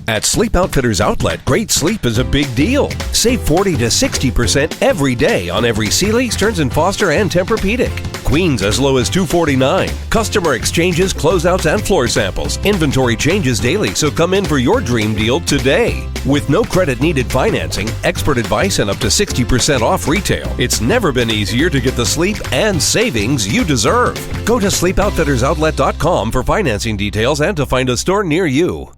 At Sleep Outfitters Outlet, great sleep is a big deal. Save 40 to 60% every day on every Sealy, Stearns & Foster, and Tempur-Pedic. Queens as low as $249. Customer exchanges, closeouts, and floor samples. Inventory changes daily, so come in for your dream deal today. With no credit needed financing, expert advice, and up to 60% off retail, it's never been easier to get the sleep and savings you deserve. Go to sleepoutfittersoutlet.com for financing details and to find a store near you.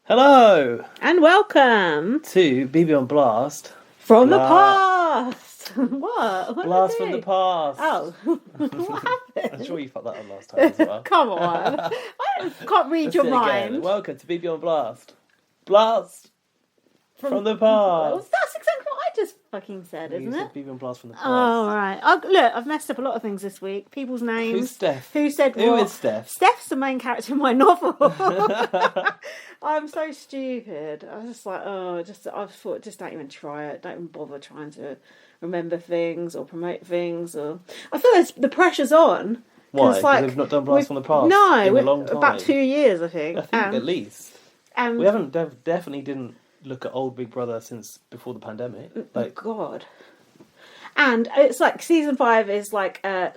Hello! And welcome to BB on Blast. From the past! What? Blast from the past. Oh. What happened? I'm sure you felt that on last time as well. Come on. I can't read your mind. Again. Welcome to BB on Blast. Blast from the past. That's exactly what I just fucking said, isn't it? BB on Blast from the past. Oh, right. Look, I've messed up a lot of things this week. People's names. Who's Steph? Who said what? Who is Steph? Steph's the main character in my novel. I'm so stupid. I was just like, I thought, just don't even try it. Don't even bother trying to remember things or promote things. Or I feel the pressure's on. Why? Because we've not done Blast from the past in a long time. About 2 years, I think. At least. We haven't definitely didn't look at old Big Brother since before the pandemic. God. And it's like series 5 is like a.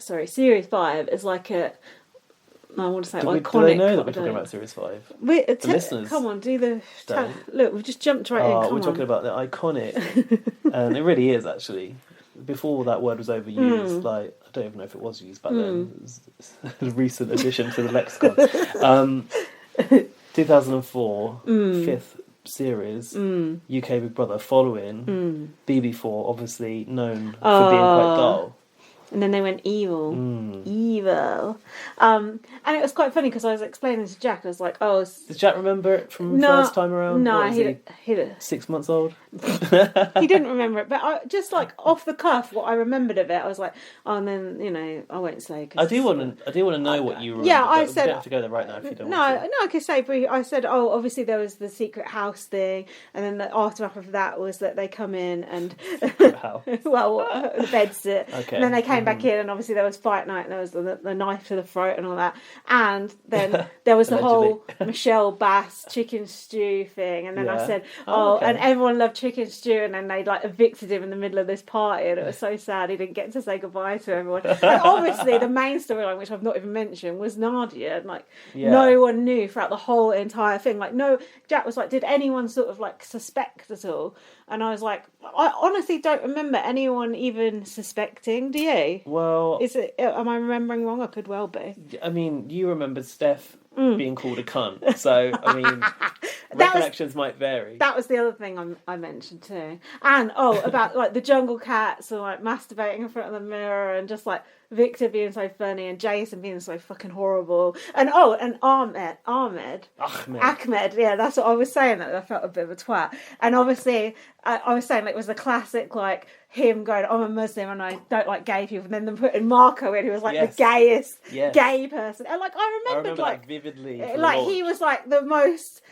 I want to say iconic. Do they know that we're talking about Series 5? The listeners. Come on, look, we've just jumped right in. We're talking about the iconic, and it really is actually. Before that word was overused, I don't even know if it was used back then. It was a recent addition to the lexicon. 2004, fifth series, UK Big Brother, following BB4, obviously known for being quite dull. And then they went evil. Evil. And it was quite funny because I was explaining to Jack, I was like, Did Jack remember it from first time around? No, he 6 months old? He didn't remember it. But I, just like off the cuff, what I remembered of it, I was like, and then, I won't say. I do want to know what you remember. Yeah, I said. You don't have to go there right now if you don't want to. No, I could say briefly. I said, obviously there was the secret house thing. And then the aftermath of that was that they come in and. Secret house. Well, the bedsit. Okay. And then they came back in, and obviously there was fight night, and there was the knife to the throat and all that. And then there was the whole Michelle Bass chicken stew thing. And then I said, and everyone loved chicken stew. And then they evicted him in the middle of this party, and it was so sad he didn't get to say goodbye to everyone. And obviously, the main storyline, which I've not even mentioned, was Nadia. And no one knew throughout the whole entire thing. Jack was like, did anyone sort of suspect at all? And I was like, I honestly don't remember anyone even suspecting. Do you? Well, am I remembering wrong? I could well be. I mean, you remembered Steph being called a cunt, so I mean, recollections might vary. That was the other thing I mentioned too, and about the jungle cats and masturbating in front of the mirror, and just Victor being so funny and Jason being so fucking horrible, and Ahmed, yeah, that's what I was saying. That I felt a bit of a twat, and obviously I was saying it was the classic him going, I'm a Muslim and I don't like gay people, and then them putting Marco in, who was the gayest gay person, and I remembered that vividly. He was the most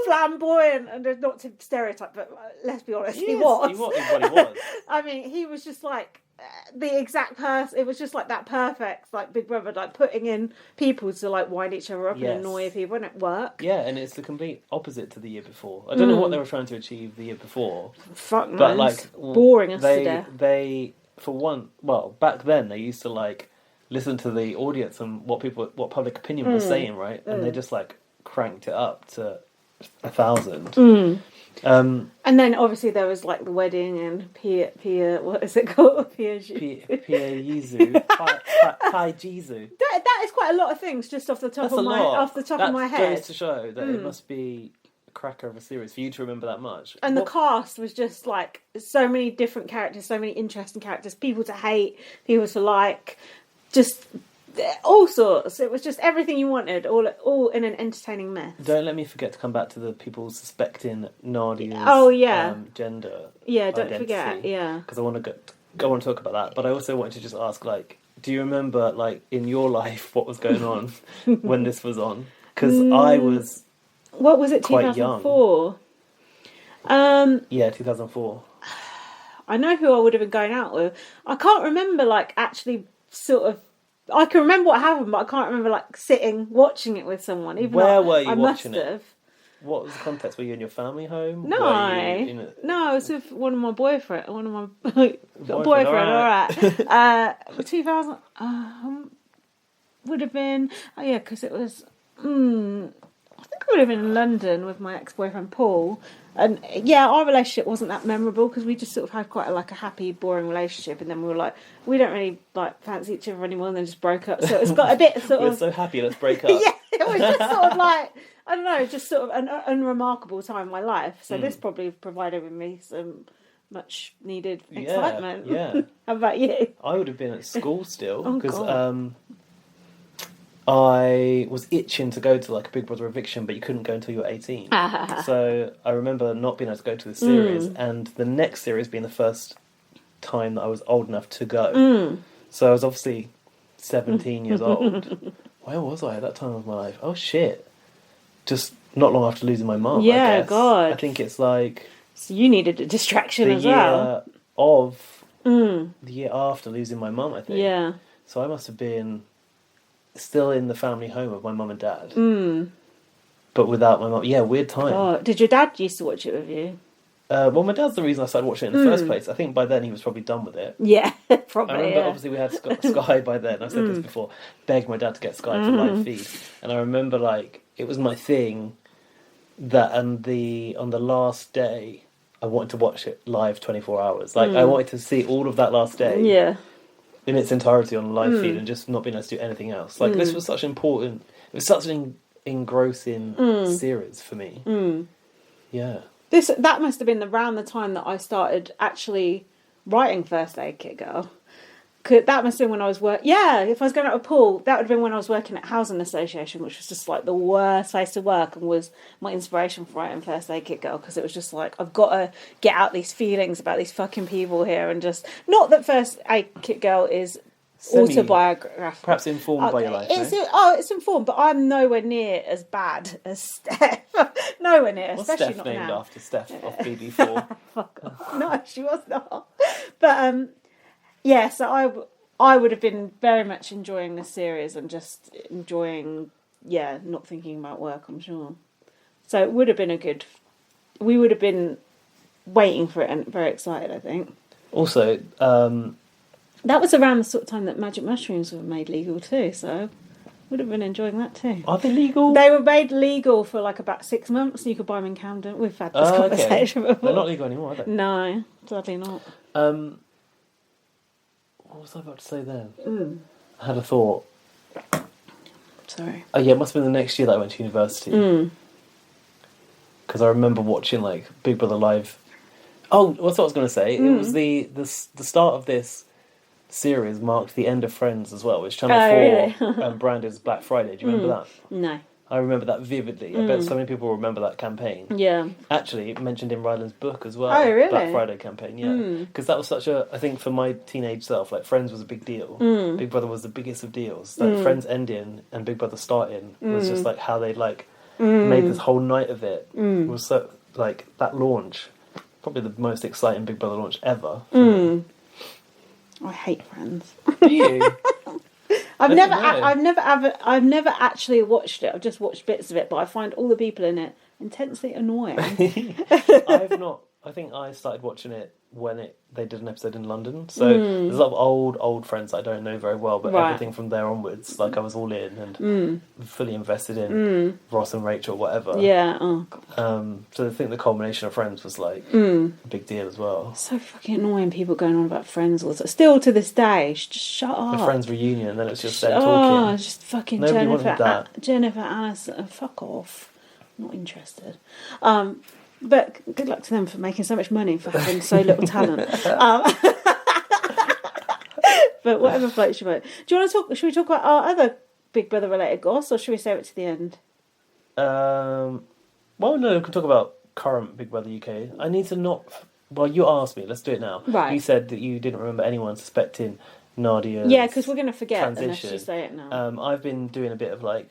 flamboyant, and not to stereotype, but let's be honest, he was. He was. I mean, he was just the exact person. It was just that perfect Big Brother, putting in people to wind each other up and annoy people, and it worked. Yeah, and it's the complete opposite to the year before. I don't know what they were trying to achieve the year before. Fuck knows. But boring us to death. They for one, back then they used to listen to the audience and what public opinion was saying, right? And they just cranked it up to 1,000. And then obviously there was the wedding and Pia, what is it called? Pia Yizu. Pai Jizu. That is quite a lot of things just off the top of my head. That goes to show that it must be a cracker of a series for you to remember that much. And the cast was just so many different characters, so many interesting characters, people to hate, people to like, just all sorts. It was just everything you wanted, all in an entertaining mess. Don't let me forget to come back to the people suspecting Nadia's gender. Yeah, don't forget. Yeah, because I want to go on to talk about that. But I also wanted to just ask, do you remember, in your life, what was going on when this was on? Because I was. What was it? 2004. Yeah, 2004. I know who I would have been going out with. I can't remember actually sort of I can remember what happened, but I can't remember like sitting watching it with someone. Even Where though were you I watching must it? have. What was the context? Were you in your family home? No, no, I was with one of my boyfriend. Boyfriend, all right. 2000 would have been. Oh yeah, because it was. I think I would have been in London with my ex-boyfriend Paul, and yeah, our relationship wasn't that memorable because we just sort of had quite a happy, boring relationship, and then we were like, we don't really like fancy each other anymore, and then just broke up. So it's got a bit sort of. We're so happy, let's break up. Yeah, it was just sort of like. I don't know, just sort of an unremarkable time in my life. So this probably provided with me some much needed excitement. Yeah. How about you? I would have been at school still because God. I was itching to go to like a Big Brother eviction, but you couldn't go until you were 18. So I remember not being able to go to the series, and the next series being the first time that I was old enough to go. So I was obviously 17 years old. Where was I at that time of my life? Oh shit. Just not long after losing my mum, I guess. God. I think it's like... So you needed a distraction as well. The year after losing my mum, I think. Yeah. So I must have been still in the family home of my mum and dad. But without my mum. Yeah, weird time. God. Did your dad used to watch it with you? Well, my dad's the reason I started watching it in the first place. I think by then he was probably done with it. Yeah, probably. I remember, obviously, we had Sky by then. I've said this before. Begged my dad to get Sky for live feed. And I remember, like, it was my thing that on the last day, I wanted to watch it live 24 hours. Like, I wanted to see all of that last day. Yeah. In its entirety on the live feed and just not being able to do anything else. Like, this was such important... It was such an engrossing series for me. Yeah. That must have been around the time that I started actually writing First Aid Kit Girl. That must have been when I was if I was going out with Paul, that would have been when I was working at Housing Association, which was just like the worst place to work, and was my inspiration for writing First Aid Kit Girl, because it was just like, I've got to get out these feelings about these fucking people here, and just, not that First Aid Kit Girl is autobiographical. Perhaps informed by your life, it's informed, but I'm nowhere near as bad as Steph. Nowhere near, was especially Steph not named now. after Steph of BB4? Fuck off. No, she was not. But so I would have been very much enjoying this series and just enjoying, not thinking about work, I'm sure. So it would have been we would have been waiting for it and very excited, I think. Also, that was around the sort of time that magic mushrooms were made legal too, so would have been enjoying that too. Are they legal? They were made legal for like about 6 months, and you could buy them in Camden. We've had this conversation before. They're not legal anymore, are they? No, sadly not. What was I about to say then? I had a thought. Sorry. Oh yeah, it must have been the next year that I went to university. Because I remember watching like Big Brother Live. Oh, what's what I was going to say? It was the start of this series marked the end of Friends as well, which Channel 4 branded as Black Friday. Do you remember that? No. I remember that vividly. I bet so many people remember that campaign. Yeah. Actually, mentioned in Ryland's book as well. Oh, really? Black Friday campaign, yeah. Because that was such a... I think for my teenage self, like, Friends was a big deal. Big Brother was the biggest of deals. Like, Friends ending and Big Brother starting was just, like, how they, like, made this whole night of it. It was so... Like, that launch, probably the most exciting Big Brother launch ever. I hate Friends. Do you? I've never actually watched it. I've just watched bits of it, but I find all the people in it intensely annoying. I've not. I think I started watching it when they did an episode in London. So there's a lot of old friends I don't know very well, but everything from there onwards, like I was all in and fully invested in Ross and Rachel, whatever. Yeah. Oh God. So I think the culmination of Friends was like a big deal as well. So fucking annoying, people going on about Friends all the time. Still to this day, just shut up. The Friends reunion, and then it's just them talking. Oh, just fucking Nobody wanted that. Jennifer Aniston. Fuck off. Not interested. But good luck to them for making so much money for having so little talent. But whatever floats your boat. Do you want to talk? Should we talk about our other Big Brother related goss, or should we save it to the end? Well, no, we can talk about current Big Brother UK. I need to not. Well, you asked me. Let's do it now. Right. You said that you didn't remember anyone suspecting Nadia's Yeah, because we're going to forget transition. unless you say it now. I've been doing a bit of like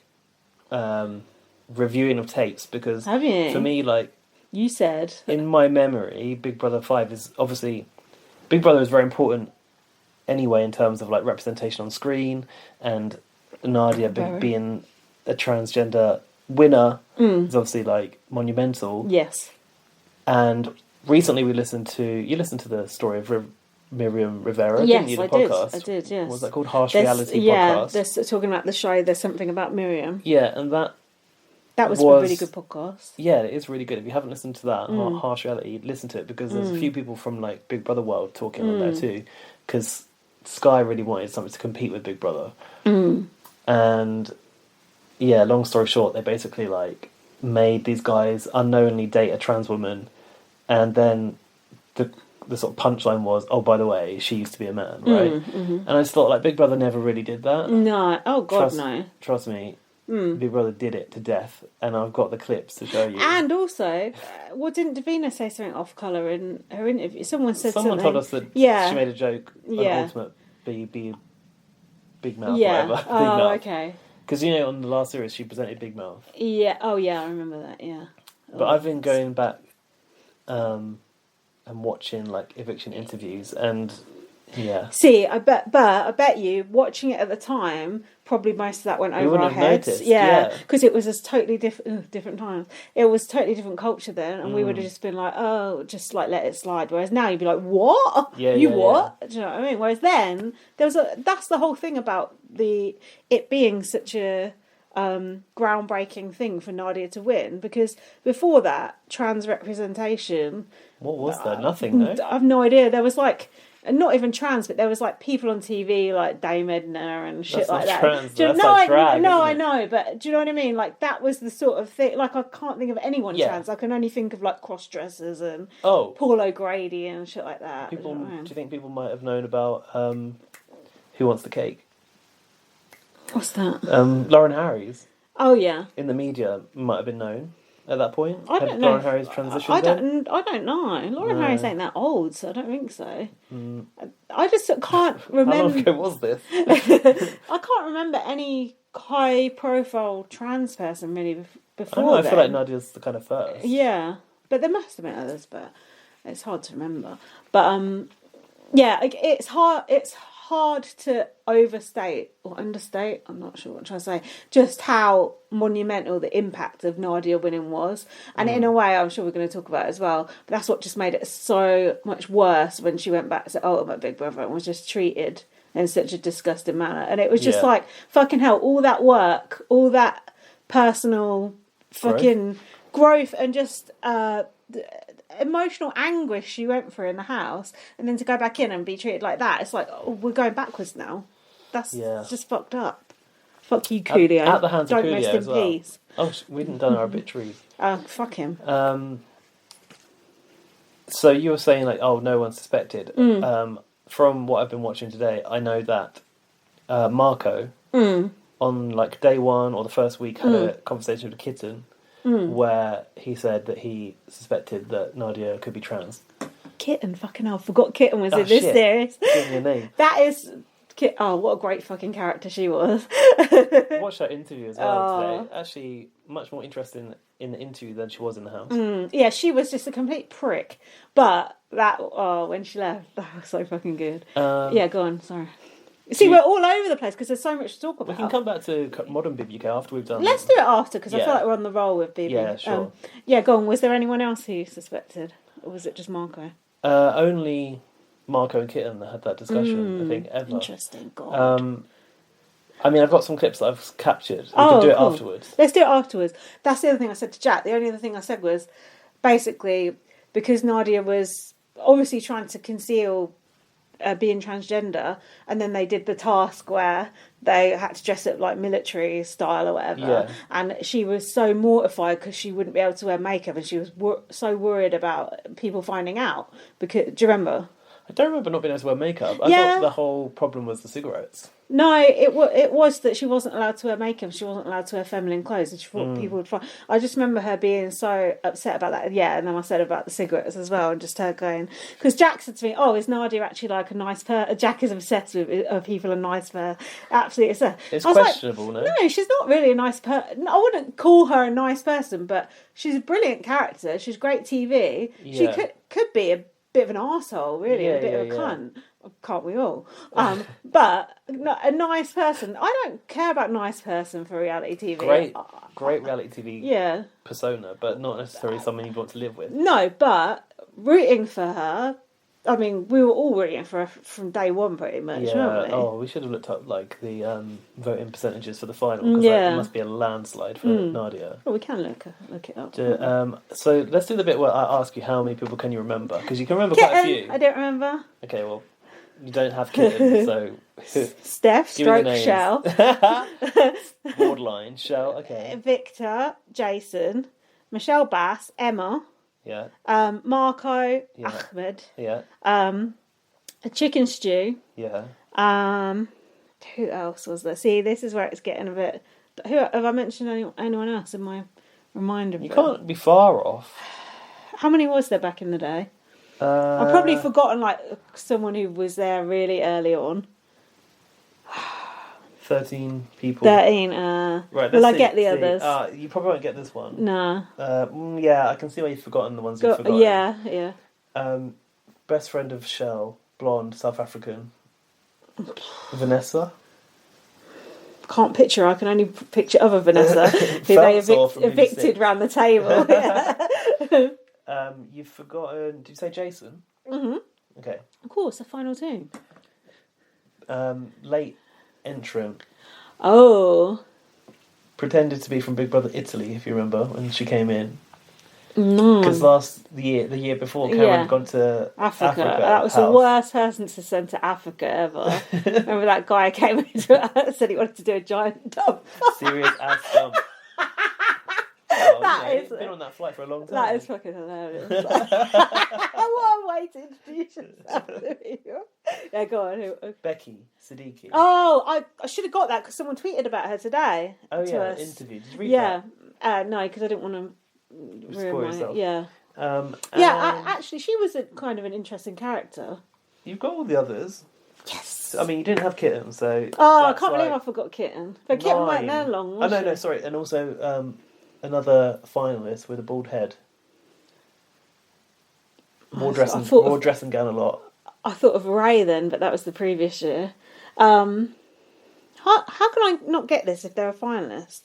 reviewing of tapes because Have you? for me, like. You said. In my memory, Big Brother 5 is obviously... Big Brother is very important anyway in terms of like representation on screen, and Nadia being a transgender winner is obviously like monumental. Yes. And recently you listened to the story of Miriam Rivera, didn't you? The podcast. I did, yes. What was that called? Harsh Reality Podcast. Yeah, they're talking about the show, There's Something About Miriam. Yeah, and that was a really good podcast. Yeah, it is really good. If you haven't listened to that, Harsh Reality, listen to it, because there's a few people from like Big Brother world talking on there too, because Sky really wanted something to compete with Big Brother. And yeah, long story short, they basically like made these guys unknowingly date a trans woman, and then the sort of punchline was, oh, by the way, she used to be a man, right? And I just thought, like, Big Brother never really did that. No. Oh, God, no. Trust me, Big Brother did it to death, and I've got the clips to show you. And also, didn't Davina say something off-colour in her interview? Someone told us that she made a joke, an ultimate big mouth, whatever. Big mouth. Okay. Because, you know, on the last series, she presented Big Mouth. Yeah, I remember that, yeah. But I've been going back and watching, like, eviction interviews, and, yeah. See, I bet you, watching it at the time, probably most of that went over our heads. Noticed. Yeah, because it was a totally different time. It was totally different culture then, and we would have just been like, oh, just, like, let it slide. Whereas now you'd be like, what? Yeah, what? Yeah. Do you know what I mean? Whereas then, that's the whole thing about it being such a groundbreaking thing for Nadia to win, because before that, trans representation... What was there? Nothing, though. I have no idea. There was like, not even trans, but there was like people on TV like Dame Edna and shit like that. Trans, I know, but do you know what I mean? Like, that was the sort of thing. Like, I can't think of anyone trans. I can only think of like cross dressers and Paul O'Grady and shit like that. Do you think people might have known about Who Wants the Cake? What's that? Lauren Harries. Oh yeah. In the media, might have been known at that point. I don't know. Lauren Harries transitioned. I don't know. Lauren Harries ain't that old, so I don't think so. I just can't remember. How long ago was this? I can't remember any high-profile trans person really before. I feel like Nadia's the kind of first. Yeah, but there must have been others, but it's hard to remember. But yeah, it's hard. It's hard to overstate or understate, I'm not sure what I'm trying to say, just how monumental the impact of Nadia winning was. And in a way, I'm sure we're going to talk about it as well, but that's what just made it so much worse when she went back to Ultimate Big Brother and was just treated in such a disgusting manner. And it was just like, fucking hell, all that work, all that personal fucking growth and just emotional anguish she went through in the house, and then to go back in and be treated like that, it's like, oh, we're going backwards now. That's just fucked up. Fuck you, Coolio. At the hands of Coolio rest as in well. peace. Oh, we didn't done our obituaries. Oh, fuck him. So you were saying like, oh, no one suspected. From what I've been watching today, I know that Marco on like day one or the first week had a conversation with a kitten. Where he said that he suspected that Nadia could be trans. Kitten, fucking hell, I forgot Kitten was in this series. Give me a name. That is... Oh, what a great fucking character she was. Watched that interview as well today. Actually, much more interesting in the interview than she was in the house. Yeah, she was just a complete prick. But when she left, that was so fucking good. Yeah, go on, sorry. See, we're all over the place because there's so much to talk about. We can come back to modern BBUK after we've done... Let's do it after, because I feel like we're on the roll with BB. Yeah, sure. Yeah, go on. Was there anyone else who suspected? Or was it just Marco? Only Marco and Kitten that had that discussion, I think, ever. Interesting, God. I mean, I've got some clips that I've captured. We can do it afterwards. Let's do it afterwards. That's the other thing I said to Jack. The only other thing I said was, basically, because Nadia was obviously trying to conceal... being transgender, and then they did the task where they had to dress up like military style or whatever, and she was so mortified because she wouldn't be able to wear makeup, and she was so worried about people finding out. Because do you remember? I don't remember not being able to wear makeup. I thought the whole problem was the cigarettes. No, it was that she wasn't allowed to wear makeup. She wasn't allowed to wear feminine clothes, and she thought people would find... I just remember her being so upset about that. Yeah, and then I said about the cigarettes as well, and just her going... Because Jack said to me, oh, is Nadia actually like a nice person? Jack is obsessed with people are nice for her. Absolutely obsessed. It's questionable, like, no, she's not really a nice person. I wouldn't call her a nice person, but she's a brilliant character. She's great TV. Yeah. She could be a bit of an arsehole, really, a bit of a cunt. can't we all? But a nice person. I don't care about nice person for reality TV. Great reality TV persona, but not necessarily someone you want to live with. No, but rooting for her. I mean, we were all rooting for her from day one, pretty much, weren't we? Oh, we should have looked up like the voting percentages for the final, because it must be a landslide for Nadia. Well, we can look it up. So let's do the bit where I ask you how many people can you remember, because you can remember quite a few. I don't remember. Okay, well, you don't have Kitten, so Steph, stroke Shell, borderline Shell. Okay, Victor, Jason, Michelle Bass, Emma. Yeah. Marco, Ahmed. Yeah. A chicken stew. Yeah. Who else was there? See, this is where it's getting a bit. Who have I mentioned? Anyone else in my reminder? You can't be far off. How many was there back in the day? I've probably forgotten like someone who was there really early on. 13 people. 13. Right. Will I get the others? You probably won't get this one. No. Yeah, I can see why you've forgotten the ones you've forgotten. Yeah. Best friend of Shell, blonde, South African. Vanessa. Can't picture. I can only picture other Vanessa who they evicted round the table. You've forgotten. Did you say Jason? Mm-hmm. Okay. Of course, the final two. Late entrant. Oh. Pretended to be from Big Brother Italy, if you remember, when she came in. No. Because the year before, Cameron had gone to Africa. That was the worst person to send to Africa ever. Remember that guy came into it, said he wanted to do a giant dump. Serious ass dump. He's been on that flight for a long time. That is fucking hilarious. What a way to introduce yourself to me. Yeah, go on. Becky Siddiqui. Oh, I should have got that because someone tweeted about her today. Oh yeah, interview. Did you read that? No, because I didn't want to ruin yourself. Yeah. Actually, she was a kind of an interesting character. You've got all the others. Yes. I mean, you didn't have Kitten, so. Oh, I can't believe I forgot Kitten. But Kitten weren't there long. No, sorry, and also another finalist with a bald head. Wore dress and gown a lot. I thought of Ray then, but that was the previous year. How can I not get this if they're a finalist?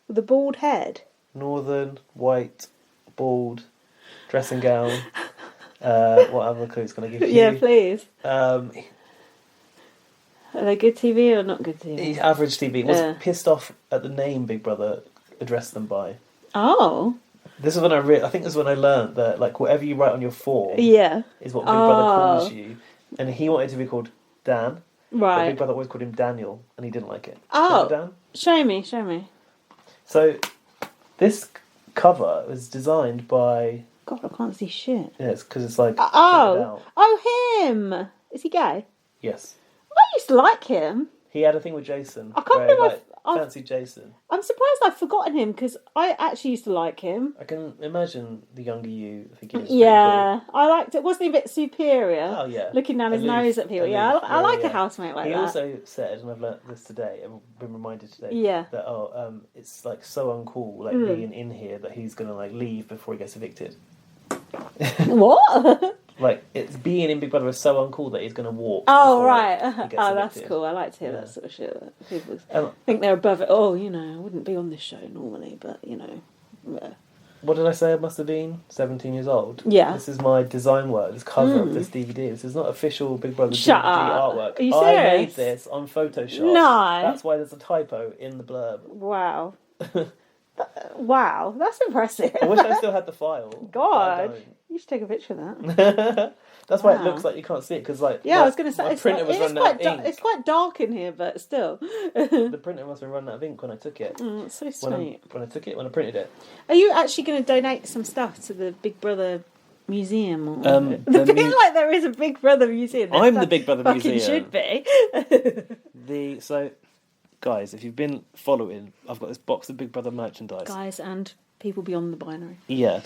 With a bald head? Northern, white, bald, dressing gown. What other clues can I give you? Yeah, please. Are they good TV or not good TV? He's average TV. Was pissed off at the name Big Brother addressed them by. Oh. This is when I think this is when I learned that like whatever you write on your form is what Big Brother calls you. And he wanted to be called Dan. Right. But Big Brother always called him Daniel and he didn't like it. Oh. Dan? Show me. So this cover was designed by... God, I can't see shit. Yeah, it's because it's like... Oh, him! Is he gay? Yes. I used to like him. He had a thing with Jason. I can't believe I fancied Jason. I'm surprised I've forgotten him because I actually used to like him. I can imagine the younger you thinking it's yeah, cool. I liked it. Wasn't he a bit superior? Oh yeah, looking down his nose at people. I like a housemate like that. He also said, and I've learnt this today, I've been reminded today. Yeah. That it's like so uncool, like being in here, that he's gonna like leave before he gets evicted. What? Like, it's being in Big Brother is so uncool that he's going to walk. Oh, right. That's cool. I like to hear that sort of shit. That people think they're above it. Oh, I wouldn't be on this show normally, but, Yeah. What did I say I must have been? 17 years old? Yeah. This is my design work, this cover of this DVD. This is not official Big Brother Shut DVD up. artwork. Are you serious? I made this on Photoshop. No. That's why there's a typo in the blurb. Wow. Wow, that's impressive. I wish I still had the file. God, you should take a picture of that. That's why it looks like you can't see it, because I was going to say it's quite dark in here, but still. The printer must have run out of ink when I took it. It's so sweet. When I printed it. Are you actually going to donate some stuff to the Big Brother Museum? Or like there is a Big Brother Museum. I'm the Big Brother Museum. Should be. Guys, if you've been following, I've got this box of Big Brother merchandise. Guys and people beyond the binary. Yeah.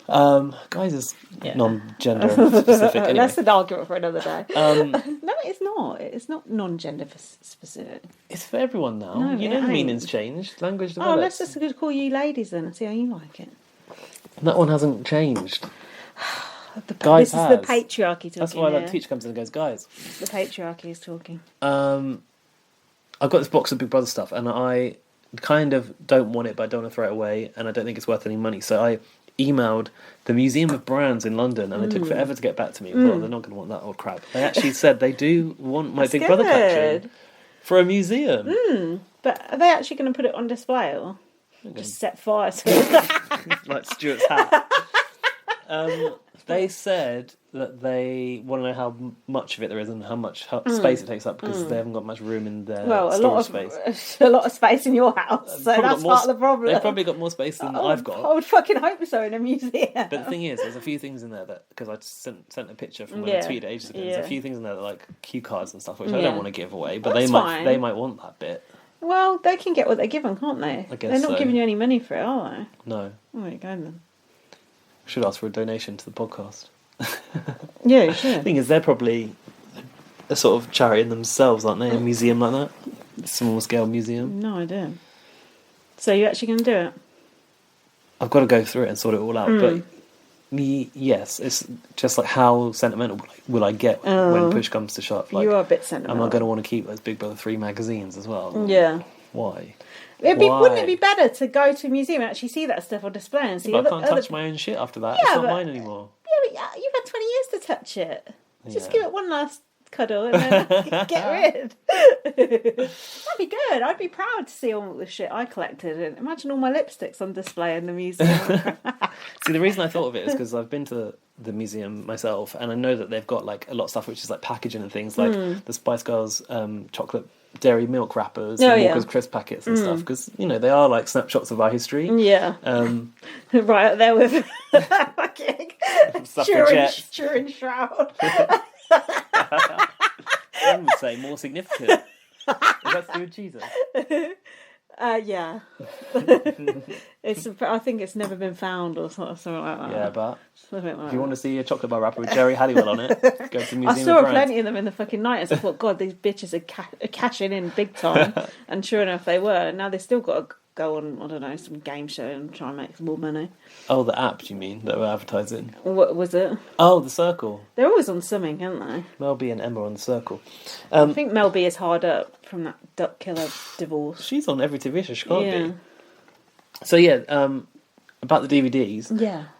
Guys is non-gender specific. Anyway. That's an argument for another day. No, it's not. It's not non-gender specific. It's for everyone now. No, the meaning's changed. Language develops. Oh, let's just call you ladies then and see how you like it. That one hasn't changed. Guys this is the patriarchy talking. That's why the teacher comes in and goes, guys. The patriarchy is talking. I've got this box of Big Brother stuff, and I kind of don't want it, but I don't want to throw it away, and I don't think it's worth any money. So I emailed the Museum of Brands in London, and they took forever to get back to me. Well, they're not going to want that old crap. They actually said they do want my Big Brother collection for a museum. But are they actually going to put it on display, or just set fire to it? Like Stuart's hat. They said that they want to know how much of it there is and how much space it takes up, because they haven't got much room in their storage space. A lot of space in your house, so that's part of the problem. They've probably got more space than I've got. I would fucking hope so in a museum. But the thing is, there's a few things in there that, because I sent a picture from when I tweeted ages ago, there's a few things in there that like cue cards and stuff, which I don't want to give away, but they might want that bit. Well, they can get what they're given, can't they? I guess they're not giving you any money for it, are they? No. Oh, there you go then. Should ask for a donation to the podcast. Yeah, you should. The thing is, they're probably a sort of charity in themselves, aren't they? A museum like that, a small scale museum. No idea. So you're actually going to do it? I've got to go through it and sort it all out. But yes, it's just like, how sentimental will I get when push comes to shove? Like, you are a bit sentimental. Am I going to want to keep those Big Brother 3 magazines as well? Yeah. Why? Wouldn't it be better to go to a museum and actually see that stuff on display and see? But I can't touch my own shit after that. It's not mine anymore. Yeah, but you've had 20 years to touch it. Just give it one last cuddle and then get rid. That'd be good. I'd be proud to see all the shit I collected. And imagine all my lipsticks on display in the museum. See, the reason I thought of it is because I've been to the museum myself, and I know that they've got like a lot of stuff which is like packaging and things, like the Spice Girls chocolate dairy milk wrappers and Walker's crisp packets and stuff, because they are like snapshots of our history. Yeah. Right up there with fucking Turin Shroud. One would say more significant. Is that to do with Jesus? Yeah. I think it's never been found or something like that. Yeah, but if you want to see a chocolate bar wrapper with Jerry Halliwell on it, go to the Museum I saw of Brands. plenty of them in the fucking 90s. I thought, God, these bitches are cashing in big time. And sure enough, they were. And now they've still got to go on, I don't know, some game show and try and make some more money. Oh, the app, you mean, that we're advertising? What was it? Oh, The Circle. They're always on something, aren't they? Mel B and Emma on The Circle. I think Mel B is hard up from that duck killer divorce. She's on every TV show, she can't be. So yeah, about the DVDs,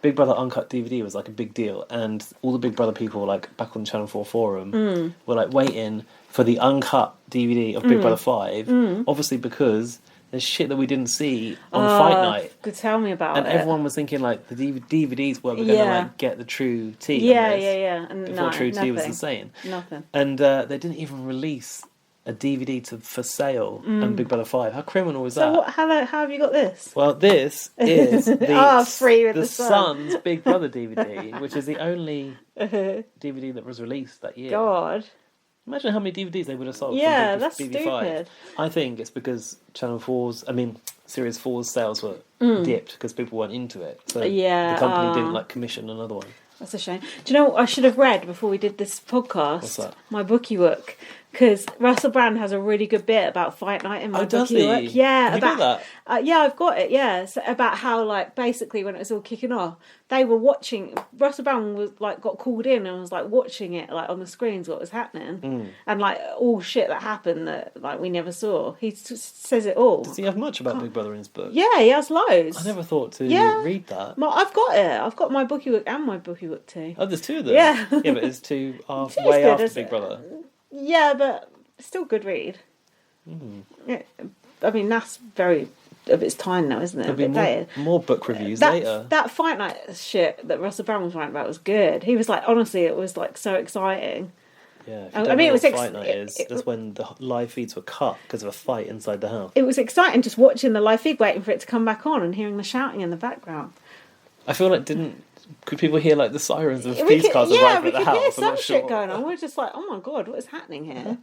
Big Brother Uncut DVD was like a big deal, and all the Big Brother people, like back on Channel 4 forum, were like waiting for the uncut DVD of Big Brother 5, obviously because there's shit that we didn't see on Fight Night. Could tell me about it. And everyone was thinking like the DVDs were going to like get the true tea. And before true tea was insane. Nothing. And they didn't even release a DVD for sale on Big Brother 5. How criminal is that? So how have you got this? Well, this is the Free with the the Sun's Big Brother DVD, which is the only DVD that was released that year. God. Imagine how many DVDs they would have sold. Yeah, from that's BB5. stupid. I think it's because Series 4's sales were dipped because people weren't into it. So the company didn't commission another one. That's a shame. Do you know what I should have read before we did this podcast? What's that? My BB UK. Because Russell Brand has a really good bit about Fight Night in my BB UK. Yeah, have you got that? Yeah, I've got it. Yeah, so about how basically when it was all kicking off, they were watching. Russell Brand was got called in and was watching it on the screens what was happening, and all shit that happened that we never saw. He says it all. Does he have much about Big Brother in his book? Yeah, he has loads. I never thought to read that. I've got it. I've got my BB UK and my BB UK too. Oh, there's two of them. Yeah, yeah, but it's two way after Big Brother. Yeah, but still good read. Yeah, I mean, that's very of its time now, isn't it? There'll be more book reviews later. That Fight Night shit that Russell Brand was writing about was good. He was honestly, it was so exciting. Yeah, if you don't know what Fight Night is, that's when the live feeds were cut because of a fight inside the house. It was exciting just watching the live feed, waiting for it to come back on and hearing the shouting in the background. I feel could people hear the sirens of police cars arriving at the house? Yeah, we could hear some shit going on. We're just oh my God, what is happening here?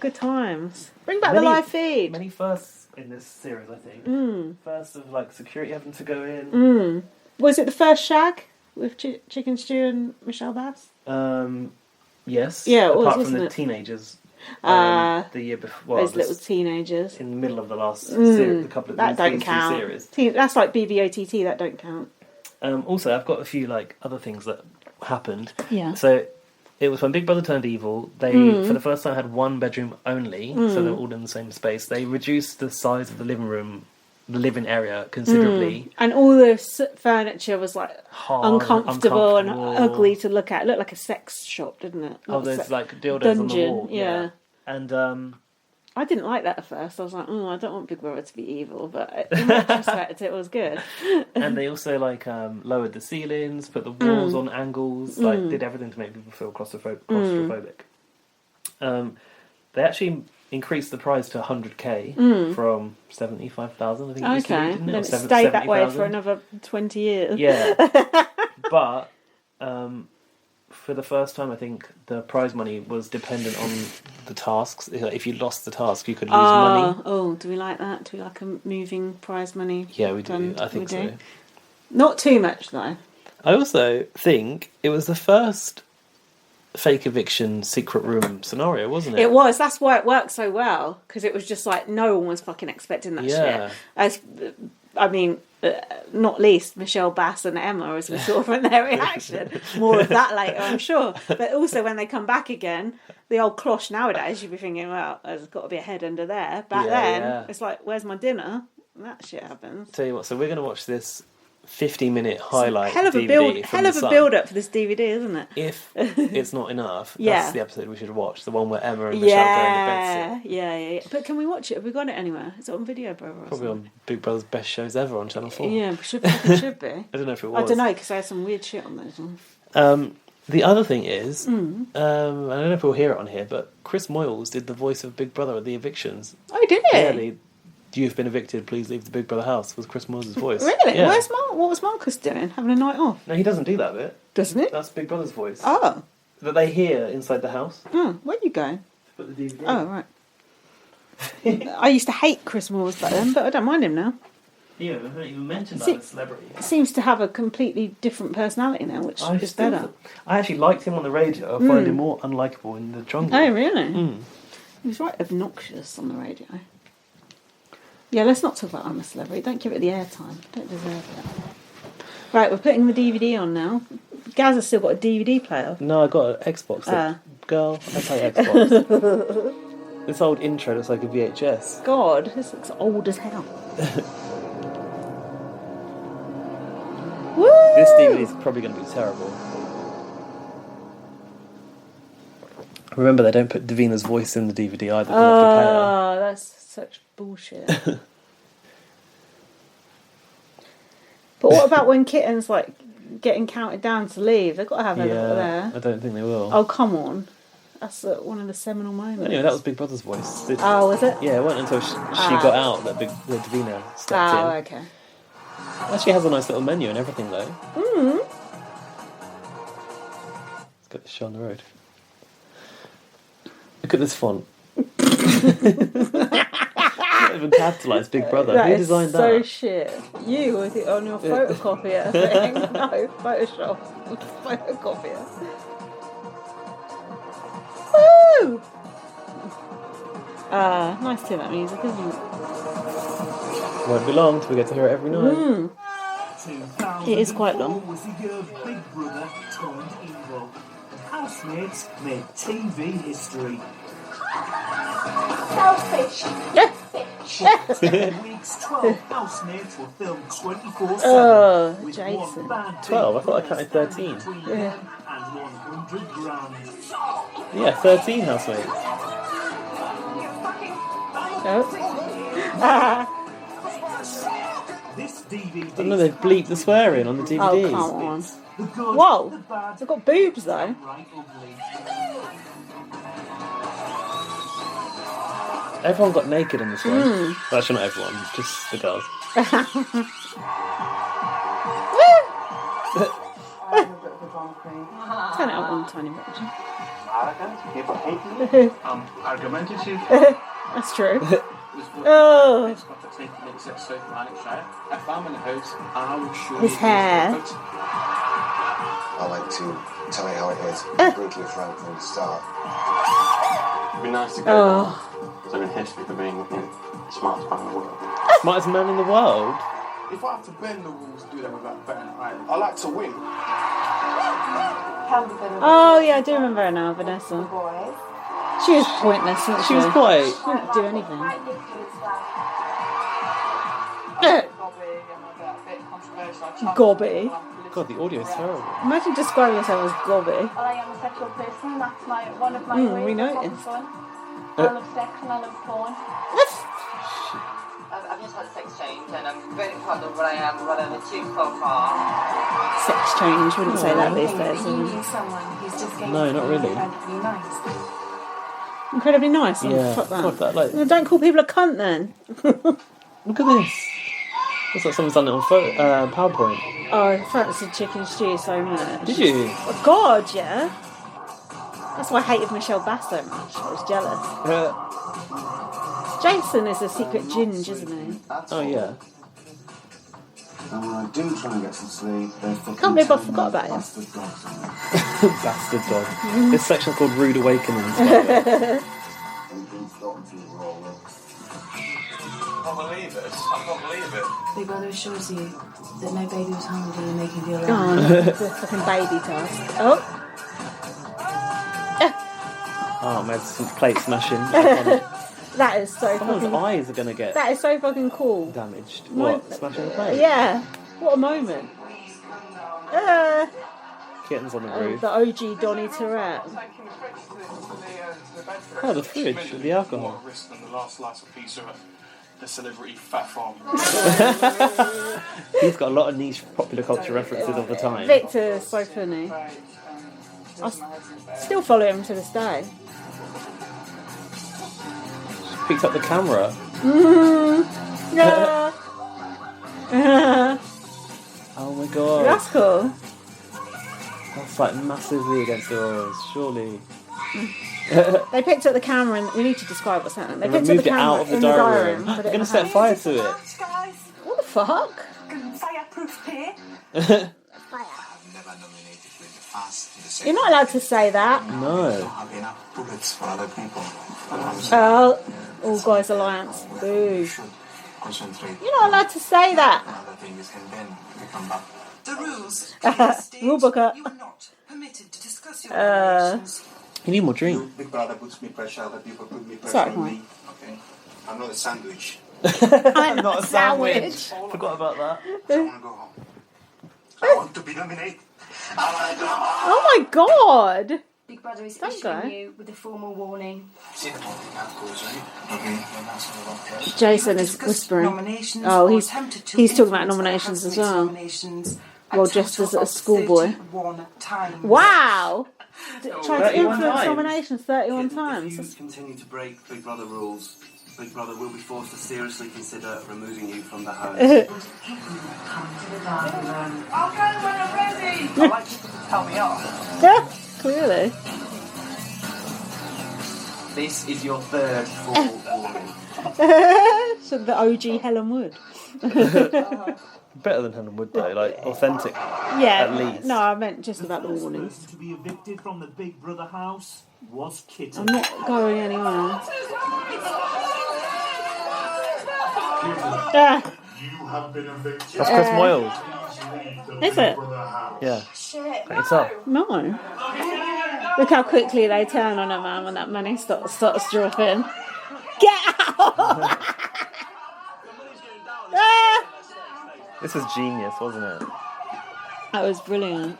Good times. Bring back the live feed. Many firsts in this series, I think. First of security having to go in. Was it the first shag with Chicken Stew and Michelle Bass? Yes. Yeah, it was, apart from wasn't the it? Teenagers. The year before. Those little teenagers. In the middle of the last series, a couple of that don't these count. series. That's like BBOTT, that don't count. Also, I've got a few other things that happened. Yeah. So it was when Big Brother turned evil. They, for the first time, had one bedroom only, so they were all in the same space. They reduced the size of the living area considerably. And all the furniture was like Hard, uncomfortable and uncomfortable. ugly to look at. It looked like a sex shop, didn't it? There's like dildos dungeon, on the wall. yeah. And I didn't like that at first. I was like, I don't want Big Brother to be evil, but in retrospect, it was good. and they also like lowered the ceilings, put the walls on angles, like did everything to make people feel claustrophobic. They actually increased the prize to 100k from 75,000. I think. It used to be, didn't it? Then Or it stayed that way 70,000. for another 20 years. Yeah, but for the first time, I think the prize money was dependent on the tasks. If you lost the task, you could lose money. Oh, do we like that? Do we like a moving prize money? Yeah, we do. I think so. Not too much, though. I also think it was the first fake eviction secret room scenario, wasn't it? It was. That's why it worked so well, because it was just like no one was fucking expecting that shit. I mean, not least Michelle Bass and Emma, as we saw from their reaction. More of that later, I'm sure. But also when they come back again, the old cloche nowadays, you'd be thinking, well, there's got to be a head under there. Back then, it's like, where's my dinner? And that shit happens. Tell you what, so we're going to watch this 50-minute highlight hell of a DVD hell of a build-up for this DVD, isn't it? If it's not enough, that's the episode we should watch. The one where Emma and Michelle go in the bedsit. Yeah. But can we watch it? Have we got it anywhere? Is it on Video Bro? Probably on Big Brother's Best Shows Ever on Channel 4. Yeah, should be. I don't know if it was. I don't know, because I had some weird shit on those ones. The other thing is, I don't know if we'll hear it on here, but Chris Moyles did the voice of Big Brother at the evictions. Oh, did it? Yeah, you've been evicted, please leave the Big Brother house, was Chris Moyles' voice. Really? Yeah. What was Marcus doing? Having a night off? No, he doesn't do that bit. Doesn't it? That's Big Brother's voice. Oh. That they hear inside the house. Where you going? Put the DVD. Oh, right. I used to hate Chris Moores back then, but I don't mind him now. Yeah, we haven't even mentioned that as a celebrity. He seems to have a completely different personality now, which is better. I actually liked him on the radio. I find him more unlikable in the jungle. Oh, really? He was right obnoxious on the radio. Yeah, let's not talk about I'm a Celebrity. Don't give it the airtime. Don't deserve it. Right, we're putting the DVD on now. Gaz has still got a DVD player. No, I got an Xbox. Girl, I play Xbox. This old intro looks like a VHS. God, this looks old as hell. Woo! This DVD is probably going to be terrible. Remember, they don't put Davina's voice in the DVD either. Oh, that's such bullshit. But what about when Kitten's like getting counted down to leave? They've got to have a little there. I don't think they will. Oh, come on. That's one of the seminal moments. Anyway, that was Big Brother's voice. Oh, was it? Yeah, it wasn't until she got out that Davina stepped in. Oh, okay. Actually has a nice little menu and everything, though. Let's get this show on the road. Look at this font. Not even capitalised Big Brother. Who designed that? So shit. You with it on your photocopier thing. No, Photoshop. Photocopier. Woo! Nice to that music, isn't it? Won't be long till we get to hear it every night. It is quite long. Was the year of Big Brother turned evil. Housemates made TV history. Selfish. Weeks 12 housemates were filmed 24/7 Oh, with Jason. one bad 12? I thought I counted 13. between them and 100 grand. Yeah, 13 housemates. This DVD. I don't know, they've bleeped the swearing on the DVDs. Oh, come on. The good, Whoa, the bad, they've got boobs though. right ugly. Everyone got naked in this one. Well, actually, not everyone, just the girls. Turn it up one tiny bit. Arrogant, people hate me. Argumentative. That's true. Oh. It's got to take the next episode of Lanarkshire. If I'm in the house, I will show His you hair. I like to tell you how it is, brutally frank from the start. It'd be nice to go. So I'm in history for being the smartest man in the world. Smartest man in the world? if I have to bend the rules, do them without betting, I like to win. Oh yeah, I do remember her now, Vanessa. She was pointless, wasn't she? She was quite. She didn't do anything. Gobby. God, the audio is terrible. Imagine describing yourself as gobby. I am a sexual person. That's one of my we ways of noticed. fun. I love sex and I love porn. I've just had a sex change and I'm very proud of what I am, what I've achieved so far. Sex change, wouldn't say that these days. No, not really. Incredibly nice. Oh, Yeah, fuck that. fuck that, like- Well, don't call people a cunt then. Look at this. Looks like someone's done it on PowerPoint. Oh, I fancied chicken stew so much. Did you? Oh, God, yeah. That's why I hated Michelle Bass so much. I was jealous. Jason is a secret ginge, isn't he? Oh, yeah. And when I do try and get some sleep, they're fucking Can't believe I forgot about him. bastard dogs on me. Bastard dog. This section's called Rude Awakenings. And been stopped to roll up. can't believe it. I can't believe it. Big brother assures you that no baby was harmed when making the Oh, alarm. no, the fucking baby task. Oh. Oh, man, some plate smashing. That is so Someone's fucking... eyes are going to get That is so fucking cool. damaged. What? Smashing the plate? Yeah. What a moment. Kittens on the roof. The OG Donny Tourette. Oh, the fridge with the alcohol. Risk than the last slice of pizza at the celebrity fat farm. He's got a lot of niche popular culture references all the time. Victor is so funny. I still follow him to this day. Picked up the camera. Yeah. Oh my god. That's cool. That's like massively against the rules, surely. They picked up the camera and we need to describe what's happening. They And picked up the removed it camera out of the in diary room. put They're it going in to the set house. fire to it. What the fuck? Fireproof here. I've never nominated with the fast. You're not allowed to say that. No. Have enough bullets for other people. Oh, All Guys Alliance. Boo. Concentrate. You're not allowed to say that. Other things and then we come back. The rules. Rulebooker. You are not permitted to discuss your relations. You need more drink. Big brother puts me pressure, other people put me pressure Sorry, on me. Okay. I'm not a sandwich. I'm not a sandwich. Forgot about that. I want to go home. I want to be nominated. I want to go home. Oh my god. Big brother is Don't issuing go. you with a formal warning. See the morning afterwards, right? Okay. Then that's all okay. Jason is Discuss whispering. nominations Oh, or he's attempted to talking about influence nominations as other well. housemates' nominations Well, a just total as a of schoolboy. 31 times. Wow. Trying to 31 influence times. nominations 31 If times. you continue to break Big Brother rules, Big Brother will be forced to seriously consider removing you from the house. I'll go when I'm ready. I like people to tell me off. Yeah, clearly. This is your third full warning. So the OG Helen Wood. Better than Helen Wood though, like authentic. Yeah. At least. No, I meant just about the First warnings. person to be evicted from the Big Brother house was Kitty. I'm not going anywhere. Ah, You have been evicted. That's Chris Moyle. is it? Yeah. It's up. No. Look how quickly they turn on a man when that money starts dropping. Get out! Ah! This was genius, wasn't it? That was brilliant.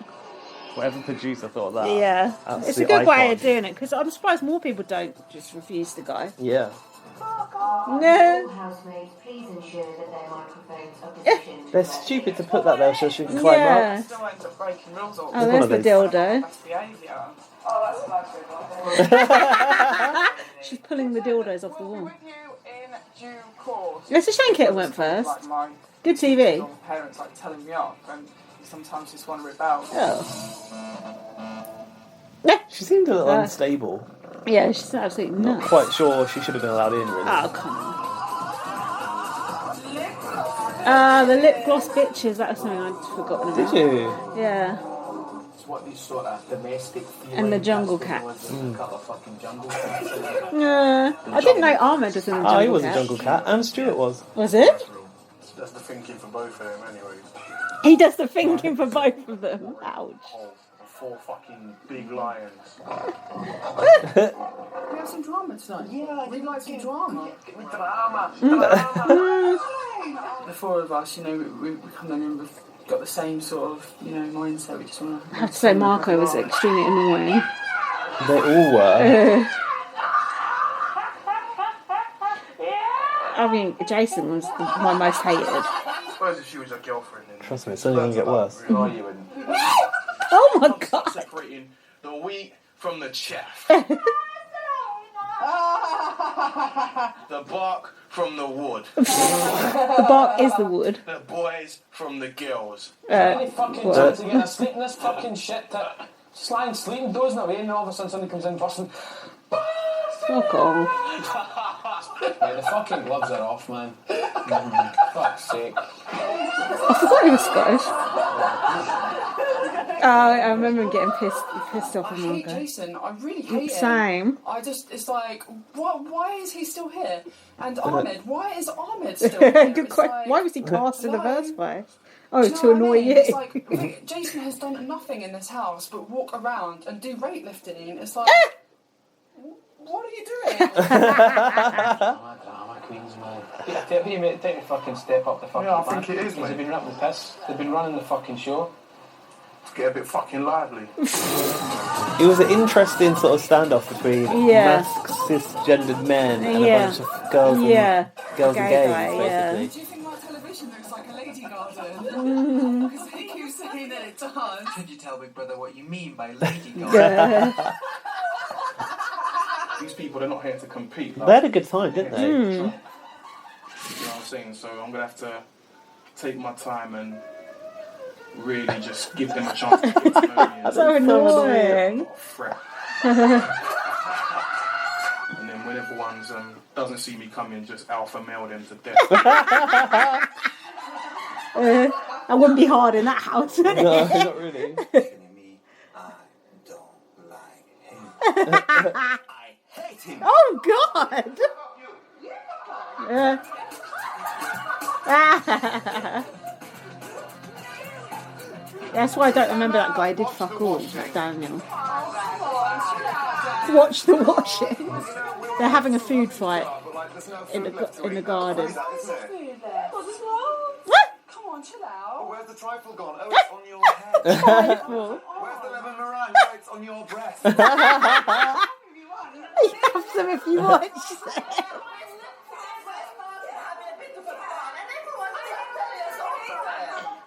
Whatever producer thought of that. Yeah. That's It's the a good way icon. of doing it because I'm surprised more people don't just refuse to go. Yeah. No. Housemates, please ensure that their microphones are positioned. They're stupid to put that there so she can climb Yeah. up. Still ends up breaking rules all Oh, one there's of the those. dildo. That's behaviour. Oh, that's a nice one. She's pulling the dildos off the wall. With you in due course. It's a shame Kitten went first. Like my Good TV. parents like telling me off, and sometimes just want to rebel. Oh. She seemed a little unstable. Yeah, she's absolutely Not nuts. quite sure she should have been allowed in, really. Oh, come on. The Lipgloss Bitches, that was something I'd forgotten about. Did you? Yeah. It's what these sort of domestic And the Jungle Cat. fucking jungle cats. I didn't know Ahmed was in the Jungle Oh, he was Cat. a jungle cat, and Stuart was. Was it? does the thinking for both of them, anyways. He does the thinking for both of them. Ouch. 4 fucking big lions. We have some drama tonight. Yeah, we'd like some drama. Give me drama. The 4 of us, you know, we come in and we've got the same sort of, you know, mindset. We just want to. I have to say, Marco was extremely annoying. They all were. I mean, Jason was my most hated. I suppose if she was your girlfriend, then Trust me, it's only going to get worse. Are you and Oh my god! separating the wheat from the chaff, the bark from the wood, The bark is the wood. the boys from the girls. Any fucking chance of getting a sleep in this fucking shit that just lying sleeping, dozing away, and all of a sudden somebody comes in bursting. Fuck off. Mate, the fucking gloves are off, man. Fuck's sake. I forgot he was Scottish. I remember him getting pissed off I at hate Marco. Jason. I really hate him. Same. It's like, why is he still here? And Ahmed, why is Ahmed still here? Good It's question. like, Why was he cast in the why? first place? Oh, Do you know to what I annoy mean? you. It's like Jason has done nothing in this house but walk around and do weightlifting. It's like, what are you doing? Drama queens, man. Take the fucking step up the fucking Yeah, I think it is, because they've mate. been running the piss. They've been running the fucking show. Let's get a bit fucking lively. It was an interesting sort of standoff between Yeah. masked cisgendered men and Yeah. a bunch of girls and Yeah. girls and Gay gays, guy, yeah. Do basically. you think my television looks like a lady garden? Because they keep saying that it does. Could you tell Big Brother what you mean by lady garden? These people, they're not here to compete. They had a good time, didn't they? You know what I'm saying? So I'm going to have to take my time and really just give them a chance to get to know me. So annoying. Not fret. And then when everyone's doesn't see me coming, just alpha male them to death. That wouldn't be hard in that house, would it? No, not really. Me, I don't like him. I hate him. Oh God! That's why I don't remember that guy did fuck all, that Daniel. Watch the washing. They're having a food fight in the garden. What's wrong? Come on, chill out. Where's the trifle gone? Oh, it's on your head. Trifle. Where's the lemon meringue? Oh, it's on your breast. You have some if you want.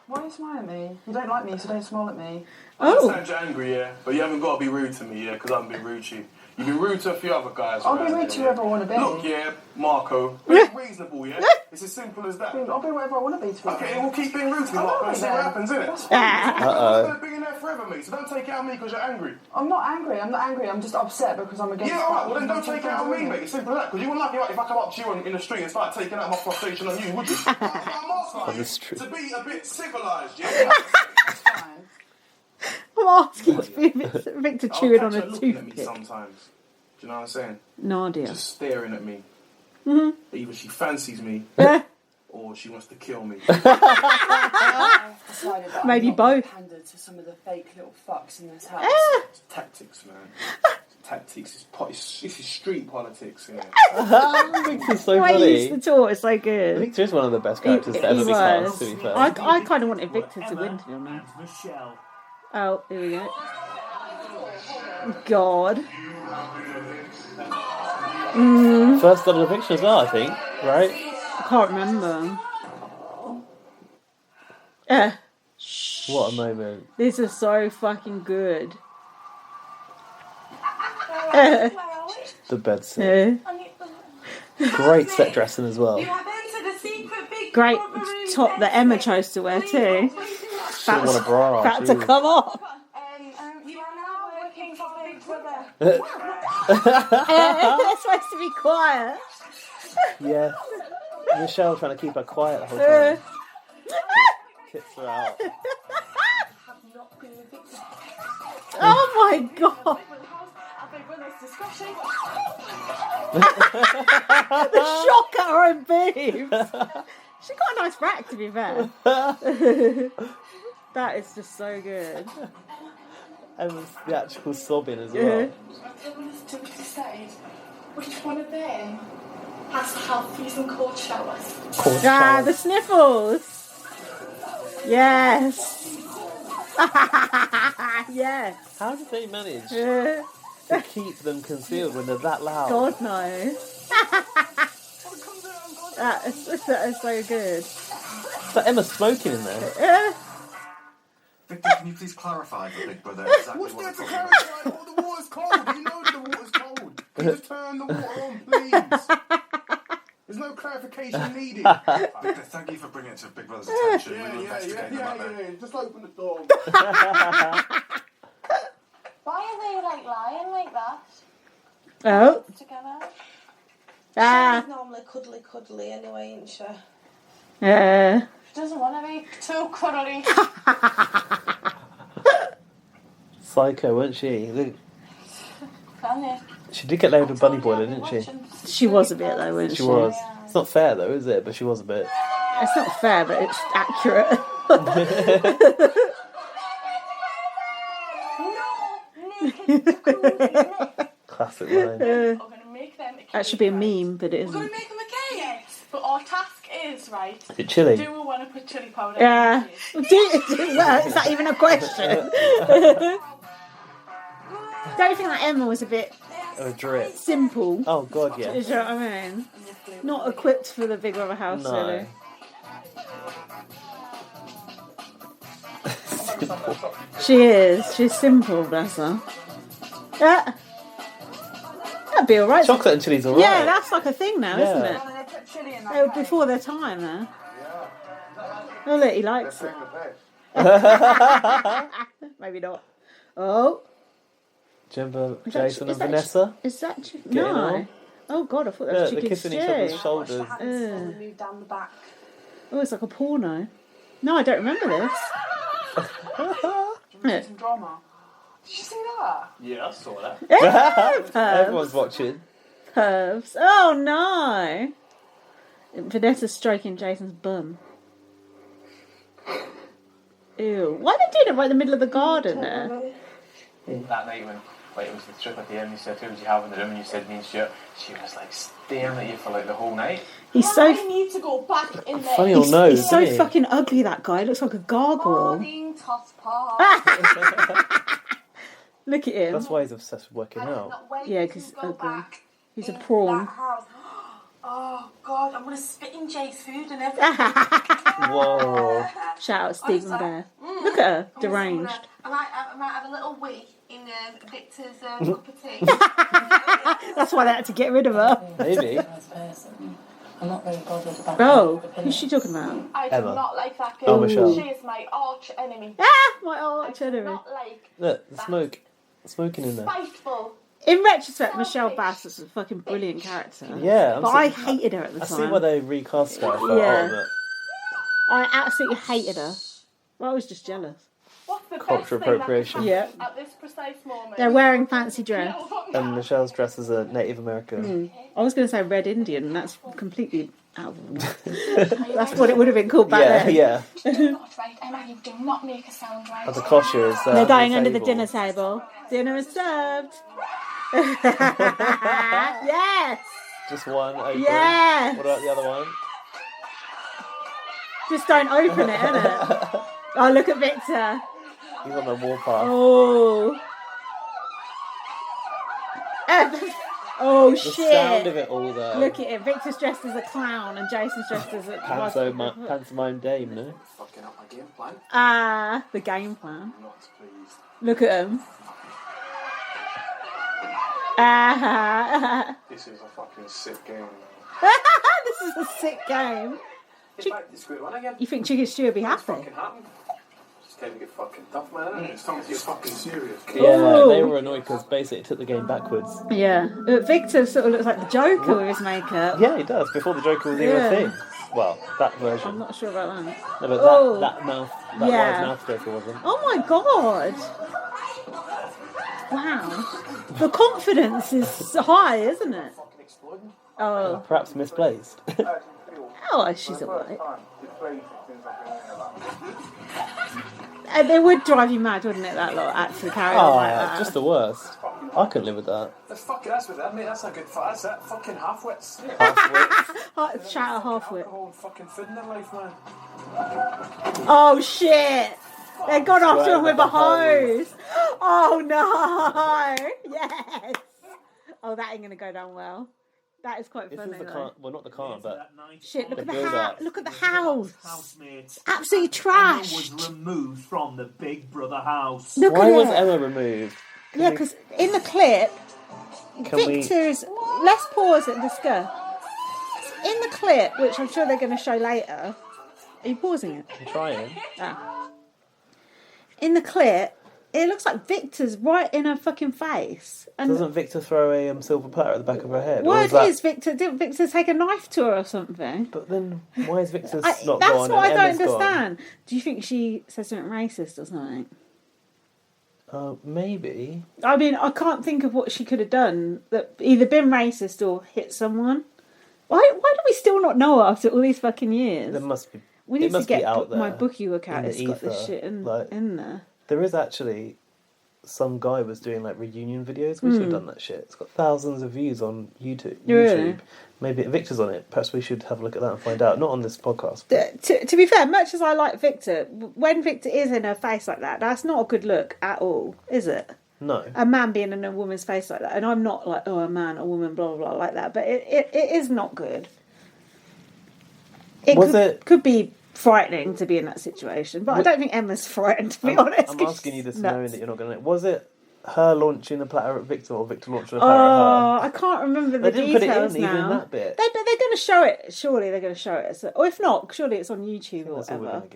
Why are you smiling at me? You don't like me, so don't smile at me. I understand you're angry, yeah, but you haven't got to be rude to me, yeah, because I haven't been rude to you. You've been rude to a few other guys. I'll be around rude to here, whoever I want to be. Look, yeah, Marco, be reasonable, yeah? It's as simple as that. I'll be whatever I want to be. Okay, we'll keep being rude to me, Marco, and see what happens, innit? Uh-oh. I'm going to be in there forever, mate, so don't take it out on me because you're angry. I'm not angry, I'm just upset because I'm against Yeah, that. alright, well then don't take it out on me, mate. It's simple as that, because you wouldn't like it if I come up to you in the street and start taking out my frustration on you, would you? I'm asking you That's true. to be a bit civilised, yeah? It's fine. I'm asking to be Victor chewing on a looking at me toothpick. sometimes. Do you know what I'm saying? Nadia. Just staring at me. Either she fancies me or she wants to kill me. I've decided that Maybe I'm not gonna both. pander to some of the fake little fucks in this house. It's tactics, man. Tactics. This is street politics, yeah. Victor's so The way he funny. used to talk is so good. Victor is one of the best characters to ever be was. cast, to be fair. I kind of wanted Victor to win, to be honest. Michelle. Oh, here we go. God. First lot of the picture as well, I think, right? I can't remember. What a moment. This is so fucking good. The bedsit. Great set dressing as well. Great top that Emma chose to wear too. She didn't want a bra. About to come off. You are now working for Big Brother. They're supposed to be quiet. Yeah. Michelle trying to keep her quiet the whole time. Kicks her out. Oh my god. The shock at her own boobs. She got a nice rack, to be fair. That is just so good. And the actual sobbing as well. Everyone's to decide which one of them has to have freezing cold showers. The sniffles. Yes. Yes. How did they manage to keep them concealed when they're that loud? God knows. that is so good. It's like Emma smoking in there. Victor, can you please clarify for Big Brother exactly What's what there the to problem clarify? Oh, the water's cold. You know the water's cold. Can you just turn the water on, please? There's no clarification needed. Victor, thank you for bringing it to Big Brother's attention. We will investigate the matter. Yeah. Just open the door. Why are they like lying like that? Oh. Together? She's normally cuddly anyway, isn't she? Yeah. She doesn't want to be too cuddly. Psycho, wasn't she? Look, Can you? she did get laid with Bunny Boiler, didn't she? She was a bit though, wasn't she? She was. It's not fair though, is it? But she was a bit. It's not fair, but it's accurate. Classic line. That should be a meme, but it We're going isn't. to make them a cake. Yes. But our task is, right? Is it chilli? Do we want to put chili powder Yeah. in Well, is that even a question? Don't you think that Emma was a bit A drip. simple? Oh god, yeah. Do you know what I mean? Not equipped for the Big Brother house, No. really. She is. She's simple, bless her. Yeah. That'd be alright. Chocolate and chili's alright. Yeah, that's like a thing now, isn't it? They put chili in They were before their time, though. Oh, look, he likes it. Maybe not. Oh. Do you remember Is that- Jason is and that- Vanessa? Is that... Getting No. on? Oh, God, I thought that was They're chicken kissing stew. each other's shoulders. Move down the back. Oh, it's like a porno. No, I don't remember this. Yeah. some drama. Did you see that? Yeah, I saw that. Everyone's watching. Pervs. Oh, no. Vanessa's stroking Jason's bum. Ew. Why are they doing it right in the middle of the garden there? That night when it was the trip at the end, you said, who did you have in the room? And you said me and Stuart. She was like staring at you for like the whole night. He's so... I need to go back in there. Funny old nose, He's so isn't he? fucking ugly, that guy. Looks like a gargoyle. Morning, toss part. Look at him. That's why he's obsessed with working out. Yeah, because he's a prawn. Oh God, I'm gonna spit in Jay's food and everything. Whoa. Shout out Stephen Bear. Look at her, deranged. I might have a little wee in Victor's cup of tea. That's why they had to get rid of her. Maybe. I'm not very bothered about Oh, who's she talking about? I do Emma. not like that Oh, girl. Michelle. She is my arch enemy. My arch enemy. Not like Look, the smoke. Smoking in there. spiteful. In retrospect, Michelle Bass was a fucking brilliant character. Yeah. But I hated her at the I time. see why they recast her for Yeah. Ultimate. I absolutely hated her. Well, I was just jealous. What's the Cultural best thing appropriation. that Yeah. happened at this precise moment? They're wearing fancy dress. And Michelle's dressed as a Native American. I was going to say Red Indian, and that's completely out of That's what it would have been called back Yeah, then. yeah. Not right, Emma, you do not make a sound right. And the kosher is They're going under the table. dinner table. Dinner is served. Yes! Just one open. Yes! What about the other one? Just don't open it, innit? Oh, look at Victor. He's on the warpath. Oh. Oh, The shit. sound of it all though. Look at it. Victor's dressed as a clown and Jason's dressed as a... Pantomime dame, no? Fucking up my game plan. The game plan. Not pleased. Look at him. This is a fucking sick game. This is a sick game. Get back to the square one again. You think Chicken Stew would be happy? Fucking happened. Just time to get fucking tough, man. It's time to get fucking serious. Yeah, Ooh. they were annoyed because basically it took the game backwards. Yeah. Victor sort of looks like the Joker with his makeup. Yeah, he does. Before the Joker was even Yeah. a thing. Well, that I'm version. not sure about that. No, but Oh. that mouth, that Yeah. wide mouth Joker wasn't. Oh my god. Wow. The confidence is high, isn't it? Oh. Perhaps misplaced. Oh, she's alright. And it would drive you mad, wouldn't it, that lot actually carrying on like that? Just the worst. I couldn't live with that. That's with that, mate. That's a good that's that fucking half-wits. Shout out half-wit. Alcohol and fucking food in their life, man. Oh shit! They've gone after him with a hose. Oh no! Yes. Oh, that ain't gonna go down well. That is quite funny. Well, not the car, but shit. Look at the house. Look at the house. Housemates. Absolutely trash. Emma was removed from the Big Brother house. Why was Emma removed? Yeah, because in the clip, Victor's. Let's pause and discuss. In the clip, which I'm sure they're going to show later. Are you pausing it? I'm trying. In the clip, it looks like Victor's right in her fucking face. And doesn't Victor throw a silver platter at the back of her head? Well, it is Victor. Didn't Victor take a knife to her or something? But then, why is Victor's not gone? That's what I don't Emma's understand. Do you think she said something racist or something? Maybe. I mean, I can't think of what she could have done that either been racist or hit someone. Why do we still not know after all these fucking years? There must be. We need to get out there my BB UK. It's got this ether, shit in there. There is actually some guy was doing like reunion videos. We should have done that shit. It's got thousands of views on YouTube. Really? Maybe Victor's on it. Perhaps we should have a look at that and find out. Not on this podcast. To be fair, much as I like Victor, when Victor is in her face like that, that's not a good look at all, is it? No. A man being in a woman's face like that. And I'm not like, oh, a man, a woman, blah, blah, blah, like that. But it is not good. It could be frightening to be in that situation. But I don't think Emma's frightened, to be honest. I'm asking you this knowing that you're not going to... Was it her launching a platter at Victor or Victor launching a platter at her? I can't remember the details now. They didn't put it in even in that bit. But they're going to show it. Surely they're going to show it. So, or if not, surely it's on YouTube or that's whatever. All we're going to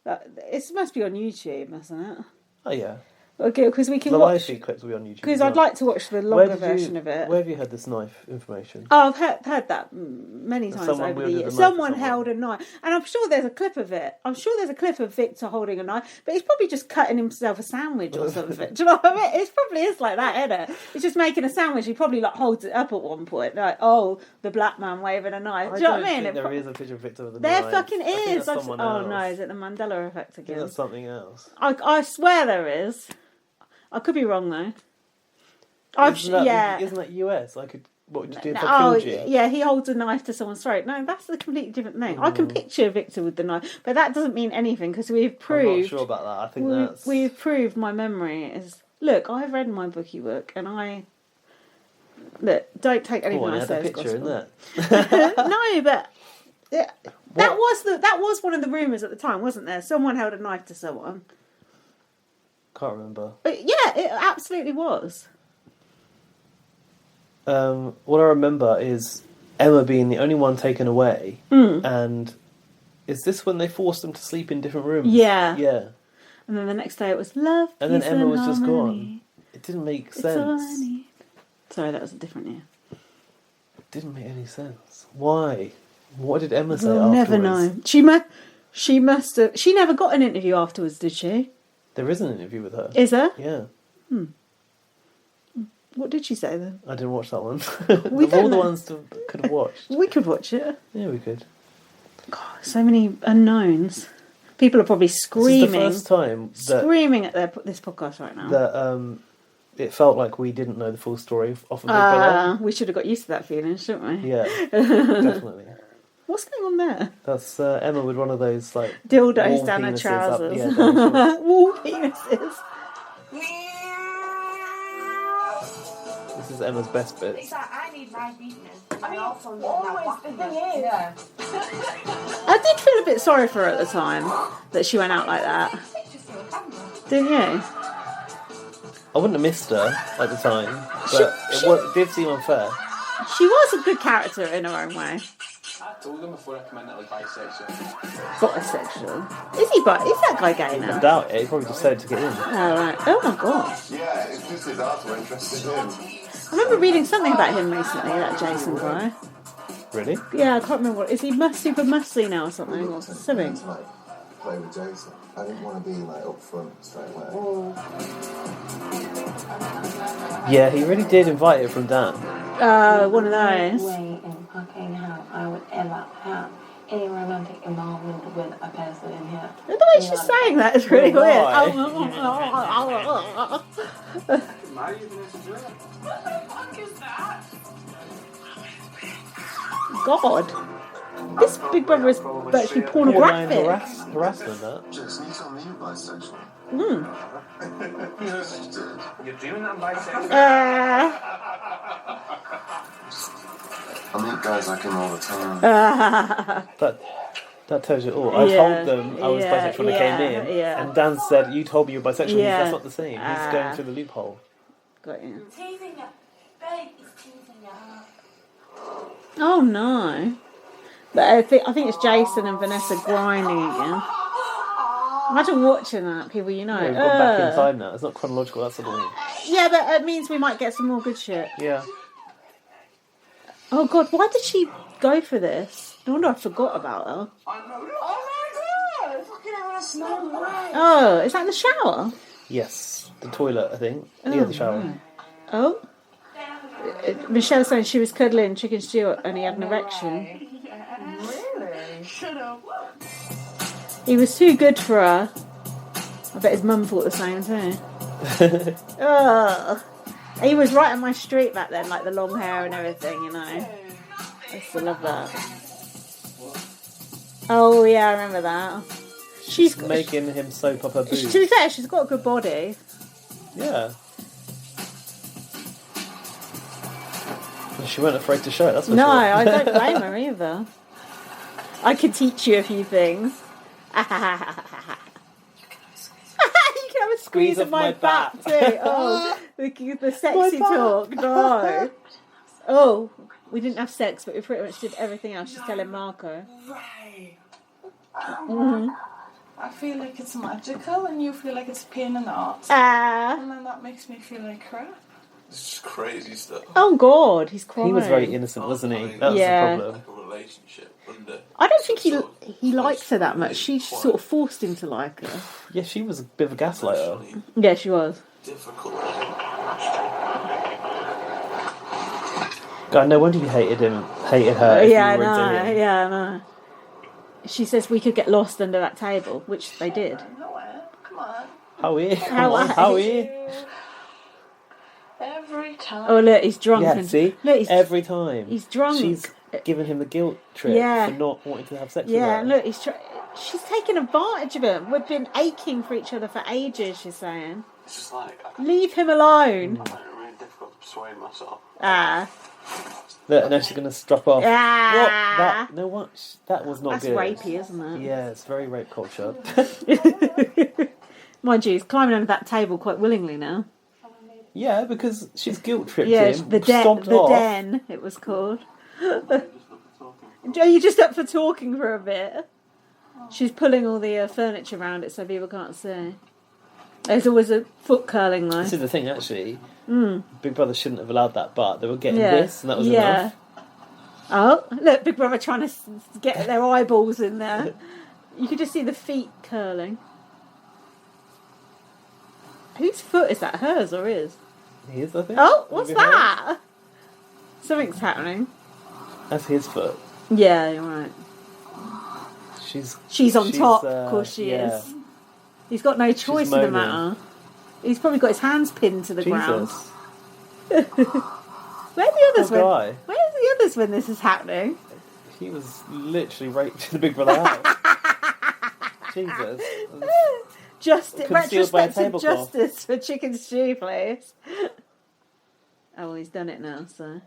get. It must be on YouTube, mustn't it? Oh, yeah. Okay, because we can the watch... live feed clips will be on YouTube. Because I'd like to watch the longer version of it. Where have you heard this knife information? Oh, I've heard that many times over the years. Someone held a knife. And I'm sure there's a clip of it. I'm sure there's a clip of Victor holding a knife. But he's probably just cutting himself a sandwich or something. Do you know what I mean? It probably is like that, isn't it? He's just making a sandwich. He probably like holds it up at one point. Like, oh, the black man waving a knife. Do you know what I mean? There is a picture of Victor with a knife. There fucking is. Oh, no. Is it the Mandela effect again? That's something else. I swear there is. I could be wrong though. Isn't that US? I could. What would you do if I killed you? Yeah, he holds a knife to someone's throat. No, that's a completely different thing. I can picture Victor with the knife, but that doesn't mean anything because we've proved. I'm not sure about that. I think we've proved my memory is. Look, I've read my BB UK, look. Don't take anything I say as gospel. No, but that was one of the rumours at the time, wasn't there? Someone held a knife to someone. Can't remember. Yeah, it absolutely was. What I remember is Emma being the only one taken away, and is this when they forced them to sleep in different rooms? Yeah. Yeah. And then the next day it was love, and then Emma was just harmony. Gone. It didn't make sense. Sorry, that was a different year. It didn't make any sense. Why? What did Emma say We'll afterwards? never know. She must have. She never got an interview afterwards, did she? There is an interview with her. Is there? Yeah. What did she say then? I didn't watch that one. Of all the ones could have watched. We could watch it. Yeah, we could. God, so many unknowns. People are probably screaming. This is the first time screaming at this podcast right now. That it felt like we didn't know the full story off of Big Brother. We should have got used to that feeling, shouldn't we? Yeah, definitely. What's going on there? That's Emma with one of those like dildos down her trousers. Wall penises. This is Emma's best bit. It's like I need my weakness. I mean, always the thing is. Yeah. I did feel a bit sorry for her at the time that she went out like that. Didn't you? I wouldn't have missed her at the time, but it did seem unfair. She was a good character in her own way. I told him before I came in that I was bisexual. Bisexual? Is that guy gay now? I doubt it. He probably decided to get in. Oh, right. Oh, my God. Yeah, it's just his arts were interested in. I remember reading something about him recently, that Jason guy. Really? Yeah, I can't remember what. Is he super musty now or something? Or something? To, like, play with Jason. I didn't want to be like up front straight away. Yeah, he really did invite it from Dan. One of those. No way in fucking hell I would ever have any romantic involvement with a person in here. The way she's saying that is really weird. What God. This Big Brother is virtually pornographic. Harassment, that. Jason, you told me you're bisexual. You're doing that bisexual. I meet guys like him all the time. That tells you all. I told them I was bisexual when I came in, and Dan said, "You told me you were bisexual." That's not the same. He's going through the loophole. Got you. Teasing you. Babe is teasing you. Oh no. But I think it's Jason and Vanessa grinding again. Imagine watching that, people you know. Yeah, we've gone back in time now. It's not chronological, that's what I mean. Yeah, but it means we might get some more good shit. Yeah. Oh God, why did she go for this? No wonder I forgot about her. Oh my god! Fucking having a snow way. Oh, is that in the shower? Yes. The toilet, I think. Yeah, the shower. No. Oh? Michelle's saying she was cuddling Chicken Stew and he had an erection. Really? Shut up. He was too good for her. I bet his mum thought the same too. Oh. He was right on my street back then, like the long hair and everything, you know. I used to love that. Oh yeah, I remember that. She's making him soap up her boobs. To be fair, she's got a good body. Yeah. She weren't afraid to show it, that's for sure. No, I don't blame her either. I could teach you a few things. You can have a squeeze of my back too. Oh, the sexy talk. No. Oh, we didn't have sex, but we pretty much did everything else. She's telling Marco. Right. I feel like it's magical and you feel like it's a pain in the arse. And then that makes me feel like crap. It's just crazy stuff. Oh God, he's crying. He was very innocent, wasn't he? That was the problem. Like a relationship under. I don't think he likes her that much. She sort of forced him to like her. Yeah, she was a bit of a gaslighter. Yeah, she was. Difficult. God, no wonder you hated her. Yeah, I know. She says we could get lost under that table, which they did. Come on. How weird. How weird. Every time. Oh look, he's drunk. Yeah, see? Look, every time. He's drunk. She's giving him the guilt trip for not wanting to have sex with her. Yeah, look, she's taking advantage of him. We've been aching for each other for ages, she's saying. It's just like... Leave him alone. I find it really difficult to persuade myself. Look, now she's going to strap off. Ah. That was not That's good. That's rapey, isn't it? Yeah, it's very rape culture. Mind you, he's climbing under that table quite willingly now. Yeah, because she's guilt tripped him. Yeah, the den, it was called. Are you just up for talking for a bit? She's pulling all the furniture around it so people can't see. There's always a foot curling though. This is the thing, actually. Big Brother shouldn't have allowed that, but they were getting this, and that was enough. Oh, look, Big Brother trying to get their eyeballs in there. You could just see the feet curling. Whose foot is that? Hers or his? His, I think. Oh, what's that? Something's happening. That's his foot. Yeah, you're right. She's on top, of course she is. He's got no choice in the matter. He's probably got his hands pinned to the ground. Where are the others when this is happening? He was literally raped in the Big Brother house. Jesus. Retrospective justice for Chicken Stew, please. Oh, well, he's done it now, so.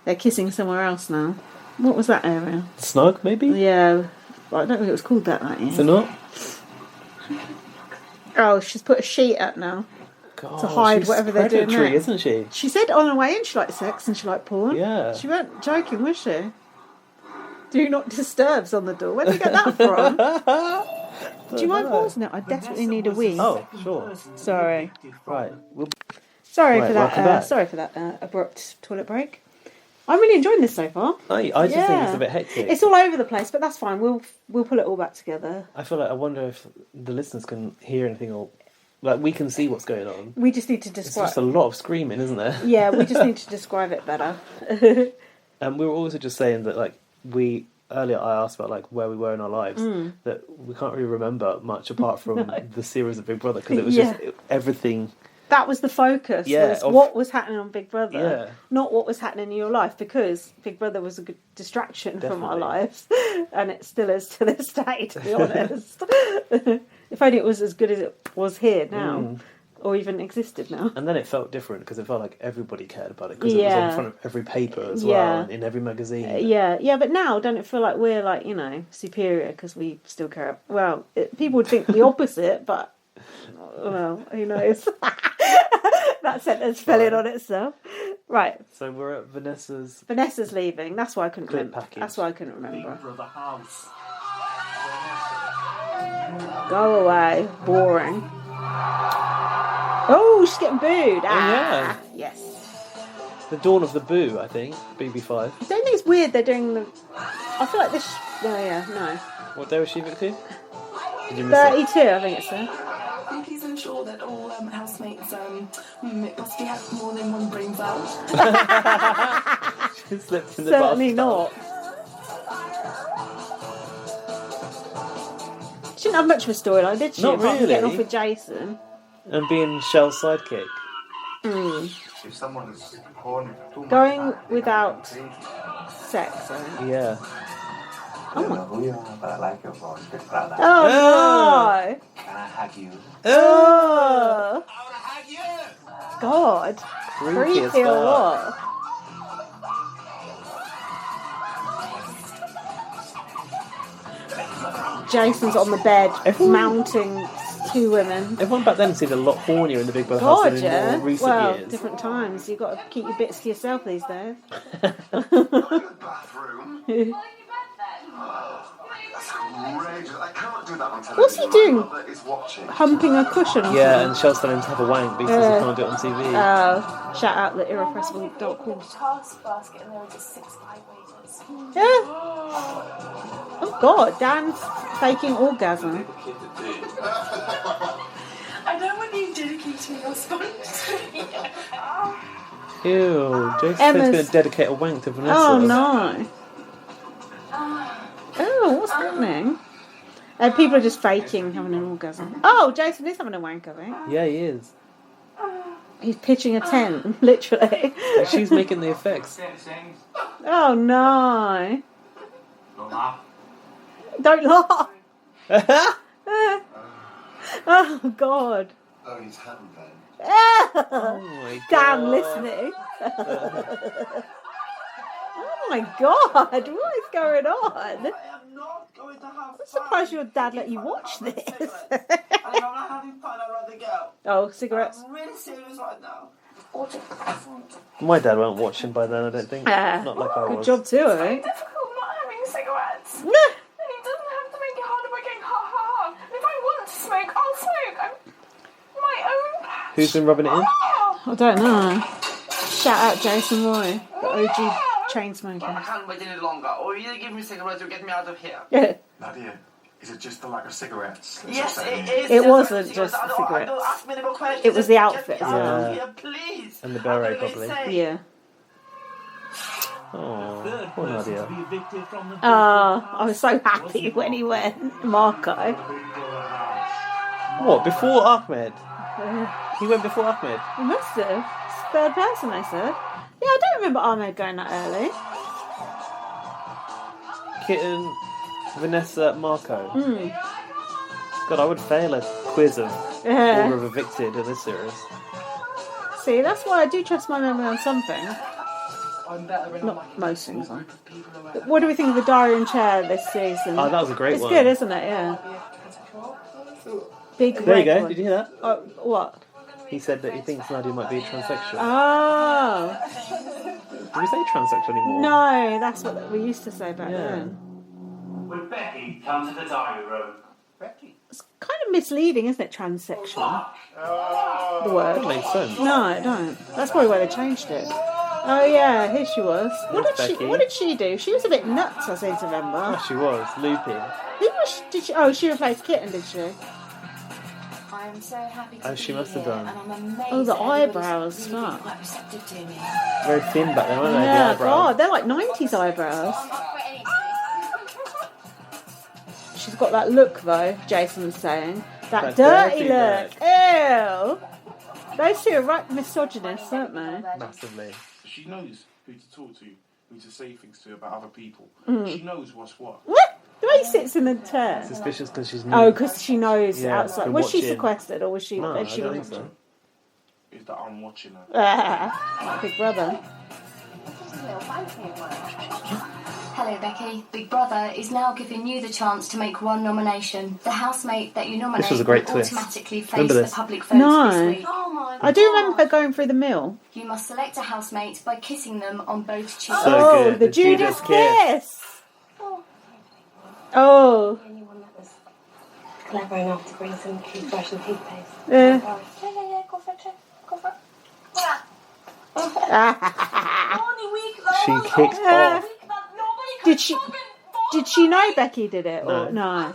They're kissing somewhere else now. What was that area? Snug, maybe? Yeah. Well, I don't think it was called that year. Is it not? Oh, she's put a sheet up now. God, to hide whatever they're doing now. Isn't she? She said on her way in she liked sex and she liked porn. Yeah. She weren't joking, was she? Do not disturbs on the door. Where did you get that from? Do you mind pausing it? I desperately need a wee. Oh, sure. Sorry. Right. Sorry for that abrupt toilet break. I'm really enjoying this so far. I just think it's a bit hectic. It's all over the place, but that's fine. We'll pull it all back together. I wonder if the listeners can hear anything or we can see what's going on. We just need to describe. It's just a lot of screaming, isn't there? Yeah, we just need to describe it better. And we were also just saying that, like, earlier I asked about, like, where we were in our lives, that we can't really remember much apart from the series of Big Brother, because it was just everything. That was the focus, was what was happening on Big Brother, not what was happening in your life, because Big Brother was a good distraction from our lives, and it still is to this day, to be honest. If only it was as good as it was here now. Or even existed now. And then it felt different because it felt like everybody cared about it because it was on front of every paper as well, and in every magazine. Yeah, but now don't it feel like we're like, you know, superior because we still care? Well, people would think the opposite, but well, who knows? That sentence fell in on itself. Right. So we're at Vanessa's. Vanessa's leaving. That's why I couldn't remember. Package. That's why I couldn't remember. House. Go away. Boring. Oh, she's getting booed. Yeah. Yes. The dawn of the boo, I think. BB5. I don't think it's weird they're doing the... I feel like this... no. What day was she evicted? 32, I think it's there. Please ensure that all housemates must be have more than one brain cell. She slipped in the Certainly not. She didn't have much of a storyline, did she? Not really. Getting off with Jason. And being Shell's sidekick. If someone is horny for too much Going time, without sex, Yeah. I don't know who you are, but I like your voice. Oh, no! Can I hug you? Oh! I want to hug you! God. Creepy or what? Jason's on the bed, mounting two women. Everyone back then seemed a lot hornier in the Big Brother house than in more recent years. Different times. You've got to keep your bits to yourself these days. I can't do that on television. What's he doing? My mother is watching. Humping a cushion or Yeah, something? and Shell's telling him to have a wank because he can't do it on TV. Shout out the irrepressible dot course. Task basket and there were just 6 vibrators. Yeah. Oh God, Dan's faking orgasm. I know when you dedicate me your sponge. Ew, Jason's going to dedicate a wank to Vanessa. Oh no. Oh, what's happening? People are just faking having an orgasm. Oh, Jason is having a wank, I think. Yeah, he is. He's pitching a tent, literally. And she's making the effects. Oh no. Don't laugh. Don't laugh. Oh God. Oh, he's having fun. Oh my God. Dan listening. Oh my God, what is going on? I am not going to have fun. I'm surprised your dad let you watch this. And if I'm not having fun, I'd rather go. Oh, cigarettes. I'm really serious right now. My dad won't watch him by then, I don't think. Not like I was. Good job too, I think. It's difficult not having cigarettes. No. And he doesn't have to make it harder by going ha ha ha. And if I want to smoke, I'll smoke. I'm my own passion. Who's been rubbing it in? I don't know. Shout out Jason Roy, the OG chain smoker. I can't wait any longer. Or either give me cigarettes or get me out of here. Yeah. Nadia, is it just the lack of cigarettes? Yes, it is. It wasn't just the cigarettes. Don't ask me any more questions. It was the Just outfit get as me well. out of here, please. And the beret, probably. Yeah. Oh, poor Nadia. I was so happy when he went, Marco. What, before Ahmed? He went before Ahmed? He must have. It's the third person, they said. Yeah, I don't remember Ahmed going that early. Kitten, Vanessa, Marco. God, I would fail a quiz of order of evicted in this series. See, that's why I do trust my memory on something. I'm better in Not most things. What do we think of the Diary and Chair this season? Oh, that was a great it's one. It's good, isn't it? Yeah. Big There you go. one. Did you hear that? Oh, what? He said that he thinks Nadia might be transsexual. Oh. Do we say transsexual anymore? No, that's what we used to say back then. Would Becky come to the diary room? It's kind of misleading, isn't it, transsexual? The word. That makes sense. No, it don't. That's probably why they changed it. Oh yeah, here she was. What did she do? She was a bit nuts, I seem to remember. Oh, she was. Looping. Who was she? Did she? Oh, she replaced Kitten, did she? I am so happy to she be must have here, done. and I'm amazed Oh, the that everybody's eyebrows, really fuck. quite receptive to me. Very thin back then, weren't they? Yeah, the eyebrows. God, they're like 90s eyebrows. She's got that look though, Jason's saying. That dirty look. Ew. Those two are right misogynists, aren't they? Massively. She knows who to talk to, who to say things to about other people. Mm. She knows what's what. What? The way he sits in the chair. Suspicious because she's new. Oh, because she knows outside. from Was she watching. sequestered or was she? No, I she don't was- think so. Is that I'm watching her? Big Brother. Hello, Becky. Big Brother is now giving you the chance to make one nomination. The housemate that you nominate This was a great will twist. automatically Remember face this? the public vote No. this week. Oh my I do remember her going through the mill. You must select a housemate by kissing them on both cheeks. So Oh, good. the The Judas Judas kiss. Oh. Anyone that was clever enough to bring some toothbrush and toothpaste. Yeah. Yeah, go for it. Go for it. She kicked off. Did she know Becky did it or no?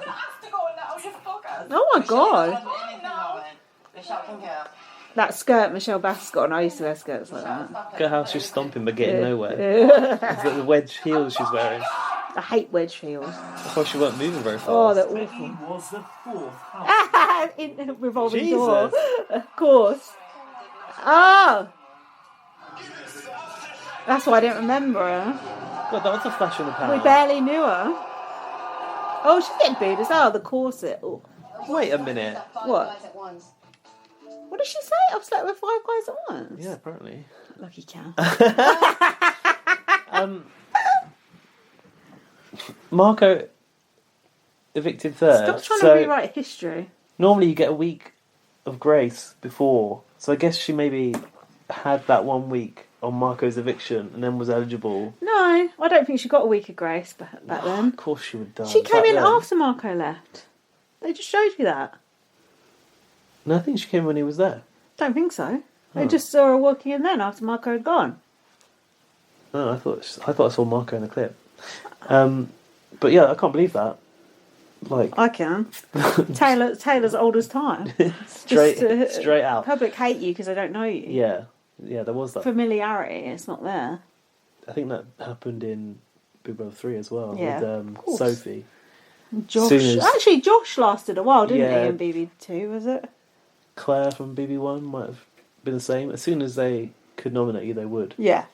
Oh my God. That skirt Michelle Bass got on. I used to wear skirts like that. Look at how she's stomping but getting nowhere. Yeah. It's like the wedge heels she's wearing. I hate wedge heels. That's why she weren't moving very fast. Oh, they're awful. Was the fourth house. In a revolving Jesus. door. Of course. Oh. That's why I didn't remember her. God, that was a flash in the pan. We barely knew her. Oh, she's getting booed as well. The corset. Oh. Wait a minute. What? What did she say? I've slept with 5 guys at once. Yeah, apparently. Lucky cow. Marco evicted third. Stop trying so to rewrite history. normally you get a week of grace before. So I guess she maybe had that 1 week on Marco's eviction and then was eligible. No, I don't think she got a week of grace back then. Of course she would have done. She came back in then. after Marco left. They just showed you that. No, I think she came when he was there. Don't think so. They Oh. just saw her walking in then after Marco had gone. No, I thought I saw Marco in the clip. But yeah, I can't believe that. Like I can. Taylor's old as time. straight out. Public hate you because they don't know you. Yeah, there was that. Familiarity, it's not there. I think that happened in Big Brother 3 as well. Yeah, with of course. Sophie. Josh. Soon as Actually, Josh lasted a while, didn't Yeah. he, in BB2, was it? Claire from BB1 might have been the same. As soon as they could nominate you, they would. Yeah.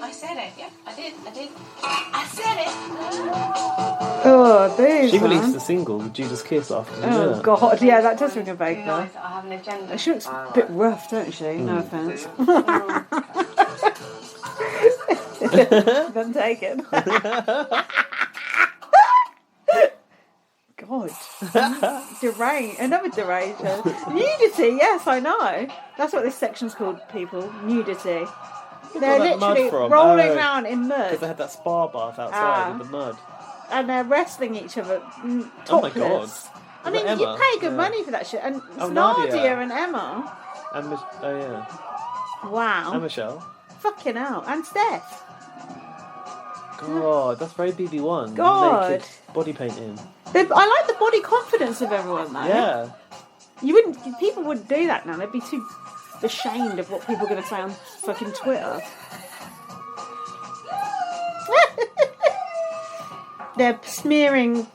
I said it. Yeah, I did. I said it. Oh, booze, She released man. the single, Judas Kiss, after. Oh, God. Yeah, that does ring a bell. I have an agenda. She looks a bit rough, don't she? No offence. Then taken. God. Deranged. Another deranged. Nudity, yes, I know. That's what this section's called, people. Nudity. They're Where's that mud literally from? rolling Oh, around in mud. Because they had that spa bath outside with the mud. And they're wrestling each other topless. Oh my God. I Was mean, it you Emma? pay good Yeah. money for that shit. And it's Oh, Nadia. Nadia. And Emma. And oh yeah. Wow. And Michelle. Fucking hell. And Steph. God, that's very BB1. God. Naked body painting. I like the body confidence of everyone, though. Yeah. People wouldn't do that now. They'd be too ashamed of what people are going to say on fucking Twitter. They're smearing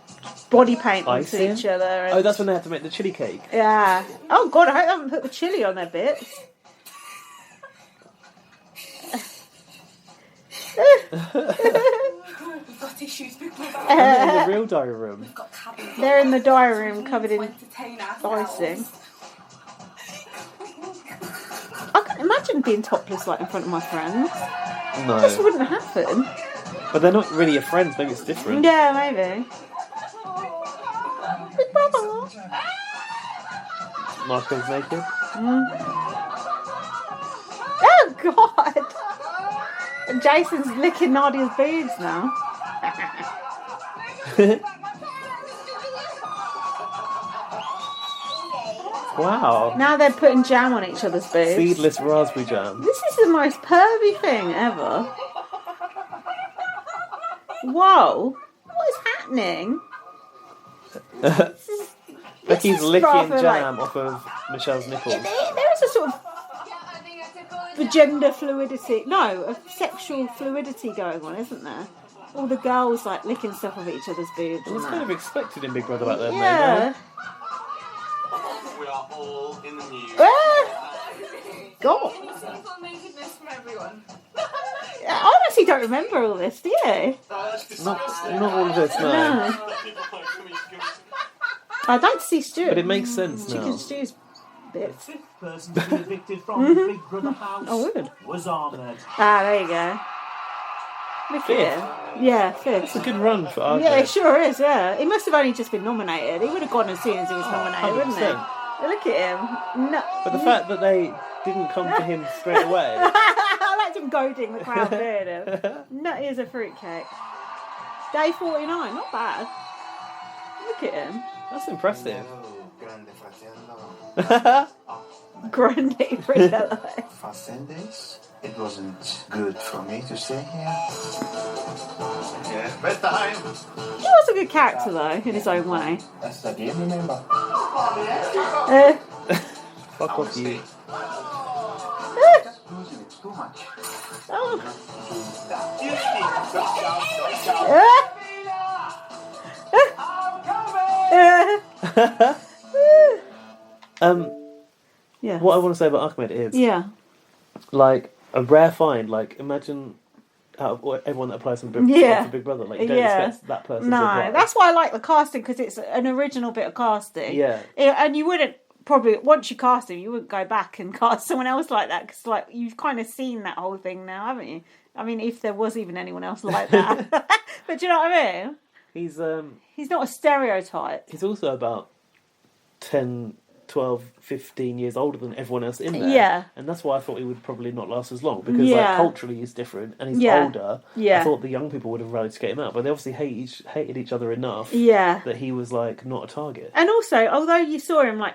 body paint onto Icing? each other. And, Oh, that's when they had to make the chili cake. yeah. Oh God, I hope they haven't put the chilli on their bits. We've got issues. And in the real diary room. They're in the diary room covered in icing. I can't imagine being topless like in front of my friends. No. This wouldn't happen. But they're not really your friends, maybe it's different. Yeah, maybe. Big brother. Marco's naked. Oh God! And Jason's licking Nadia's boobs now. Wow. Now they're putting jam on each other's boobs. Seedless raspberry jam. This is the most pervy thing ever. Whoa! What is happening? Becky's licking rather, jam off of Michelle's nipples. There is a sort of gender fluidity, a sexual fluidity going on, isn't there? All the girls like licking stuff off each other's boobs. It was kind of expected in Big Brother back then. Yeah. We are all in the news. God. Can you see full nakedness from everyone? I honestly don't remember all this, do you? Not all of this, no. I don't see Stu. But it makes sense now. Chicken Stew's bits. The fifth person to be evicted from the Big Brother house was Ahmed. Ah, there you go. Look at him. Yeah, fifth. It's a good run for Ahmed. Yeah, it sure is, yeah. He must have only just been nominated. He would have gone as soon as he was nominated, wouldn't he? Look at him. No. But the fact that they didn't come to him straight away. I liked him goading the crowd doing him. Nutty as a fruitcake. Day 49, not bad. Look at him. That's impressive. Grande Fratello. For 10 days, it wasn't good for me to stay here. Yeah, bedtime. He was a good character though, in his own way. That's the game, remember? Fuck off you. Too much. Yeah. What I want to say about Ahmed is, like a rare find. Like imagine out of everyone that applies for Big Brother, like you don't expect that person to apply. That's why I like the casting, because it's an original bit of casting. Yeah. And you wouldn't probably, once you cast him, you wouldn't go back and cast someone else like that, because like you've kind of seen that whole thing now, haven't you? I mean, if there was even anyone else like that. But do you know what I mean? He's not a stereotype. He's also about 10, 12, 15 years older than everyone else in there. Yeah. And that's why I thought he would probably not last as long, because like culturally he's different and he's older. Yeah. I thought the young people would have rallied to get him out, but they obviously hated each other enough that he was like not a target. And also, although you saw him like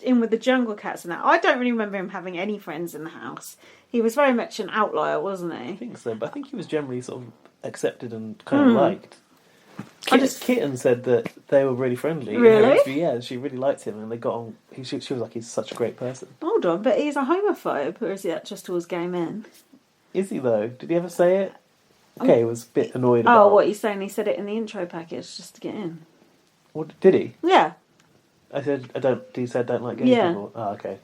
in with the jungle cats and that, I don't really remember him having any friends in the house. He was very much an outlier, wasn't he? I think so, but I think he was generally sort of accepted and kind of liked. Kitten said that they were really friendly. Really? Yeah, she really liked him and they got on. She was like, he's such a great person. Hold on, but he's a homophobe, or is that just towards gay men? Is he though? Did he ever say it? Okay, he was a bit annoyed about it. Oh, what he's saying? He said it in the intro package just to get in. What, did he? Yeah. I said, he said don't like gay people? Oh, okay.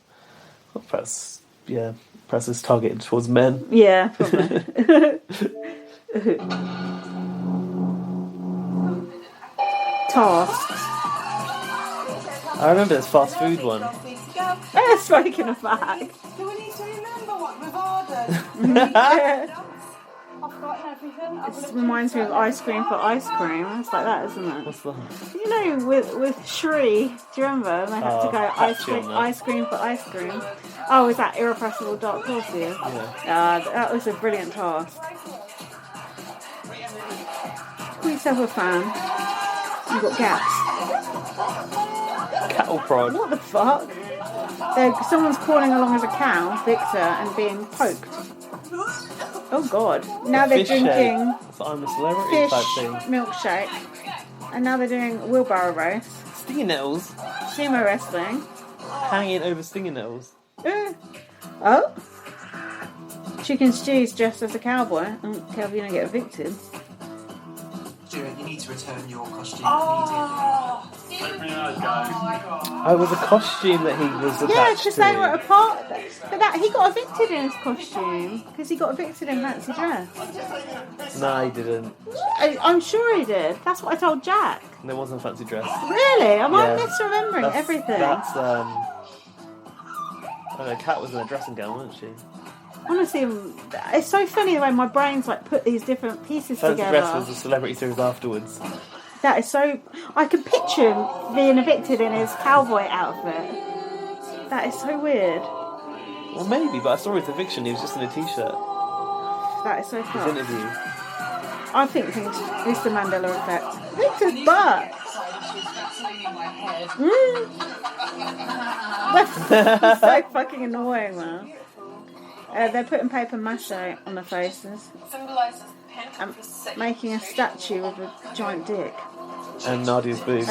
Well, perhaps it's targeted towards men. Yeah, probably. Tasks. I remember this fast food one. Smoking a fag. Do we need to remember what we've ordered? I've forgotten everything. It reminds me of ice cream for ice cream. It's like that, isn't it? What's that? You know, with Shri, do you remember? They had to go ice cream for ice cream. Oh, was that irrepressible dark horse here? Yeah. That was a brilliant task. Call yourself a fan. You've got gaps. Cattle prod. What the fuck? Someone's crawling along as a cow, Victor, and being poked. Oh god. Now they're drinking so I'm a celebrity fish type thing. milkshake. And now they're doing wheelbarrow race. Stinging nettles. Sumo wrestling. Hanging over stinging nettles. Oh. Chicken Stew's dressed as a cowboy. I don't care if you don't get evicted. Stuart, you need to return your costume Open your eyes, guys. Oh, it was a costume that he was attached Yeah, because to. they were a part. But he got evicted in his costume because he got evicted in fancy dress. No, he didn't. I'm sure he did. That's what I told Jack. There wasn't a fancy dress. Really? Am I misremembering everything? That's I don't know, Kat was in a dressing gown, wasn't she? Honestly, it's so funny the way my brain's like put these different pieces Fancy together. dress was the celebrity series afterwards. That is so. I can picture him being evicted in his cowboy outfit. That is so weird. Well, maybe, but I saw his eviction. He was just in a t-shirt. That is so His tough. interview. I think it's the Mandela effect. Victor's butt. That's so fucking annoying, man. They're putting paper mache on their faces and making a statue with a giant dick. And Nadia's boobs.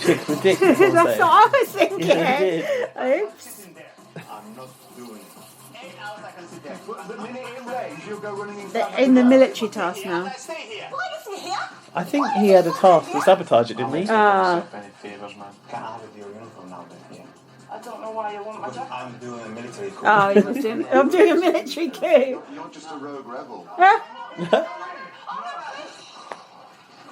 Chick ridiculous. That's what I was thinking. Yeah, you did. Oops. I'm not doing it. The minute it rains, you'll go running in They're in the military task now. Why is he here? I think he had a task to sabotage it, didn't he? Any favors, man. Can't have it your uniform now, then. Yeah. I don't know why you want my jacket. I'm doing a military coup. Oh, he was doing. I'm doing a military coup. You're just a rogue rebel.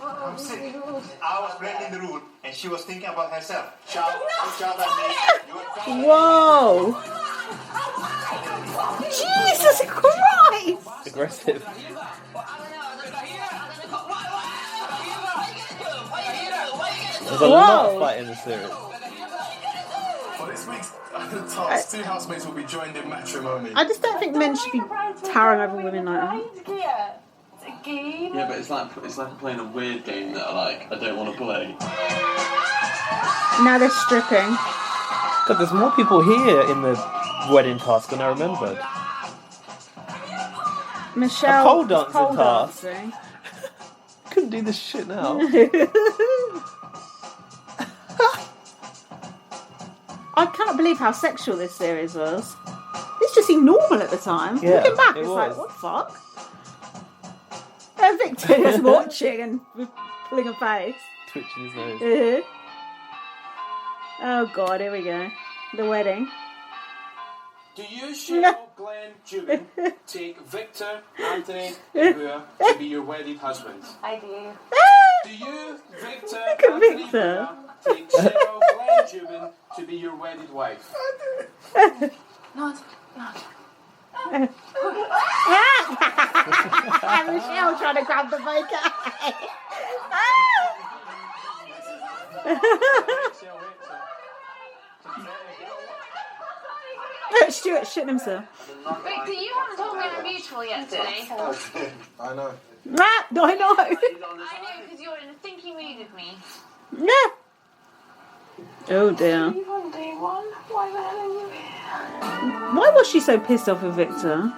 I'm sick. I was breaking the rule, and she was thinking about herself. Shout at me. Whoa! Jesus Christ! Aggressive. There's a lot of fight in the series. For this week's task, 2 housemates will be joined in matrimony. I just don't think men should be towering over women like that. Yeah, but it's like playing a weird game that I don't want to play. Now they're stripping. God, there's more people here in the wedding task than I remembered. Michelle. A pole dancing pole task. dancing. Couldn't do this shit now. I can't believe how sexual this series was. This just seemed normal at the time. Yeah, Looking back, it it's was. like, what the fuck? Victor was watching and pulling a face. Twitching his nose. Oh god, here we go. The wedding. Do you, Cheryl, Glenn, Julian, take Victor, Anthony, and Bua to be your wedded husbands? I do. Do you, Victor, Look at Anthony, Victor. Bua, take Cheryl, Glenn, Julian to be your wedded wife? Not. Michelle trying to grab the bouquet. Stuart shitting himself. Victor, you haven't told me I'm beautiful yet today. I know. I know. I know because you're in a thinky mood with me. Yeah. Oh dear. Leave on day one. Why the hell are you here? Why was she so pissed off with Victor?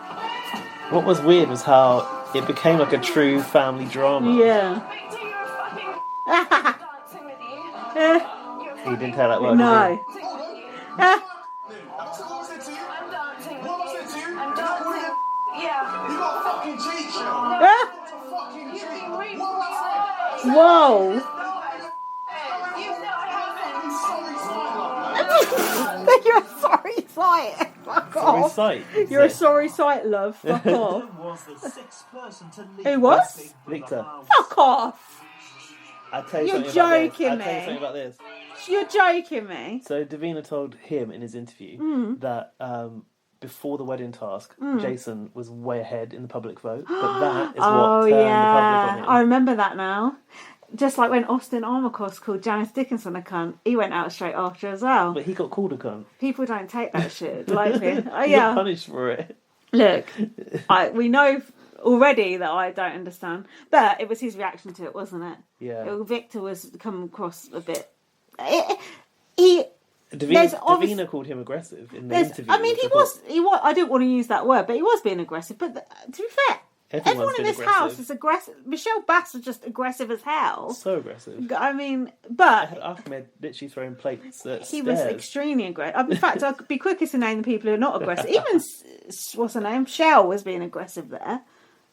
What was weird was how it became like a true family drama. Yeah. Victor, you're fucking dancing with you. He didn't tell that word. No. I'm dancing with you. I'm dancing. Yeah. You got a fucking cheat show. You've been rude for me. Whoa. You know I haven't. You're a sorry sight. Fuck Sorry off. sight. You're a sorry sight, love. Fuck off. Was the 6th person to leave. Who was? Victor. Fuck off. I'll tell you You're something about this. joking I'll tell you me. something about this. You're joking me. So Davina told him in his interview that before the wedding task, Jason was way ahead in the public vote, but that is what turned the public on him. I remember that now. Just like when Austin Armacost called Janice Dickinson a cunt, he went out straight after as well. But he got called a cunt. People don't take that shit lightly. He got Yeah. punished for it. Look, we know already that I don't understand, but it was his reaction to it, wasn't it? Yeah. Victor was come across a bit. Davina called him aggressive in the interview. I mean, he was. I didn't want to use that word, but he was being aggressive. But to be fair, everyone in this house is aggressive. Michelle Bass was just aggressive as hell. So aggressive. I mean, I but had Ahmed literally throwing plates at he stairs. was extremely aggressive. In fact, I'd be quickest to name the people who are not aggressive. Even what's her name? Shell was being aggressive there.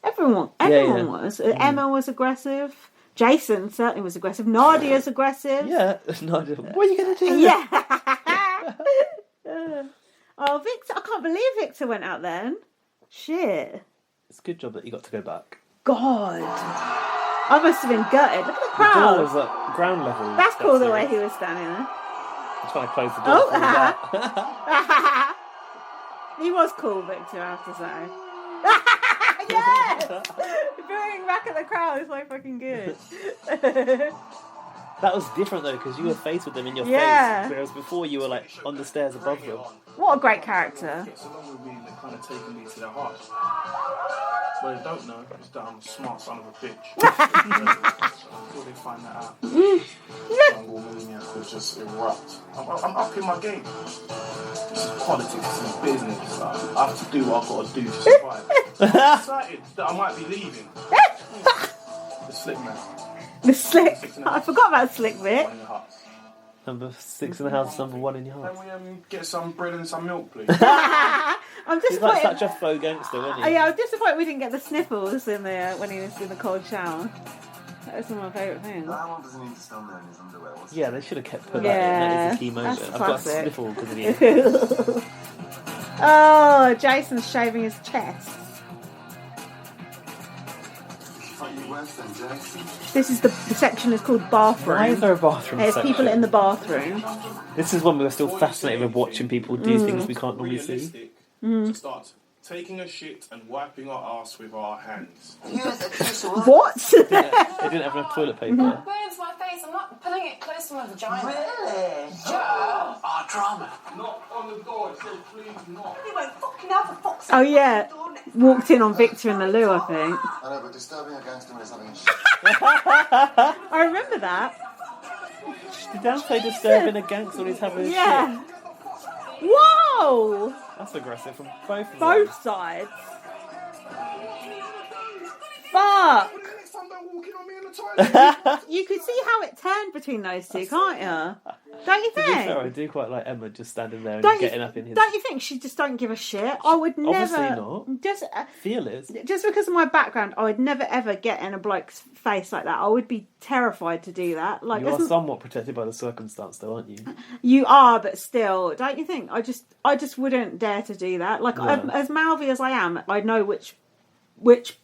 Everyone was. Emma was aggressive. Jason certainly was aggressive. Nadia's aggressive. Yeah, Nadia. What are you going to do? Yeah. Oh, Victor! I can't believe Victor went out then. Shit. It's a good job that you got to go back. God. I must have been gutted. Look at the The crowd. door was at ground level. That's cool the way he was standing there. I'm trying to close the door. He was cool, Victor, I have to say. Yes! Being back at the crowd is so fucking good. That was different though, because you were faced with them in your Yeah. face, whereas before you were like on the stairs above them. What a great character. It's along with me that kind of taken me to their heart. What they don't know is that I'm a smart son of a bitch. Until they find that out, jungle mania could just erupt. I'm up in my game. This is politics, this is business. I have to do what I've got to do to survive. I'm excited that I might be leaving. The slip man. house. The slick. I forgot about slick bit. Number 6 in the house, number 1 in your heart. Can we get some bread and some milk, please? I'm He's like disappointed. such a faux gangster, isn't he? Yeah, I'm disappointed we didn't get the sniffles in there when he was in the cold shower. That was one of my favourite things. That one doesn't need to stand there in his underwear. Yeah, they should have kept putting that in. That is a key moment. That's I've got a classic. sniffle because of you. Oh, Jason's shaving his chest. This is the section is called bathroom. Why is there a bathroom There's section? people in the bathroom. This is when we were still fascinated with watching people do things we can't normally see. Realistic to start taking a shit and wiping our ass with our hands. What? They didn't have enough toilet paper. Burns my face. I'm not putting it close to my vagina. Really? Yeah. Oh, drama. Not on the door, it said please not. Anyway, fucking hell, for fuck's Oh yeah, walked in on Victor in the loo, I think. I know, but disturbing a gangster when he's having a shit. I remember that. Did Dan say disturbing a gangster when he's having a Yeah. shit? Whoa! That's aggressive from both of them. Both sides. Fuck! You could see how it turned between those two, can't you? Don't you To be fair, think? I do quite like Emma just standing there and Don't getting you, up in his... don't you think she just don't give a shit? I would never. Obviously not. Just because of my background, I would never ever get in a bloke's face like that. I would be terrified to do that. Like You are isn't- somewhat protected by the circumstance, though, aren't you? You are, but still, don't you think? I just wouldn't dare to do that. Like No. as mouthy as I am, I know which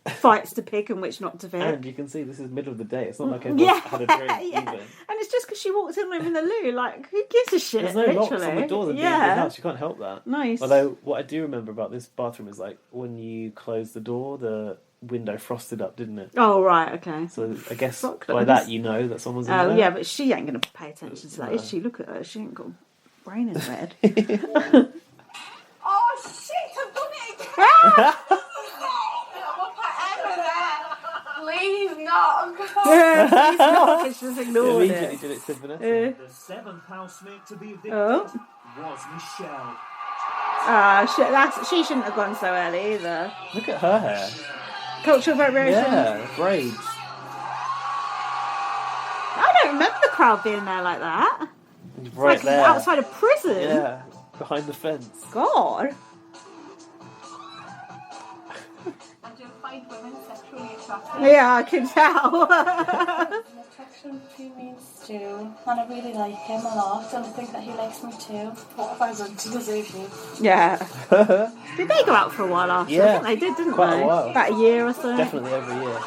fights to pick and which not to pick. And you can see this is middle of the day. It's not like everyone's had a drink yeah. either. And it's just because she walked in with him in the loo. Like, who gives a shit? There's no literally. locks on the doors of the yeah. house. You can't help that. Nice. Although, what I do remember about this bathroom is like when you close the door, the window frosted up, didn't it? Oh right, okay. So I guess Fuck by those. that you know that someone's in Oh there. yeah, but she ain't going to pay attention to that, No. is she? Look at her. She ain't got a brain in her head. Oh shit! I've done it again. Please not. Yeah, please not, 'cause she just ignored Immediately it. did it to Vanessa. The 7th housemate to be evicted was Michelle. Ah, shit, she shouldn't have gone so early either. Look at her hair. Cultural appropriation. Yeah, braids. I don't remember the crowd being there like that. It's Right like there. outside a prison. Yeah, behind the fence. God. I do find women sexually attractive. Yeah, I can tell. Attraction between me and Stu, and I really like him a lot, and I think that he likes me too. What if I was into this evening? Yeah. Did they go out for a while after? Yeah, I think they did, didn't quite they? a while. About a year or so. Definitely every year.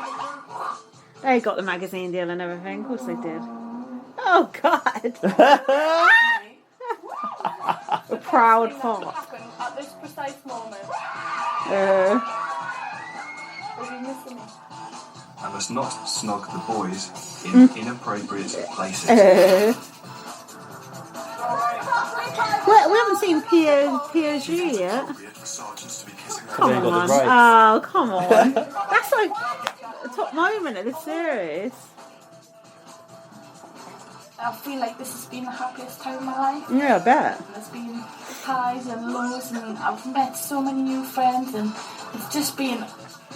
They got the magazine deal and everything. Of course they did. Oh, God. A proud fart. At this precise moment. Are you missing me? I must not snog the boys in inappropriate places. We haven't seen Piaget yet. Come They got the on. rights. Oh, come on. That's like a top moment of this series. I feel like this has been the happiest time of my life. Yeah, I bet. There's been highs and lows, and I've met so many new friends, and it's just been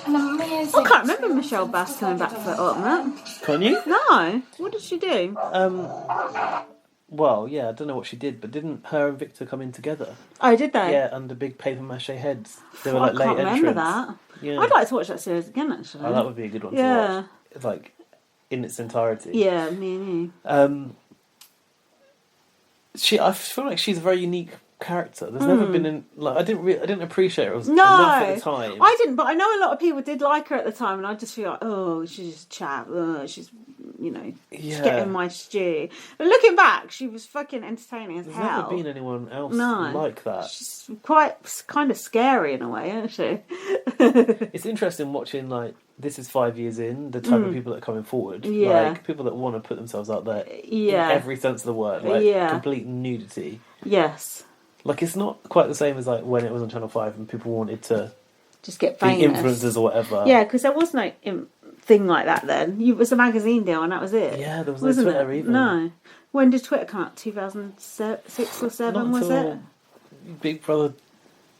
an amazing. I can't remember Michelle Bass coming back for Ultimate. Can you? No. What did she do? Well, yeah, I don't know what she did, but didn't her and Victor come in together? Oh, did they? Yeah, under big paper mache heads. They were I like late can't remember entrants. that. Yeah. I'd like to watch that series again, actually. Oh, that would be a good one Yeah. to watch. It's like in its entirety. Yeah, me and you. I feel like she's a very unique character. There's never been I didn't appreciate her No, enough at the time. I didn't, but I know a lot of people did like her at the time, and I just feel like, oh, she's just a chap. She's, she's Yeah. getting my stew. But looking back, she was fucking entertaining as There's hell. never been anyone else No. like that. She's kind of scary in a way, isn't she? It's interesting watching this is 5 years in, the type of people that are coming forward. Yeah. Like people that want to put themselves out there Yeah. in every sense of the word. Like Yeah. complete nudity. Yes. Like it's not quite the same as like when it was on Channel 5 and people wanted to Just get be famous. influencers or whatever. Yeah, because there was no thing like that then. It was a magazine deal and that was it. Yeah, there was no Wasn't Twitter it? even. No. When did Twitter come out? 2006 or 7 Not was until it? Big Brother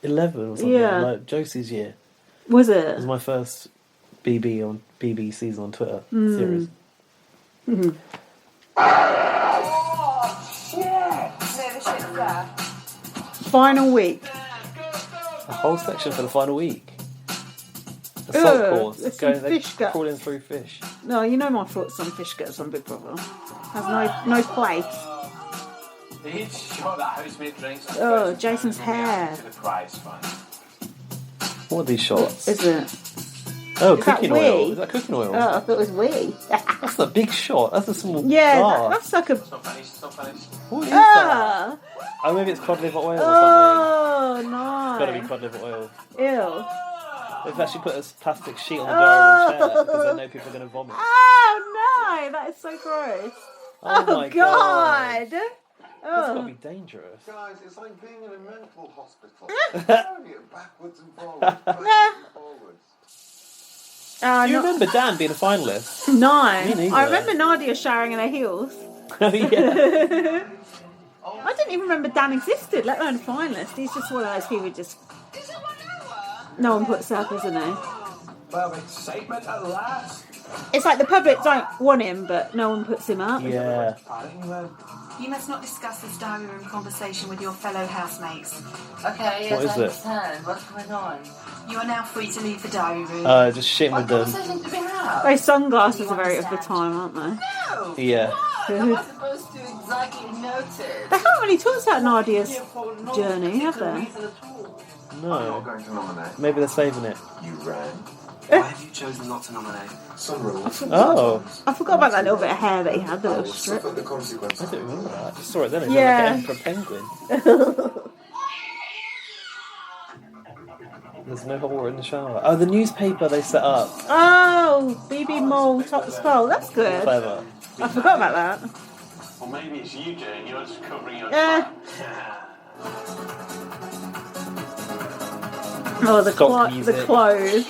11 or something. Yeah. Like Josie's year. Was It it? was my first BB season on Twitter Hmm. series. Final week. A whole section for the final week. A salt course. There's some fish guts. Crawling through fish. No, you know my thoughts on fish guts on Big Brother. Has no place. Each shot that housemate drinks. Oh, Jason's hair. To the prize fund. What are these shots? Is it? Oh, Is cooking that oil. wee? Is that cooking oil? Oh, I thought it was wee. That's a big shot. That's a small Yeah, that's like a... It's not finished. What is that? Oh, maybe it's cod liver oil or something. Oh, no. It's got to be cod liver oil. Ew. They've actually put a plastic sheet on the diary room chair because they know people are going to vomit. Oh, no. That is so gross. Oh my God. That's got to be dangerous. Guys, it's like being in a mental hospital. Throwing it backwards and forwards, backwards and forwards. Do you remember Dan being a finalist? No. Me neither. I remember Nadia showering in her heels. Oh, yeah. I didn't even remember Dan existed, let alone a finalist. He's just one of those people who just... No one puts up, isn't he? Well, excitement at last. It's like the public don't want him, but no one puts him up. Yeah. You must not discuss this diary room conversation with your fellow housemates. Okay, What yes, is I it? understand. What's going on? You are now free to leave the diary room. Just shitting with them. Conversation to be had. Those sunglasses are very of the time, aren't they? No! Yeah. I'm not supposed to exactly notice. They haven't really talked about Nadia's journey, have they? No. I'm not going to nominate. Maybe they're saving it. You ran. Why have you chosen not to nominate? Some rules. Oh. I forgot about that little bit of hair that he had, the I little will strip. suffer the consequences. I don't remember that. I just saw it then. It Yeah. was like an emperor penguin. There's no hole in the shower. Oh, the newspaper they set up. Oh, BB Mole top skull. That's good. Clever. I forgot about that. Or maybe it's you, Jane. You're just covering your Yeah. tracks. Oh, the Stop music. clothes.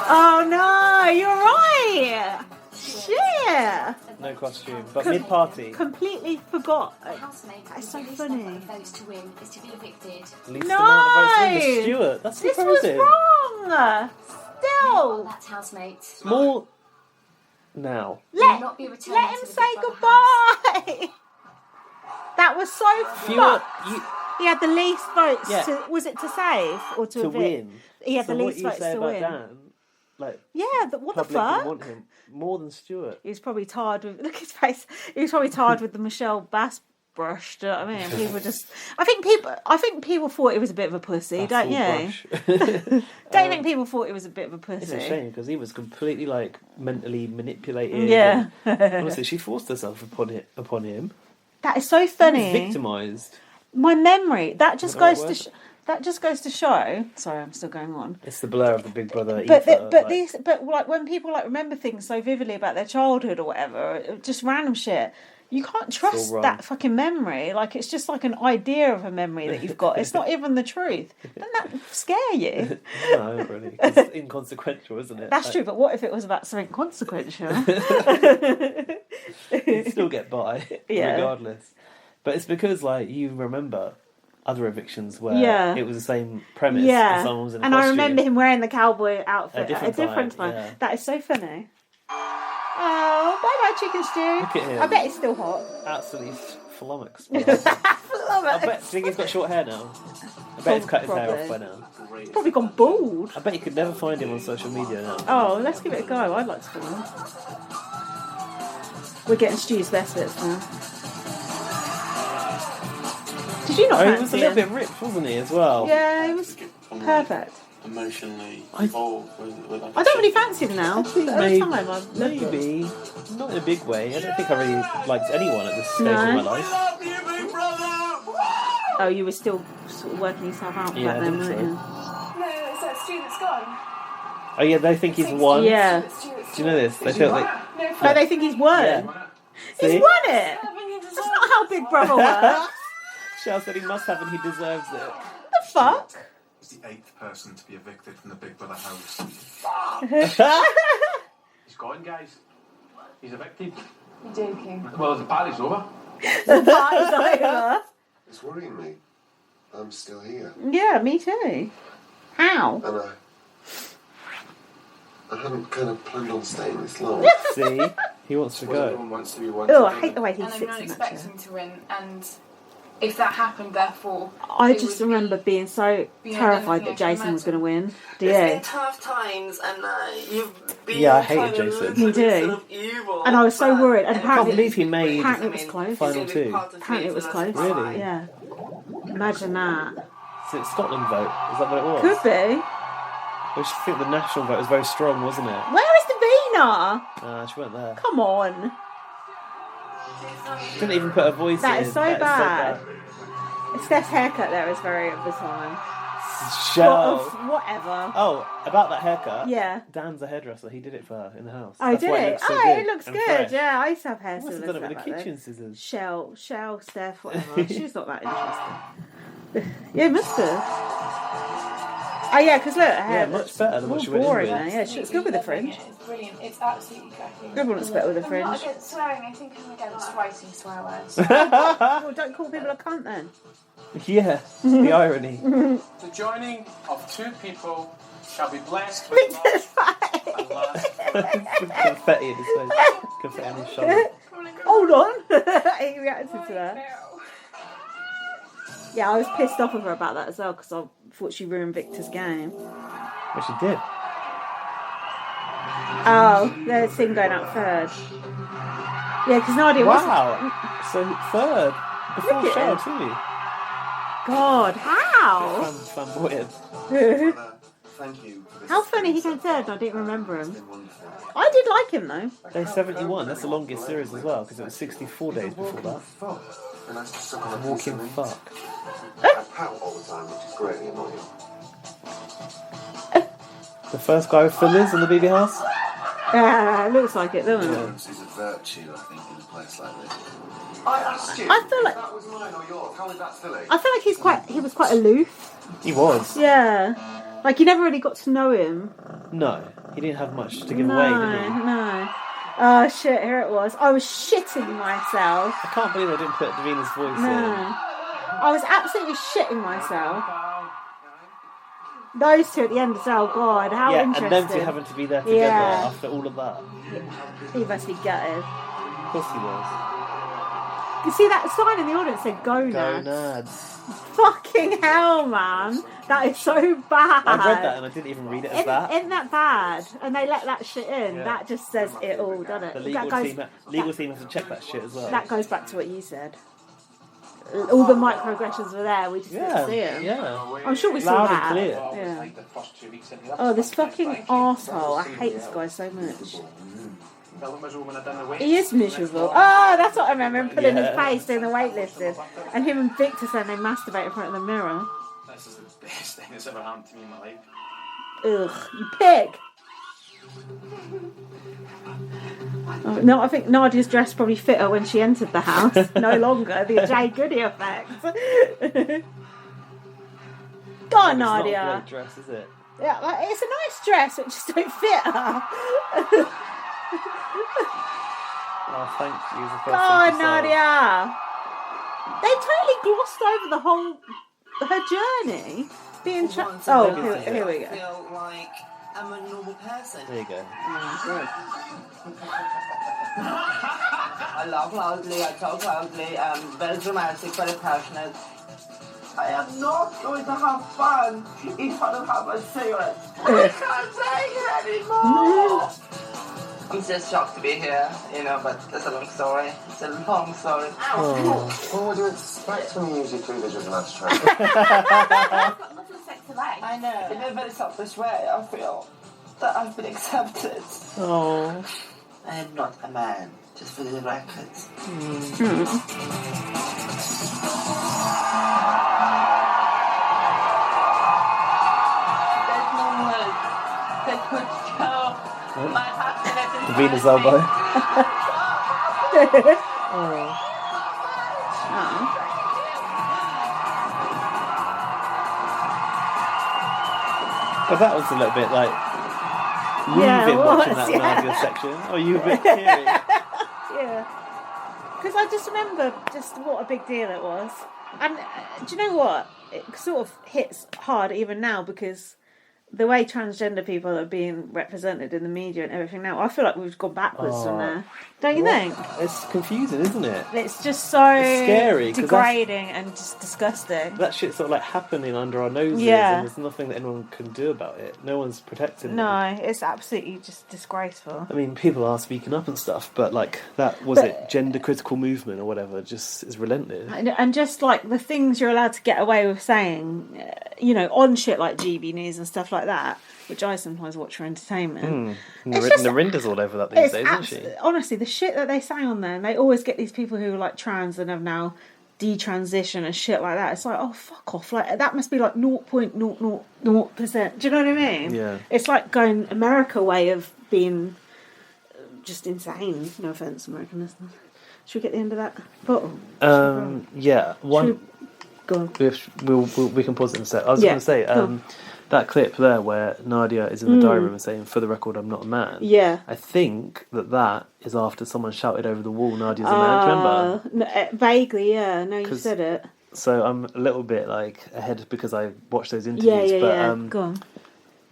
Oh no, you're right. Shit. No costume, but mid-party. Completely forgot. Housemate, That's so the least funny. number of votes to win is to be evicted. Least No! amount of votes in the Stuart. That's This was surprising. wrong. Still. That's housemate. More now. Will not be returned Let him to the say Big Brother house. goodbye. That was so Fewer, fucked. He had the least votes. Yeah. Was it to save or to to evict? win. He had so the what least you votes say to about win. Dan, like Yeah, what the public didn't fuck? want him more than Stuart. He was probably tired with look at his face. He was probably tired with the Michelle Bass brush. Do you know what I mean? People just. I think people thought he was a bit of a pussy, don't you? Don't you think people thought he was a bit of a pussy? It's a shame because he was completely like mentally manipulated. Yeah. and honestly, she forced herself upon him. That is so funny. Victimised. My memory. That just Is that goes the right to. That just goes to show. Sorry, I'm still going on. It's the blur of the Big Brother. But like when people like remember things so vividly about their childhood or whatever, just random shit. You can't trust wrong. that fucking memory. Like it's just like an idea of a memory that you've got. It's not even the truth. Doesn't that scare you? No, not really. It's inconsequential, isn't it? That's true. But what if it was about something consequential? You'd still get by, Yeah. regardless. But it's because like you remember other evictions where it was the same premise. And someone was in a and costume. I remember him wearing the cowboy outfit A at a different time, time. yeah. That is so funny. Oh, bye chicken stew. Look at him. I bet it's still hot. Absolutely flummoxed. I bet. Think he's got short hair now. I bet he's cut his hair off by now. He's probably gone bald. I bet you could never find him on social media now. Oh, let's give it a go. I'd like to follow him. We're getting Stu's best bits now. Did you not He fancy was a little him? bit ripped, wasn't he, as well? Yeah, he was perfect. Emotionally involved with I don't really fancy him now. Maybe, At the time, I've loved him. maybe. Not in a big way. I don't think I really liked anyone at this stage of my life. Oh, you were still sort of working yourself out Yeah, back I then, think so. weren't you? No, it's that Stu that's gone. Oh yeah, they think he's won. Yeah. Do you know this? They feel like Oh, they think he's won. Yeah. He's See? won it. That's not how Big Brother works. Shell said he must have and he deserves it. The fuck? He's the 8th person to be evicted from the Big Brother house. He's gone, guys. He's evicted. You're joking. Well, the party's over. The party's over. It's worrying me. I'm still here. Yeah, me too. How? And I hadn't kind of planned on staying this long. See? He wants to Well, go. everyone wants to be one. Oh, I hate the way he And sits everyone in that expects chair. him to win, and if that happened, therefore, I it just would remember being so beyond terrified anything that I can Jason was going to win. Do It's you? been tough times, and you've been Yeah, I hated kind of Jason. lived Me with this too. sort of evil, And I was so but- worried. And I can't believe apparently, he made apparently it was close. Final Two. Apparently it was close. Really? Yeah. Imagine that. Is it Scotland vote? Is that what it was? Could be. I just think the national vote was very strong, wasn't it? Where is Davina? She weren't there. Come on. Didn't even put a voice That in. is so bad. Steph's haircut there is very of the time. Shell. Whatever. Oh, about that haircut. Yeah. Dan's a hairdresser. He did it for her in the house. Oh, That's did why it? looks so It looks and good. fresh. Yeah, I used to have hair Must have scissors done it with back the then. kitchen scissors. Shell, Steph, whatever. She's not that interesting. Yeah, it must have. Oh yeah, because look, her hair much better than what she went in boring with. now. Yeah, she looks good with a fringe. It's brilliant. It's absolutely cracking. Everyone looks better with a I'm fringe. not against swearing, I think I'm against writing swear words. Well, don't call people a cunt then. Yeah, the irony. The joining of two people shall be blessed with love and last Confetti in his face. Confetti on his shoulder. Hold on. He reacted to that. Yeah, I was pissed off of her about that as well because I thought she ruined Victor's game. Well, she did. Oh, there's him going up third. Yeah, because Nadia wasn't. Wow. So third. Before Look Shell at too. God, how? Flamboyant. Thank you. How funny he came third and I didn't remember him. I did like him though. Day 71, that's the longest series as well, because it was 64 days before that. And I just suck on A a walking piece of fuck. I pout all the time, which is greatly annoying. The first guy with fillers in the BB house? Yeah, it looks like it, doesn't it? Tolerance is a virtue, I think, in a place like this. I asked you I feel like if that was mine or yours. How is that silly? I feel like he was quite aloof. He was. Yeah. Like you never really got to know him. No, he didn't have much to give away, did he? No. Oh shit, here it was. I was shitting myself. I can't believe they didn't put Davina's voice No. I was absolutely shitting myself. Those two at the end as well, God, how yeah, interesting. and them two having to be there together after all of that. He must be gutted. Of course he was. You see that sign in the audience said gonads. Gonads. Fucking hell, man. That is so bad. I read that and I didn't even read it as that. Isn't that bad? And they let that shit in. Yeah. That just says it all, doesn't it? The That legal team has to check that shit as well. That goes back to what you said. All the microaggressions were there, we just didn't see them. Yeah. I'm sure we saw Loud that. and clear. Yeah. Oh, this fucking arsehole. I hate this guy so much. He is miserable. Oh, that's what I remember him pulling his face doing the weightlifting. And him and Victor saying they masturbate in front of the mirror. This is the best thing that's ever happened to me in my life. Ugh, you pig! Oh, no, I think Nadia's dress probably fit her when she entered the house. No longer the Jay Goody effect. Go on, Nadia. It's not a great dress, is it? Yeah, like, it's a nice dress, it just don't fit her. Oh, thank you. The first Go thing on, she said. Nadia. They totally glossed over the whole her journey. Being here we go. Feel like I'm a normal person. There you go. I laugh loudly, I talk loudly, I'm very dramatic, very passionate. I am not going to have fun if I don't have a cigarette. I can't take it anymore. I'm just shocked to be here, but that's a long story. It's a long story. What would you expect from a music videos with an ashtray? Nothing sex to like. I know. In a very selfish way, I feel that I've been accepted. Oh. I am not a man, just for the record. There's no word that could show my happiness and Davina's elbow. But that was a little bit like moving watching that Nadia section. Oh, you a bit teary. Yeah. Because I just remember just what a big deal it was. And do you know what? It sort of hits hard even now because the way transgender people are being represented in the media and everything now, I feel like we've gone backwards from there. Don't you think? It's confusing, isn't it? It's just so it's scary, degrading and just disgusting. That shit's sort of like happening under our noses, Yeah. and there's nothing that anyone can do about it. No one's protecting them. No, it's absolutely just disgraceful. I mean, people are speaking up and stuff, but like that was it gender critical movement or whatever just is relentless. And just like the things you're allowed to get away with saying, you know, on shit like GB News and stuff like that, which I sometimes watch for entertainment. Narinda's all over that these days, isn't she? Honestly, the shit that they say on there, and they always get these people who are like trans and have now detransition and shit like that. It's like, oh, fuck off. Like, that must be like 0.000%. Do you know what I mean? Yeah. It's like going America way of being just insane. No offence, American listeners. Should we get the end of that bottle? Yeah. One. Go on. We can pause it in a sec. I was going to say, cool. That clip there where Nadia is in the diary room and saying, "For the record, I'm not a man." Yeah. I think that is after someone shouted over the wall, "Nadia's a man." Do you remember? No, vaguely, yeah. No, you said it. So I'm a little bit like ahead because I watched those interviews. Yeah. Go on.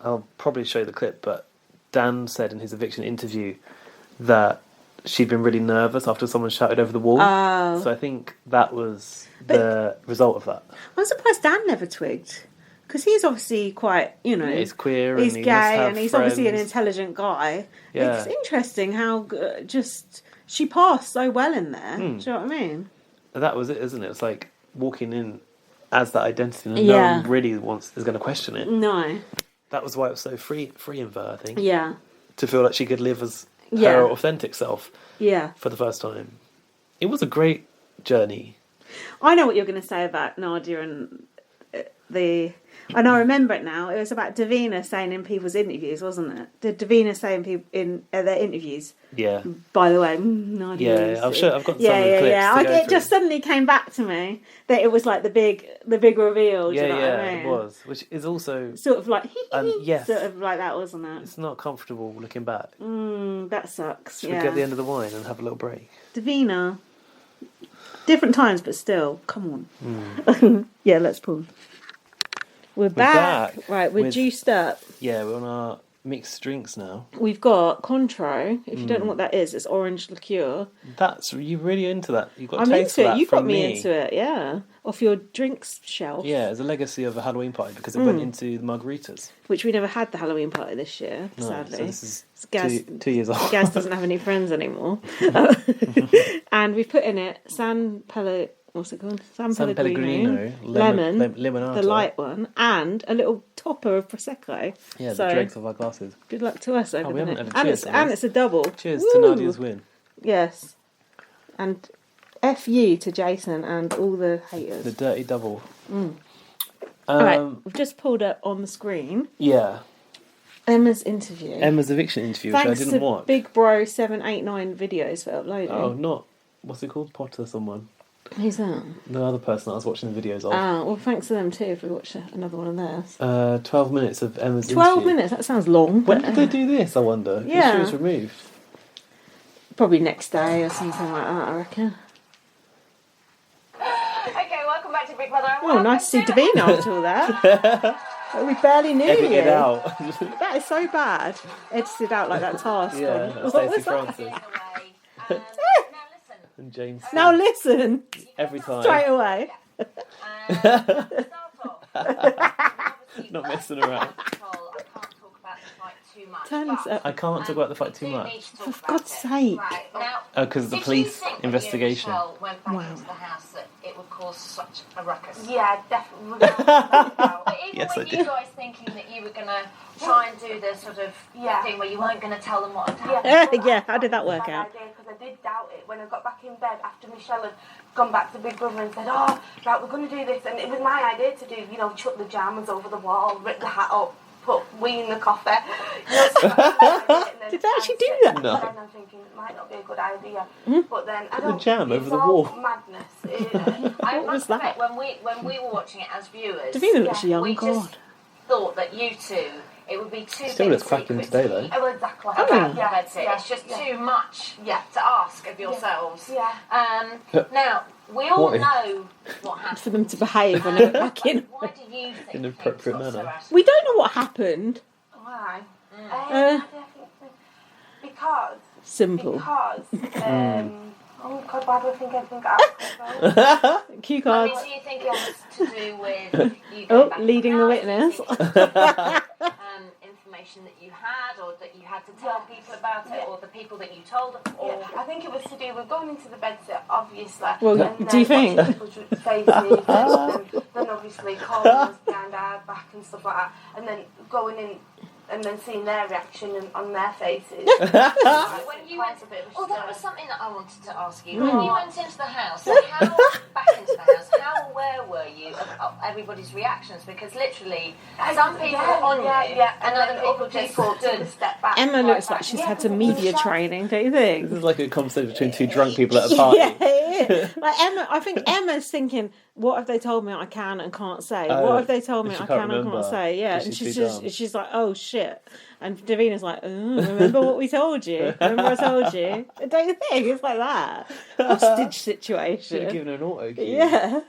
I'll probably show you the clip, but Dan said in his eviction interview that she'd been really nervous after someone shouted over the wall. Oh. So I think that was the result of that. I'm surprised Dan never twigged. Because he's obviously quite, you know... He's queer he's and gay and he's obviously an intelligent guy. Yeah. It's interesting how just... She passed so well in there. Do you know what I mean? That was it, isn't it? It's like walking in as that identity and no one really is going to question it. No. That was why it was so freeing for her, I think. Yeah. To feel like she could live as her authentic self. Yeah. For the first time. It was a great journey. I know what you're going to say about Nadia and the... And I remember it now. It was about Davina saying in people's interviews, wasn't it? Did Davina say in their interviews? Yeah. By the way, Nadia. Yeah, I'm sure I've got some clips. to go It just suddenly came back to me that it was like the big reveal. Do you know what I mean? It was, which is also sort of like yes, sort of like that, wasn't it? It's not comfortable looking back. That sucks. Should we get the end of the wine and have a little break? Davina, different times, but still, come on. Yeah, let's pause. We're back. Right, we're juiced up. Yeah, we're on our mixed drinks now. We've got Contro. If you don't know what that is, it's orange liqueur. You're really into that. You've got I'm taste into for it. that You got from me into it, yeah. Off your drinks shelf. Yeah, it's a legacy of a Halloween party because it went into the margaritas. Which we never had the Halloween party this year, No, sadly. So this is Gaz, 2 years old. Gaz doesn't have any friends anymore. And we've put in it what's it called? San Pellegrino, lemon, limonata, the light one, and a little topper of Prosecco. Yeah, the dregs of our glasses. Good luck to us over the next. And it's a double. Cheers to Nadia's win. Yes. And F you to Jason and all the haters. The dirty double. Alright, we've just pulled up on the screen. Yeah. Emma's interview. Emma's eviction interview, which I didn't watch. Big Bro 789 videos for uploading. Oh, not... What's it called? Potter someone. Who's that? The other person I was watching the videos of. Well, thanks to them too if we watch another one of theirs. 12 minutes of Emma's 12 interview. minutes? That sounds long. When did they do this, I wonder? Yeah. She was removed. Probably next day or something like that, I reckon. Okay, welcome back to Big Brother. Oh, nice to see Davina after all that. We barely knew you. Edited out. That is so bad. Edited out like that task. Yeah, What Stacey was that? Francis. And James. Now listen. Every time. Straight away. Not messing around. Turn this up. I can't talk about the fight too much. For God's sake. Because of the police investigation. Went back into the house that it would cause such a ruckus. Yeah, definitely. But even Yes, with I you did. guys thinking that you were going to try and do the sort of thing where you weren't going to tell them what had happened. Yeah, how did that work out? Because I did doubt it when I got back in bed after Michelle had gone back to Big Brother and said, oh, right, we're going to do this. And it was my idea to do, chuck the jammers over the wall, rip the hat up, put wee in the coffee. Did they actually do that? No. And then I'm thinking it might not be a good idea. But then I The don't. jam it's over the all wall. Madness. I What was must admit, that? when we were watching it as viewers, Davina looks young, we God. just thought that you two, it would be too Still big looks a cracking secret today, though. Oh, exactly. about Yeah, bedsit. yeah, It's just yeah. too much to ask of yourselves. Yeah. Now, We all What? know what happened. For them to behave when they went back in. Why do you think In an appropriate manner. We don't know what happened. Why? Because. Simple. Because. Oh God, why do I think everything got out? Cue I cards. mean, do you think it has to do with you going back leading the witness. information that you had, or that you had to tell people about it, or the people that you told? Or I think it was to do with going into the bedsit, obviously. Well, and do you think? watching people's faces, and then obviously calling us behind our back and stuff like that, and then going in. And then seeing their reaction on their faces. When you went, that was something that I wanted to ask you. When you went into the house, back into the house, how aware were you of everybody's reactions? Because literally, some people were on you, and other people just stood step back. Emma looks like she's had some media training, don't you think? This is like a conversation between two drunk people at a party. Yeah, it is. Like Emma, I think Emma's thinking, what have they told me I can and can't say? What have they told me I can and can't say? Yeah, and she's like, oh shit. And Davina's like, remember what we told you? Remember I told you? Don't you think? It's like that. Hostage situation. Should have given her an auto cue. Yeah.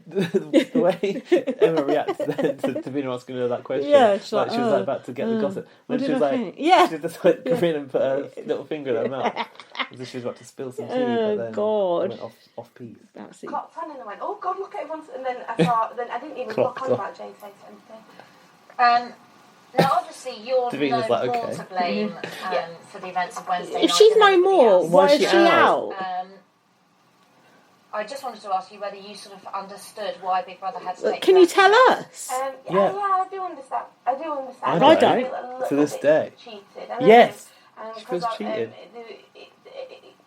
the way Emma reacted then to Davina asking her that question. Yeah, she was like about to get the gossip. When what she did was I like, think? Yeah. she just like grin and put her little finger in her mouth as if she was about to spill some tea, but then God. went off piece. Clocked on and I went, oh God, look at everyone. And then I saw, then I didn't even clock on about Jay's face or anything. Now, obviously, you're Davina's no like, more okay. to blame for the events of Wednesday If night she's than no anybody more, else. why is she out? I just wanted to ask you whether you sort of understood why Big Brother had to take Can you tell us? Yeah, I do understand. I don't. I don't. To this day. Cheated. Yes. She Because feels cheated.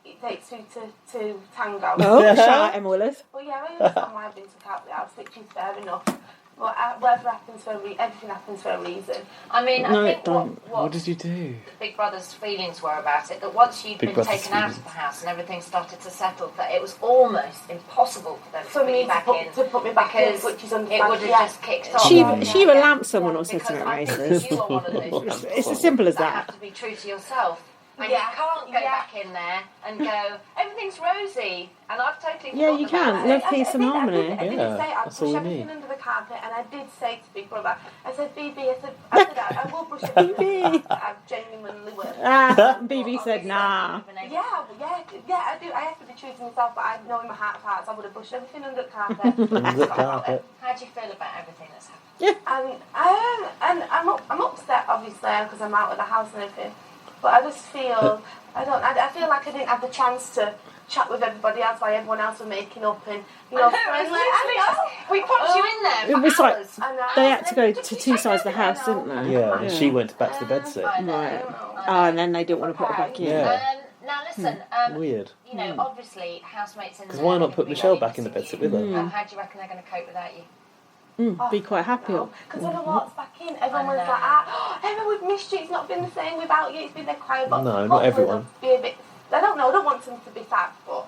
It takes two to tango. Oh, shout out Emma Willis. Well, yeah, I understand why I've been took out the house, which is fair enough. But whatever happens everything happens for a reason. I mean, No, I think what did you do? Big Brother's feelings were about it, that once you'd been taken out of the house and everything started to settle, that it was almost impossible for them to put you back in. To put me back in, because which is it would have just kicked off. She either lamped someone or said something I think racist. you were one of those It's as simple as that that. have to be true to yourself. And you can't go back in there and go, everything's rosy, and I've totally Yeah, you forgotten can. about Love, it. peace and harmony. I did say I'd that's all push we everything need. under the carpet, and I did say to Big Brother, I said, BB, I will brush everything. I genuinely will. BB said, nah. Yeah, I do. I have to be true to myself, but I know in my heart of hearts I would have brushed everything under the carpet. Under the carpet. How do you feel about everything that's happened? Yeah. And I'm upset, obviously, because I'm out of the house and everything. But I just feel, I feel like I didn't have the chance to chat with everybody else while everyone else was making up and, you know, we popped you in there. It was like, hours. they had to go to two sides of the house, didn't they? Yeah, and she went back to the bedsit. Right. Oh, and then they didn't want to put her back in. Yeah. Now listen, Weird. you know, obviously housemates in Because there why are not gonna put be Michelle really back in the missing bedsit with her? you. How do you reckon they're going to cope without you? Be quite happy. Because when I walked back in, everyone was like, Emma, we've missed you. It's not been the same without you. It's been dead quiet. But No, not everyone. Be a bit, I don't know. I don't want them to be sad, but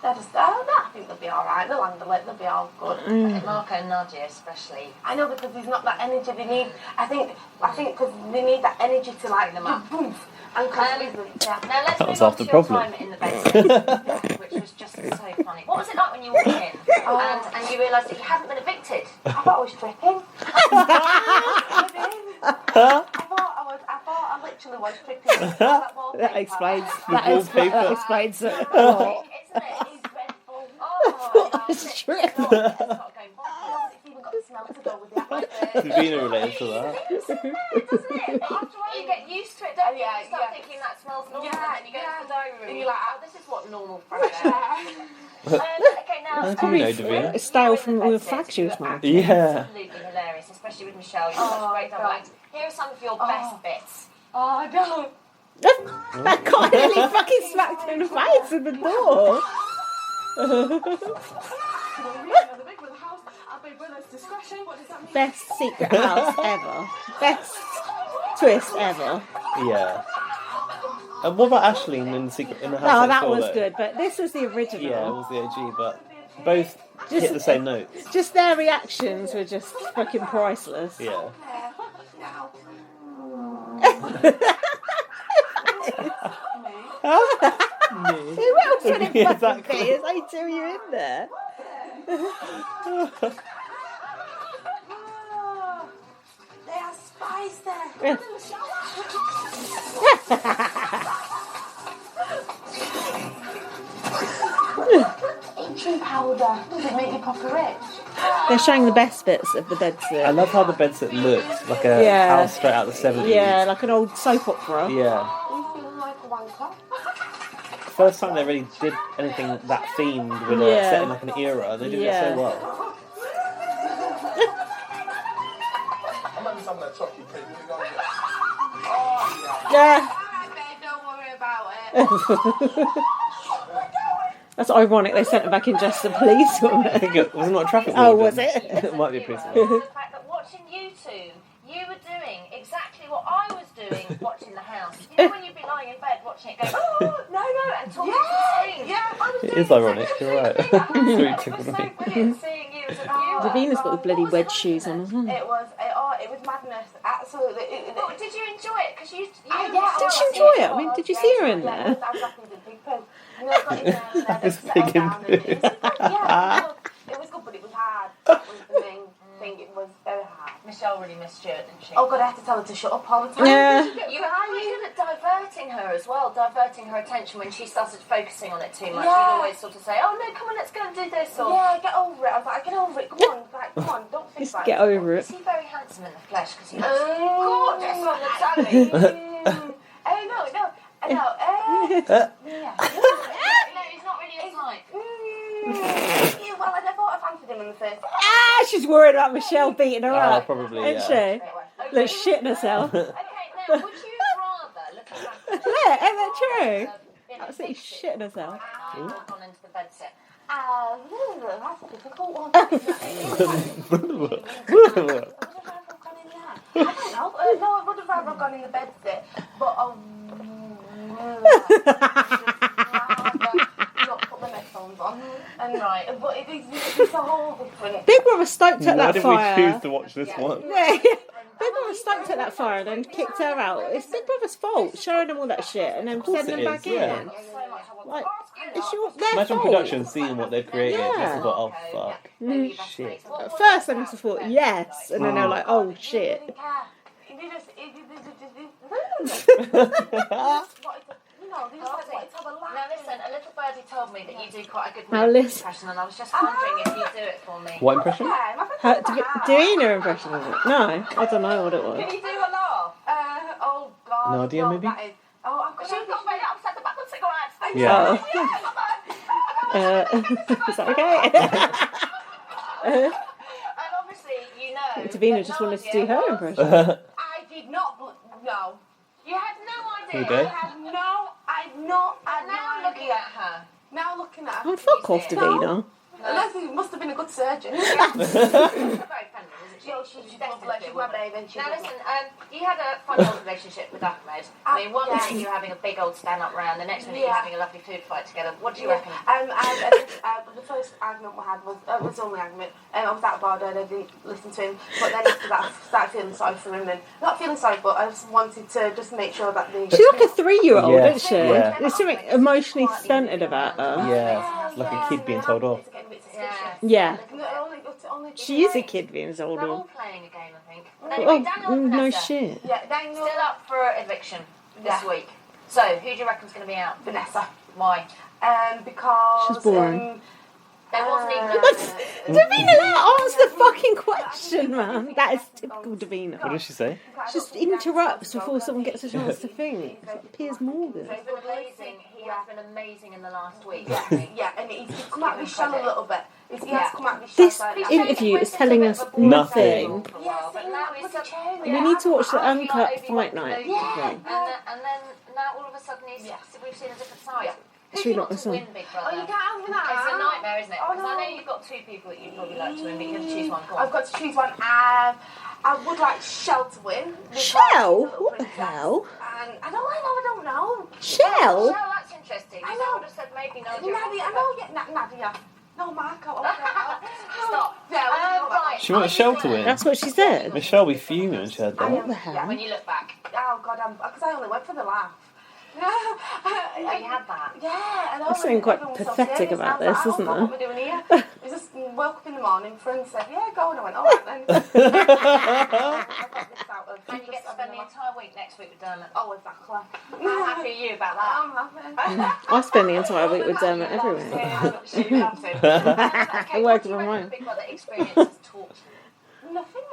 they're just, I think they'll be all right. They'll handle it. They'll be all good. Marco and Nadia especially. I know, because there's not that energy they need. I think because they need that energy to like them up. Boom. And Now let's That was move on half to the your problem. time in the bedsit, which was just so funny. What was it like when you walked in and you realised that you hadn't been evicted? I thought I was tripping. I thought I literally was tripping. That explains. wallpaper. That explains it. Isn't it? It's dreadful. Oh, It's true. It's even got the smell to go with the atmosphere. Davina related to that. Doesn't it? But after a while you get used to it, don't you? You start thinking that smells normal, and then you go to the dining room and you're like, oh, this is what normal fresh air. Okay, now, How do you know, Davina? It's stale from all the facts she was making. Yeah. absolutely hilarious, especially with Michelle. You're such a great double act. Here are some of your best bits. Oh, I don't. I can't really fucking smacked her in the face with the door. Best secret house ever. Best twist ever. Yeah. And what about Aisling in the house No, next that door, was though? good, but this was the original. Yeah, it was the OG, but both hit the same notes. Just their reactions were just fucking priceless. Yeah. Who else would it Yeah, fucking exactly. pee. It's like, do you in there? They are spies there. Yeah. Itching powder. Does it make you proper rich? They're showing the best bits of the bedsit. I love how the bedsit looks like a house straight out of the 70s. Yeah, like an old soap opera. Yeah. You feel like a wanker. First time they really did anything that themed with a set in like an era. They did it so well. I'm having some of that chocolate cake. What are you going to get? Yeah. Alright, babe, don't worry about it. That's ironic. They sent her back in just the police woman. I think it was not a traffic Oh, warden. was it? It might be a police The warden. fact that watching you two, you were doing exactly what I was doing watching the house. You know when you'd be lying in bed watching it, going, oh no, and talking to the screen. Yeah, I was It is ironic, you're right. It's very It was typical. so brilliant seeing you as a viewer. Davina's got the bloody wedge shoes on as well. It was madness. Absolutely. But did you enjoy it? Because you Did she enjoy it? I mean, did you see her in there? I was laughing with big poo. You know, I got in there and then It's settled big down and and it was good. Yeah, it was good, but it was hard. That was the main thing. It was very hard. Michelle really missed you, didn't she? Oh God, I had to tell her to shut up all the time. Yeah. You were really good at diverting her as well, diverting her attention when she started focusing on it too much. Yeah. You'd always sort of say, oh no, come on, let's go and do this. Or, Yeah, get over it. I was like, get over it. Come on, come on, don't think Just about get it. over it. is he very handsome in the flesh? Because he looks gorgeous on the telly. No. No, he's not really a type. Yeah, well, I never thought I fancied him in the first. Ah, she's worried about Michelle beating her up. Probably, Isn't yeah. she? Look, shitting herself. Okay, now, would you rather, looking back at Look, isn't that true? Absolutely shitting herself. gone into the bedsit? That's a difficult one. I don't know. No, I would have rather gone in the bed sit, but not put the headphones on. And right, but it's a whole different. Big Brother stoked at Why that did fire. we choose to watch this one? Yeah. Big Brother stoked at that fire and then kicked her out. It's Big Brother's fault, showing them all that shit and then course sending it them back is, yeah. in. Like, it's their Imagine fault. production seeing what they've created. Yeah. Just thought, oh fuck. Shit. At first they must have thought yes, and then they were like, oh shit. Now listen, a little birdie told me that you do quite a good Now Mimi listen. impression, and I was just wondering if you'd do it for me. What impression? Doing her impression of it? No, I don't know what it was. Can you do a laugh? Oh God. No idea, maybe? She's got very upset about the cigarettes. Yeah. Is that okay? And obviously, you know. Davina just wanted to do her impression. I did not. No. You had no idea. Okay. I had no Now I'm looking at her. Now looking at her. Oh, fuck off, Davina. Unless he must have been a good surgeon. She's very friendly, isn't she? She's lovely. She's my baby. Now listen, you had a funny old relationship with Ahmed. I mean, one minute you were having a big old stand-up round, the next minute you're having a lovely food fight together. What do you reckon? The first argument we had was the only argument. I was that bored and I didn't listen to him. But then after that, I started feeling sorry for him. And not feeling sorry, but I just wanted to just make sure that the... She's like a 3-year-old, Yeah, isn't she? yeah. There's something emotionally stunted about her. Yeah, like a kid being told off. Yeah. Only She is a kid being told They're all off. playing a game, I think. Anyway, Daniel and no Vanessa, shit. Yeah, Daniel... still up for eviction this week. So, who do you reckon's going to be out? Vanessa. Why? Because... She's boring. There wasn't even a... Davina, let her answer the fucking question, man. That is typical Davina. What did she say? She just interrupts before someone gets a chance to think. It's like Piers Morgan. He's been amazing. He has been amazing in the last week. Yeah, and he's come out of his shell a little bit. He has come out of his This shell. interview is telling us nothing. But now he's We need to watch the uncut fight night. And then now all of a sudden we've seen a different side. Should we not to listen? win Big Brother? Oh, you can't have that. It's a nightmare, isn't it? Oh, Because I no. know you've got 2 people that you'd probably like to win, but you have to choose one. Go on. I've got to choose one. I would like Shell to win. Shell? What the hell? And I don't know. Shell? Shell, that's interesting. I I know. would have said maybe Nadia, I know, Nadia. No, Marco. Stop. Right. She wants Shell to win. That's what she said. Michelle will be fuming when she heard that. What the hell? When you look back. Oh, God, because I only went for the laugh. Oh, you had that? Yeah, I know. There's something quite Everyone was pathetic so about serious. this, I was isn't like, there? what am I doing here? I just woke up in the morning, friend said, yeah, go, and I went, all right then. And you get to spend the entire week next week with Dermot. Oh, exactly. How happy are you about that? I'm happy. I spend the entire week with Dermot every week. I work from home. Big Brother experience has taught you? Nothing.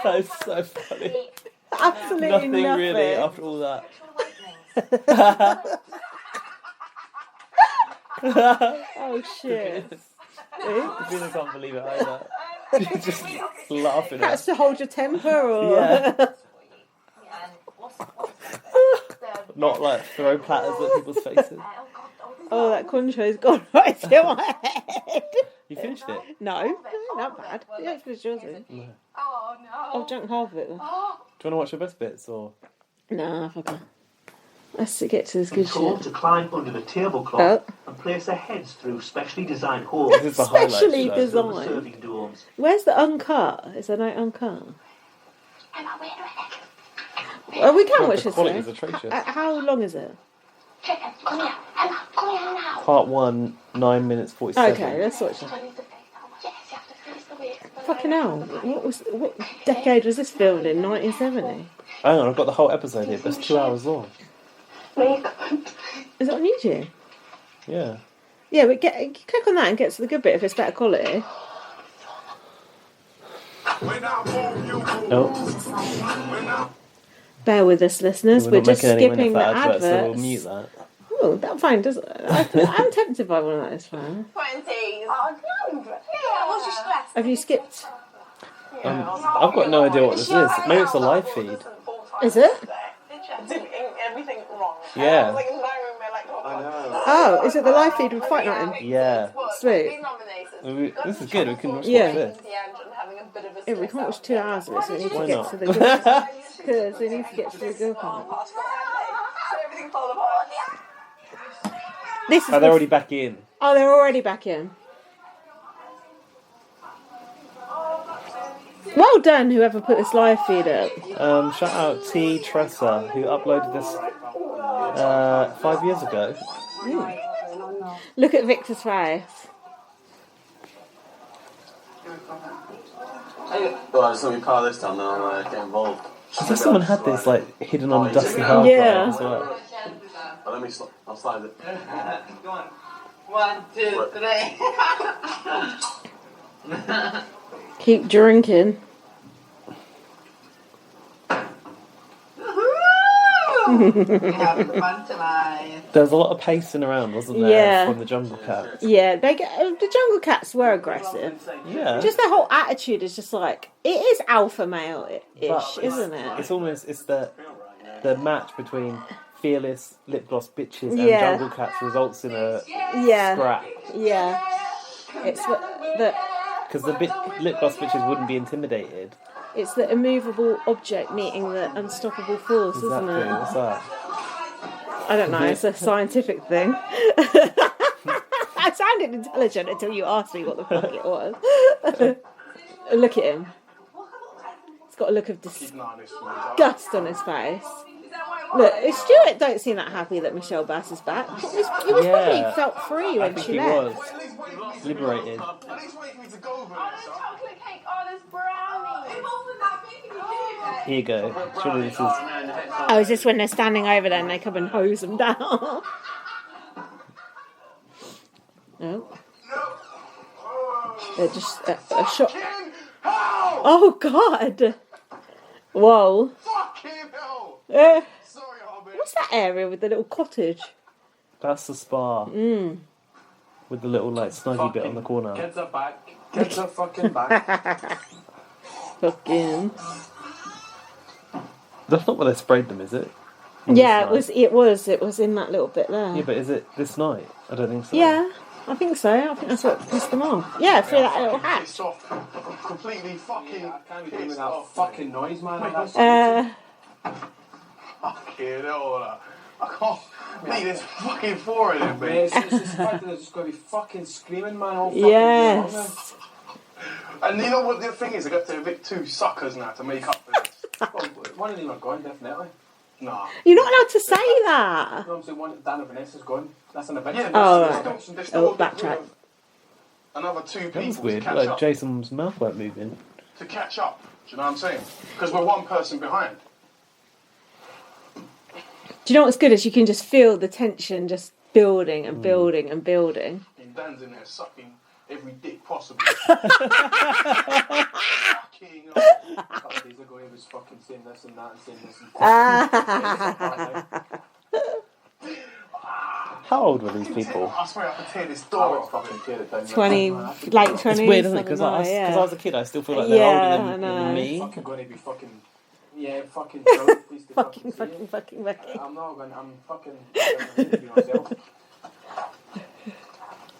That is so funny. Absolutely nothing. nothing. Really after all that. Oh shit. I can't believe it either. Just laughing. That's to hold your temper, or yeah. Not like throw platters at people's faces. Oh, that concho's gone right to my head. You finished it? No, not bad. You don't finish yours, then. No. Oh no. I've drunk half of it. Then. Do you want to watch your best bits or? Nah, fuck it. Let's get to this good Told shit. to climb under the tablecloth and place their heads through specially designed holes. This is the highlight Specially show. designed. Serving domes. Where's the uncut? Is there no uncut? Emma, wait a Oh, we can God, watch the this. quality Though. is atrocious. How long is it? Chicken, come here. Emma, come here now. Part 1, 9 minutes 47. Okay, let's watch it. Yes, you have to face the way. Fucking hell! What decade was this filmed in? 1970. Hang on, I've got the whole episode here, but it's 2 hours long. Is it on YouTube? Yeah. Yeah, but click on that and get to the good bit if it's better quality. Oh. Bear with us, listeners. We're not just making any money skipping the off that advert, so we'll adverts. mute that. Oh, that fine. Does I'm tempted by one of those. Fine. 20s. Oh, no. Yeah, what's your stress? Have you skipped? I've got no idea what this is. Maybe it's a live feed. Is it? Doing everything wrong. Yeah. Like in my room, we're like, Oh, is it the live feed with Fight Night in? Yeah. Sweet. This is good. We can watch Yeah. this. Yeah, we can't watch 2 hours of it, so we need to Why get not? to the good part. Because we need to get to the good part. everything fall apart. This is Oh, they're already back in. Oh, they're already back in. Well done, whoever put this live feed up. Shout out T. Tressa, who uploaded this 5 years ago. Look at Victor's face. Well, I just let me power this down, then I'll get involved. As if someone had this like hidden on a dusty hard drive as well. Oh, let me I'll slide it. Go on. 1, 2, 3. Keep drinking. Having fun tonight. There was a lot of pacing around, wasn't there, Yeah. from the Jungle Cats? Yeah, the Jungle Cats were aggressive. Yeah. Just their whole attitude is just like, it is alpha male-ish, But isn't it? It's almost the match between fearless lip-gloss bitches and Yeah. Jungle Cats results in a Yeah. scrap. Yeah. It's the Because the lip-gloss bitches wouldn't be intimidated. it's the immovable object meeting the unstoppable force, Exactly. isn't it? What's that? I don't know, it's a scientific thing. I sounded intelligent until you asked me what the fuck it was. Look at him. He's got a look of disgust on his face. Look, Stuart don't seem that happy that Michelle Bass is back. He was probably felt free when she left. was liberated. Here you go. Surely this is. Oh, is this when they're standing over there and they come and hose them down? No. They're just a shot. Oh, God. Whoa. What's that area with the little cottage? That's the spa. With the little like snuggy bit on the corner. Kids are back. Kids are fucking back. Fucking. That's not where they sprayed them, is it? Yeah, it was in that little bit there. Yeah, but is it this night? I don't think so. Yeah, I think so. I think that's what pissed them off. Yeah, through that little hatch. Completely fucking. I can't be doing that fucking noise, man. Fucking hell. I can't. Mate, there's fucking 4 of them, mate. It's just the fact that they're just going to be fucking screaming, man. All fucking Yes. day, And you know what the thing is? I got to evict 2 suckers now to make up for this. well, one of them are gone, definitely. Nah. You're not allowed to say that. No, I'm saying one Dan and Vanessa's gone. That's an event. Yeah, Backtrack. Another two That people was weird. to catch Like up. Jason's mouth weren't moving. To catch up. Do you know what I'm saying? Because we're one person behind. Do you know what's good is you can just feel the tension just building and building and building. And Dan's in there sucking every dick possible. Fucking these are going was fucking saying this and that and saying this and How old were these people? I swear I could tear this door off. Fucking tear it down. 20, late 20s. It's weird, isn't it? Because I was a kid, I still feel like they're older than me. Fucking gonna be fucking. Yeah, fucking. fucking. I'm not gonna. I'm fucking. myself.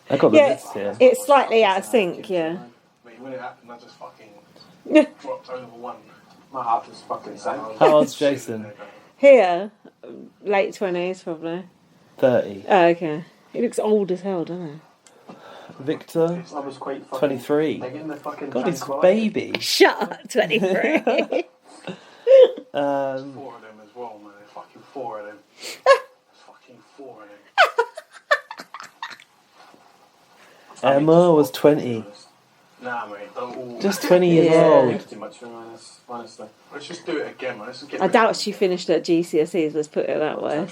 I got the list here. It's slightly out of sync, yeah. Mate, when it happened, I just fucking dropped over one. My heart just fucking sank. How old's Jason? Here, late 20s probably. 30. Oh, okay. He looks old as hell, doesn't he? Victor, I was quite 23. God, he's a baby. Shut up, 23. Four of them as well, man. Fucking four of them. Fucking four of them. Emma was 20. Nah, mate. Don't all... Just 20 years old. Too much for me, honestly. Let's just do it again, man. Let's just get I doubt she finished at GCSEs, let's put it that way.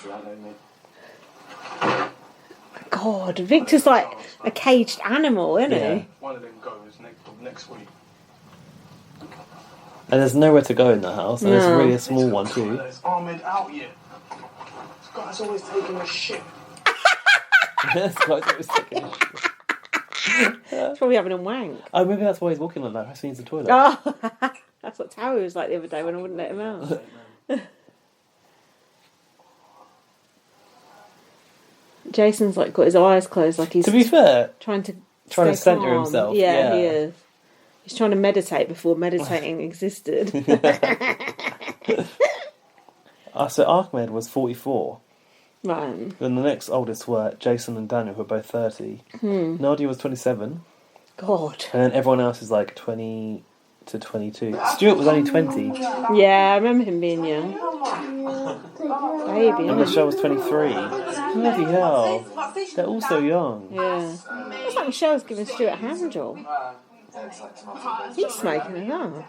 God, Victor's like a caged animal, isn't he? One of them goes next week. And there's nowhere to go in the house, and it's really a small one too. Is Ahmed out yet? This guy's always taking a shit. This guy's always taking a shit. He's probably having a wank. Oh, maybe that's why he's walking like that. Perhaps he needs the toilet. Oh, that's what Towie was like the other day when I wouldn't let him out. Jason's like got his eyes closed, like he's. To be fair, trying to centre calm. himself. Yeah, he is. He's trying to meditate before meditating existed. So Ahmed was 44. Right. Then the next oldest were Jason and Daniel, who were both 30. Nadia was 27. God. And then everyone else is like 20 to 22. Stuart was only 20. Yeah, I remember him being young. Baby. And Michelle was 23. Bloody hell. They're all so young. Yeah. It's like Michelle's giving Stuart a hand job. He's smoking as well.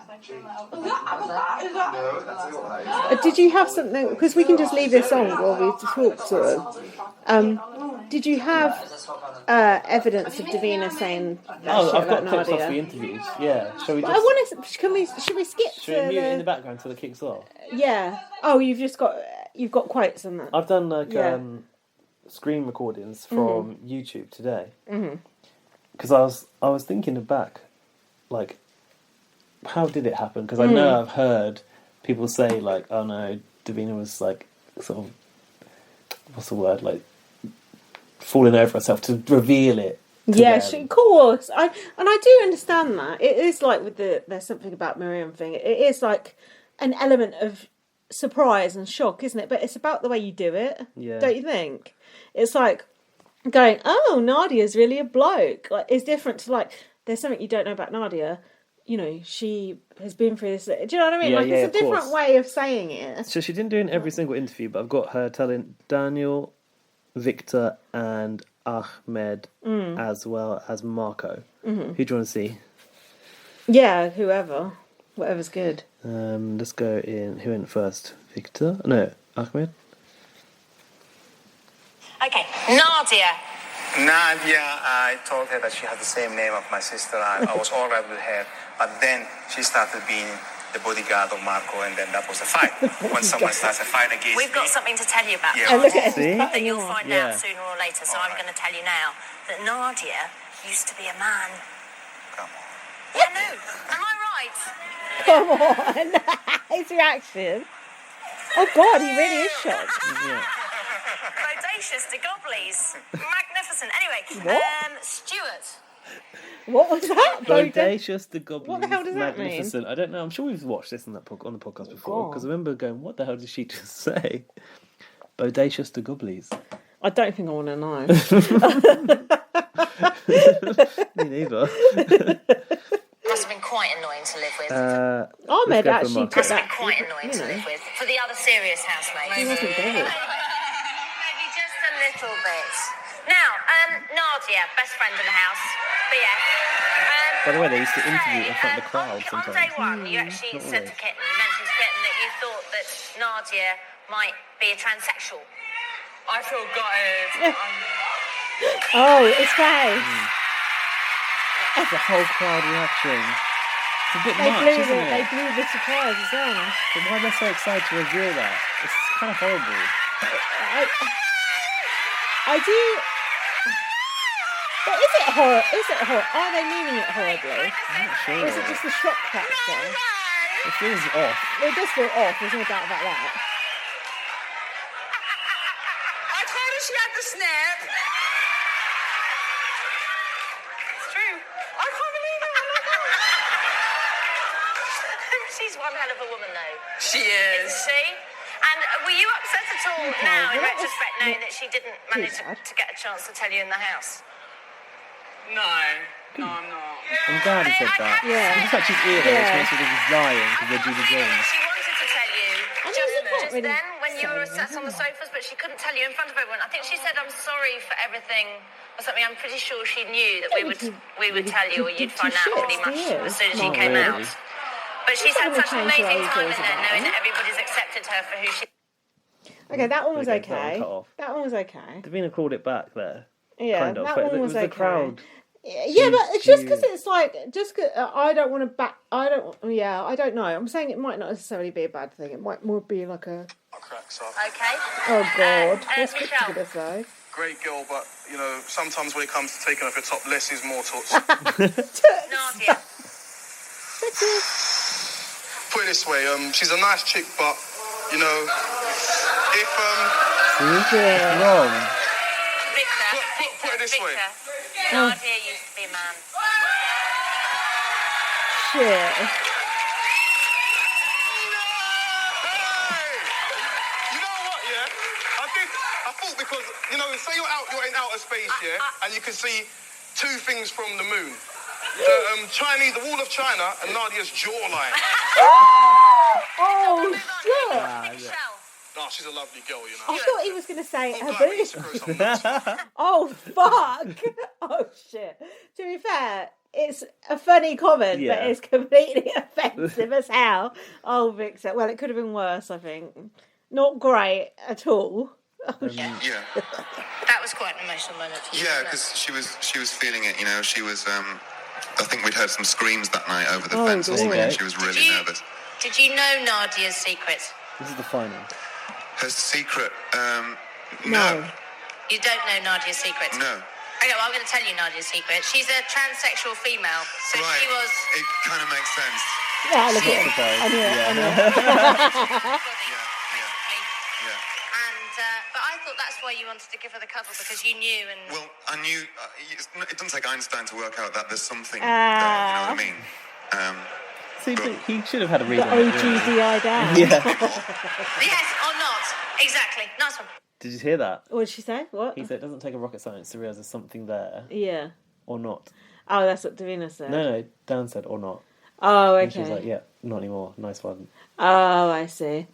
Did you have something, because we can just leave this on while we talk sort of. Did you have evidence of Davina saying that shit I've about got clips Nadia? off the interviews. Yeah. Shall we just... should we skip Should we mute it in the background until it kicks off? Yeah. Oh, you've got quotes on that. I've done like screen recordings from YouTube today. Because I was thinking back, like, how did it happen? Because I know I've heard people say like, oh no, Davina was like sort of, what's the word, like falling over herself to reveal it. Yes, of course. I do understand that. It is like with there's something about Miriam thing. It is like an element of surprise and shock, isn't it? But it's about the way you do it. Yeah. Don't you think? It's like going, oh, Nadia's really a bloke. Like, it's different to like, there's something you don't know about Nadia. You know, she has been through this. Do you know what I mean? Yeah, like, it's a different course. way of saying it. So she didn't do it in every single interview, but I've got her telling Daniel, Victor, and Ahmed, as well as Marco. Who do you want to see? Yeah, whatever's good. Let's go in. Who went first? Victor? No, Ahmed. Okay, Nadia. Nadia, I told her that she had the same name of my sister. I was all right with her. But then she started being the bodyguard of Marco, and then that was a fight. When someone starts a fight against We've got something to tell you about Yeah. Nadia See? that you'll find Yeah. out sooner or later, so I'm going to tell you now that Nadia used to be a man. Come on. Yeah, no, am I right? Come on. His reaction. Oh, God, he really is shocked. Bodacious to gobblies. Magnificent. Anyway, What? Stuart. What was that? Bodacious the Goblin. What the hell does that mean? Magnificent. I don't know. I'm sure we've watched this on the podcast before. God. Because I remember going, what the hell did she just say? Bodacious the Goblies. I don't think I want to know. Me neither. Must have been quite quite annoying to live with. Ahmed actually took Must have that. been quite annoying to live with. For the other serious housemates. He wasn't bothered. Maybe just a little bit. Now, Nadia, best friend in the house, BF. By the way, they used to interview in front of the crowd On sometimes. day one, you actually said to Kitten, you mentioned to Kitten that you thought that Nadia might be a transsexual. I feel gutted. Oh, it's face. The whole crowd reaction. It's a bit They much, blew isn't it? They blew the surprise as well. But why are they so excited to reveal that? It's kind of horrible. I do. But is it horror? Is it horror? Are they meaning it horribly? I'm not sure. Or is it just the shock factor? It feels off. It does feel off. There's no doubt about that. I told her she had the snap. It's true. I can't believe it. She's one hell of a woman, though. She is. Isn't she? And were you upset at all now, in retrospect, knowing that she didn't manage to get a chance to tell you in the house? No, I'm not. I'm glad he said that. Yeah. It's like she's ear though, which makes me think he's lying because they're Judy Jones. She wanted to tell you just really then when you were sat on the sofas, but she couldn't tell you in front of everyone. I think she said, "I'm sorry for everything," or something. I'm pretty sure she knew that we would tell you, or you'd find out pretty much as soon as you came out. But she's had such an amazing time in there, knowing that everybody's accepted her for who she. Okay, that one was Okay, okay. cut off. That one was okay. Davina called it back there. Yeah, kind of. that But one it was was the okay. crowd. Yeah, but it's just because it's like, just cause, I don't want to back. I don't know. I'm saying it might not necessarily be a bad thing. It might more be like a. Okay. Oh God, let's get Michelle. to this though. Great girl, but you know, sometimes when it comes to taking off your top, less is more toots. Nadia. Put it this way, she's a nice chick, but you know, if wrong. Put it this way. Nadia used to be a man. Shit. I thought because, you know, say you're in outer space, yeah, and you can see two things from the moon. The wall of China and Nadia's jawline. Oh shit! No, she's a lovely girl, you know. I thought he was going to say her boobs. Oh fuck! Oh shit! To be fair, it's a funny comment, but it's completely offensive as hell. Oh, Victor. Well, it could have been worse, I think. Not great at all. Oh, Yeah. That was quite an emotional moment. Yeah, because she was feeling it. You know, she was. I think we'd heard some screams that night over the fence or something. And she was really nervous. Did you know Nadia's secret? This is the final. Her secret. No. You don't know Nadia's secret? No. Okay, well, I'm going to tell you Nadia's secret. She's a transsexual female, so Right. she was. It kind of makes sense. Yeah, I look at it. I knew it. But I thought that's why you wanted to give her the cuddle, because you knew and... Well, I knew... it doesn't take Einstein to work out that there's something there, you know what I mean? See, but he should have had a read The on it. OGDI down. Yeah. Yes or not. Exactly. Nice one. Did you hear that? What did she say? What? He said it doesn't take a rocket science to realise there's something there. Yeah. Or not. Oh, that's what Davina said. No, Dan said or not. Oh, okay. And she was like, yeah, not anymore. Nice one. Oh, I see.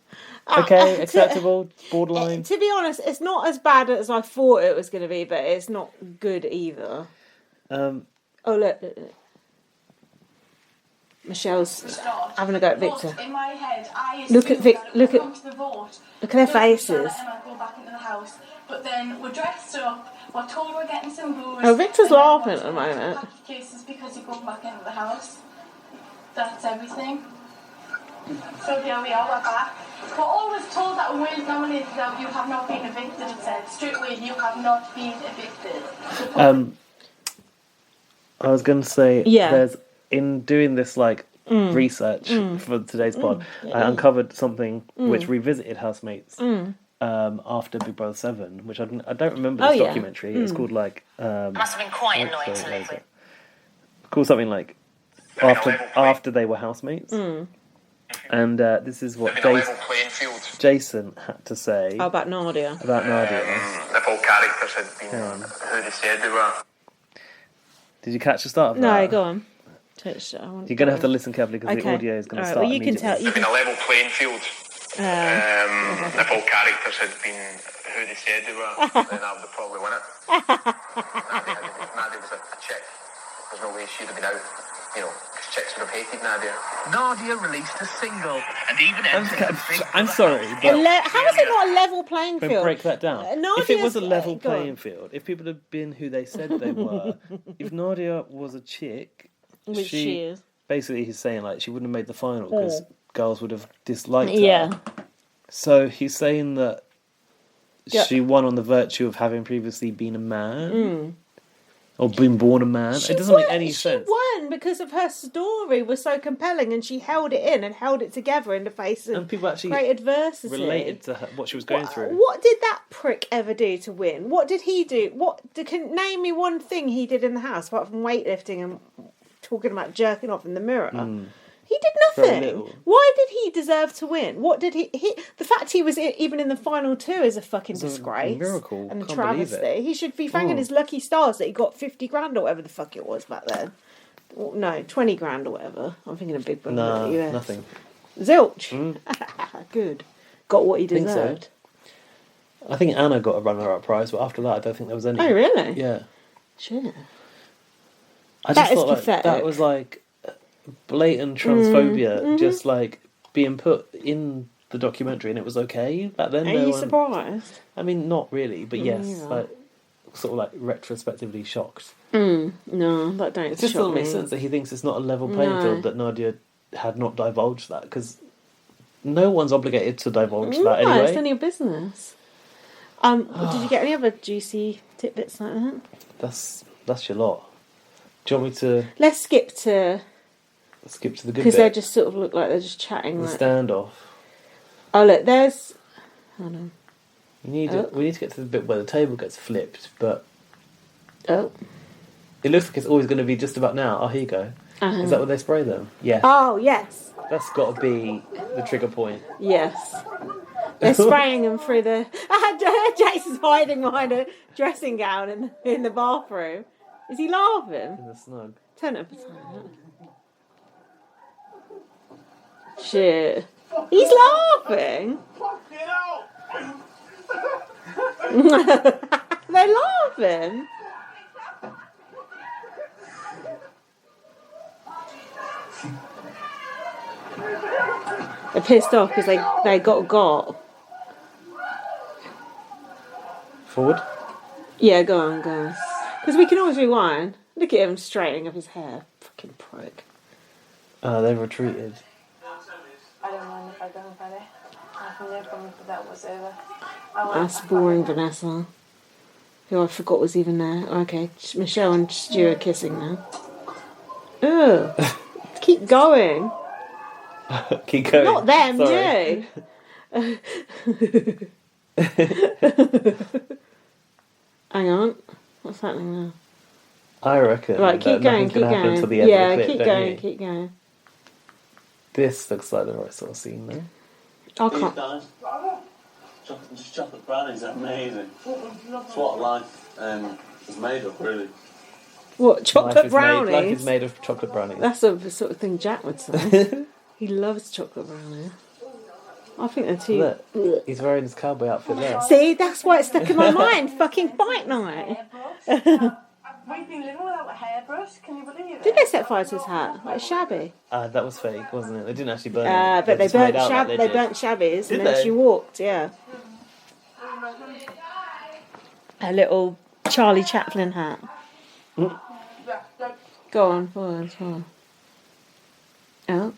Okay, acceptable, borderline. To be honest, it's not as bad as I thought it was going to be, but it's not good either. Oh, look. Michelle's having a go at Victor. In my head, I Look at Vic. Look at. to the vote. Look at their faces. Emma go back into the house, but then we're dressed up. We're told we're getting some booze. Oh, Victor's laughing at the moment. Cases because you're going back into the house. That's everything. So here we are. We're back. We're always told that we weren't nominated. That you have not been evicted. It said straight away, you have not been evicted. I was going to say, there's in doing this research for today's pod, I uncovered something which revisited housemates after Big Brother 7, which I don't remember this documentary. It's called Must have been quite annoying to live with. Called something like after they were housemates. And this is what Jason had to say about Nadia. If all characters had been who they said they were. Did you catch the start of that? No, go on. You're going to have to listen carefully because the audio is going to start well, you can tell. It's been a level playing field. If all characters had been who they said they were, then I would have probably won it. Nadia was a chick. There's no way she'd have been out. You know, because chicks would have hated Nadia. Nadia released a single and even I'm sorry, but how is it not a level playing field? break that down. If it was a level playing field, if people had been who they said they were, if Nadia was a chick, which she is, basically he's saying like she wouldn't have made the final because girls would have disliked her. Yeah. So he's saying that she won on the virtue of having previously been a man. Or been born a man. It doesn't make any sense. She won because of her story was so compelling, and she held it in and held it together in the face of people actually great adversity. Related to her, what she was going through. What did that prick ever do to win? What did he do? Name me one thing he did in the house apart from weightlifting and talking about jerking off in the mirror. He did nothing. Why did he deserve to win? What did he? The fact he was even in the final two is a fucking disgrace. A miracle. And a Can't travesty. He should be thanking his lucky stars that he got 50 grand or whatever the fuck it was back then. No, 20 grand or whatever. I'm thinking of Big Brother. No, nothing. Zilch. Good. Got what he deserved. I think Anna got a runner-up prize, but after that, I don't think there was any. Oh, really? Yeah. Shit. I just thought pathetic. That was like blatant transphobia, just like being put in the documentary, and it was okay back then. Are you surprised? I mean, not really, but yes, like sort of like retrospectively shocked. No, that don't. It just doesn't make sense that he thinks it's not a level playing field that Nadia had not divulged that, because no one's obligated to divulge that anyway. It's none of your business. Did you get any other juicy tidbits like that? That's your lot. Do you want me to? Let's skip to the good bit. Because they just sort of look like they're just chatting. The standoff. Oh look, there's. Hold on. We need to get to the bit where the table gets flipped, but. Oh. It looks like it's always going to be just about now. Oh, here you go. Is that what they spray them? Yeah. Oh yes. That's got to be the trigger point. Yes. They're spraying them through the. Jason's hiding behind a dressing gown in the bathroom. Is he laughing? In the snug. Turn it up. Shit. He's laughing. They're laughing. They're pissed off because they got. Forward? Yeah, go on. Because we can always rewind. Look at him straightening up his hair. Fucking prick. They've retreated. I don't mind if I don't have it. I have no problem if that was over. That's boring, Vanessa. Who I forgot was even there. Okay, Michelle and Stu are kissing now. Ugh. Keep going. Keep going. Not them, Sorry. you. Hang on. What's happening now? I reckon. Right, keep going. Until the end of the clip, keep going. This looks like the right sort of scene, though. I can't. Chocolate brownies are amazing. It's what life is made of, really. What, chocolate brownies? Life is made of chocolate brownies. That's the sort of thing Jack would say. He loves chocolate brownies. I think they're too... Look, he's wearing his cowboy outfit there. See, that's why it's stuck in my mind. Fucking fight night. We've been living without a hairbrush, can you believe it? Did they set fire to his hat? Like shabby? That was fake, wasn't it? They didn't actually burn it. But they burnt shabbies, and then she walked, yeah. A little Charlie Chaplin hat. Go on, forward. Oh.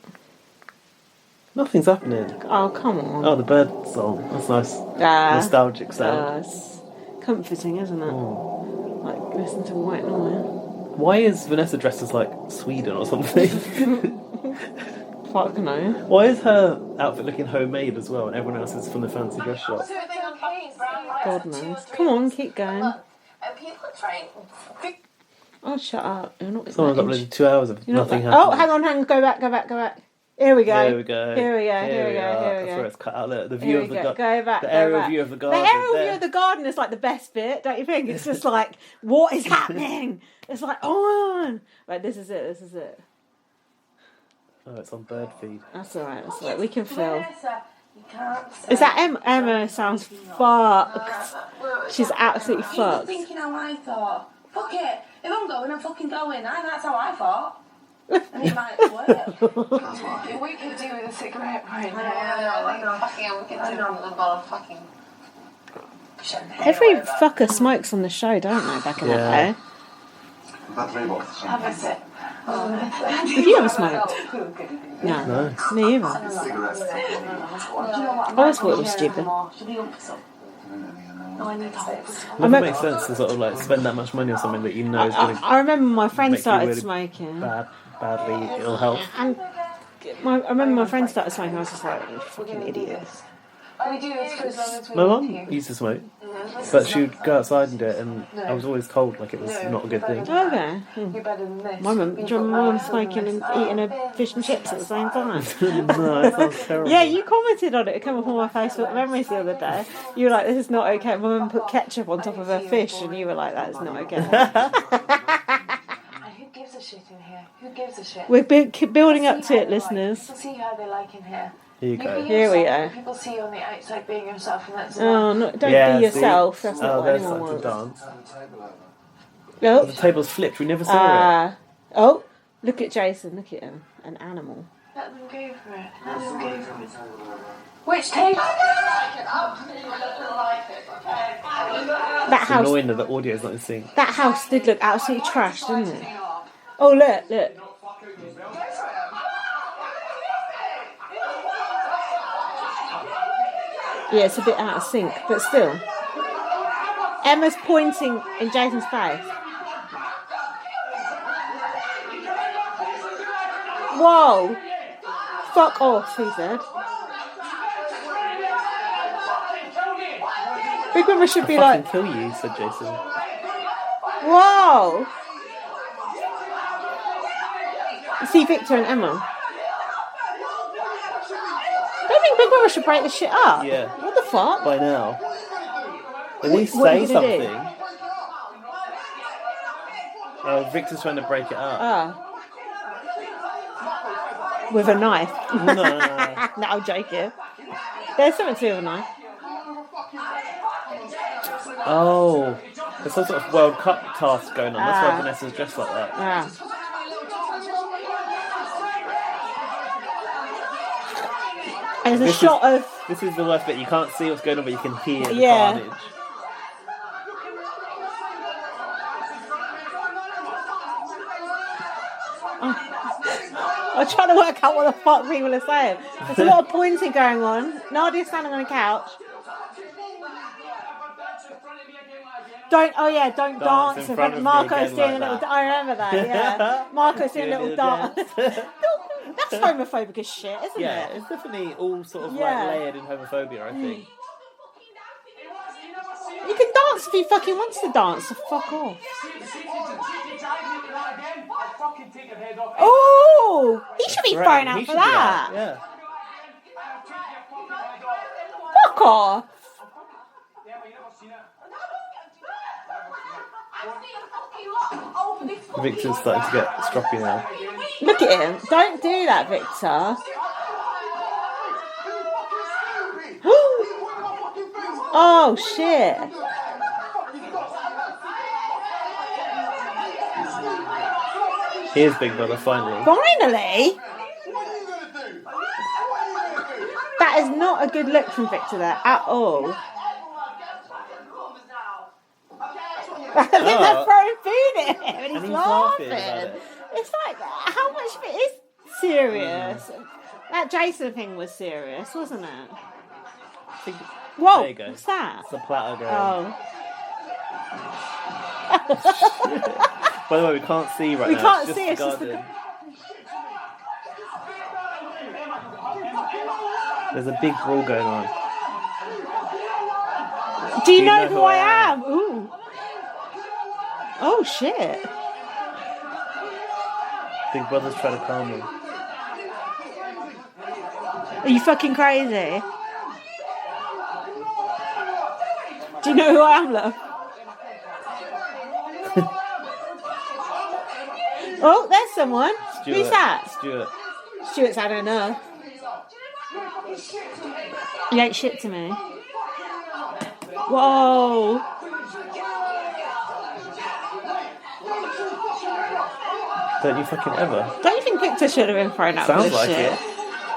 Nothing's happening. Oh, come on. Oh, the bird song. That's nice. Nostalgic sound. It's comforting, isn't it? Like, listen to White Noise. Why is Vanessa dressed as, like, Sweden or something? Fuck no. Why is her outfit looking homemade as well, and everyone else is from the fancy dress shop? God knows. Come on, keep going. People are trying. Oh, shut up. You're not. Someone's uploaded 2 hours of nothing happening. Oh, hang on. Go back. Here we go. Here we go. That's where it's cut out. Look, the view of the garden. Go back. The aerial view of the garden. The aerial view of the garden is like the best bit, don't you think? It's just like, what is happening? It's like, oh, right, this is it. Oh, it's on bird feed. That's alright, that's alright. We can fill. You can't Is that Emma sounds fucked. She's absolutely You're fucked. thinking how I thought. Fuck it. If I'm going, I'm fucking going. That's how I thought. And it might work. We could do with a cigarette right now. I know. Fucking, we could do with a bowl of fucking champagne. Every fucker smokes on the show, don't they, back in the day? Have a sip. Have you ever smoked? No. Me either. I always thought it was stupid. It makes sense to sort of like spend that much money on something that you know is going to. I remember my friend make you started really smoking. Badly ill health. And I remember my friend started smoking. I was just like, you fucking idiot. We do this for as long as we My want mum to. used to smoke, but she would go outside and do it, and I was always told like it was not a good thing. Okay. You're better than this. My mum, do you remember my mum smoking and eating a fish and chips at the same time? No, that sounds terrible. Yeah, you commented on it. It came up on my Facebook memories the other day. You were like, this is not okay. My mum put ketchup on top of her fish, and you were like, that is not okay. And who gives a shit in here? Who gives a shit? We're building up to it, listeners. People see how they like in here. Here you go. Here we go. People see you on the outside being yourself, and that's Oh, enough. don't be yourself. That's not what there's anyone like wants. to dance. Oh. The table's flipped. We never saw it. Oh, look at Jason. Look at him. An animal. Let them go for it. Let them go for it. Which table? That It's house. annoying that the audio's not in sync. That house did look absolutely trashed, didn't it? Oh, look. Yeah, it's a bit out of sync, but still. Emma's pointing in Jason's face. Whoa! Fuck off, he said. Big Brother should be like... kill you, said Jason. Whoa! You see Victor and Emma? Don't think Big Brother should break this shit up. Yeah. What the fuck? By now. At least What are say you gonna do? something. Oh, Victor's trying to break it up. With a knife. No. No, I'm joking. There's something to do with a knife. Oh, there's some sort of World Cup task going on. That's why Vanessa's dressed like that. And there's a shot of... This is the worst bit. You can't see what's going on, but you can hear the Yeah. carnage. I'm trying to work out what the fuck people are saying. There's a lot of pointing going on. Nadia's standing on a couch. Don't dance in front of Marco's doing a little... I remember that, yeah. Marco's doing a little dance. That's homophobic as shit, isn't Yeah, it? it's definitely all sort of Yeah. like layered in homophobia, I think. You can dance if he fucking wants to dance, so fuck off. Oh, he should be thrown out for that. Yeah. Fuck off. Victor's starting to get stroppy now. Look at him. Don't do that, Victor. Oh, shit. Here's Big Brother, finally. Finally? That is not a good look from Victor there at all. I think they're throwing food at him and he's laughing. about it. It's like, how much of it is serious? That Jason thing was serious, wasn't it? Whoa, There you go. what's that? It's a platter going. Oh. By the way, we can't see right We now. can't it's see, just it's the just the garden. There's a big brawl going on. Do you know who I am? Ooh. Oh, shit. Big Brother's trying to calm him. Are you fucking crazy? Do you know who I am, love? Oh, there's someone. Stuart. Who's that? Stuart's had enough. You ain't shit to me. Whoa. Don't you fucking ever? Don't you think Victor should have been thrown out for Sounds this like shit? it.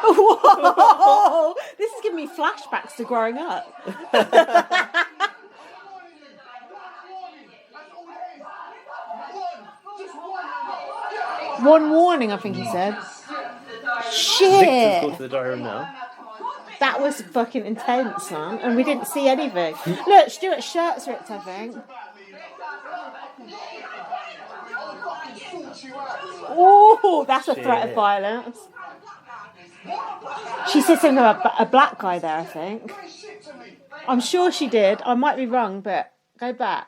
Whoa! This is giving me flashbacks to growing up. One warning, I think he said. Shit! Victor's called to the diary room now. That was fucking intense, man. And we didn't see anything. Look, Stuart's shirt's ripped, I think. Oh, that's a threat of violence. She said something about a black guy there, I think. I'm sure she did. I might be wrong, but go back.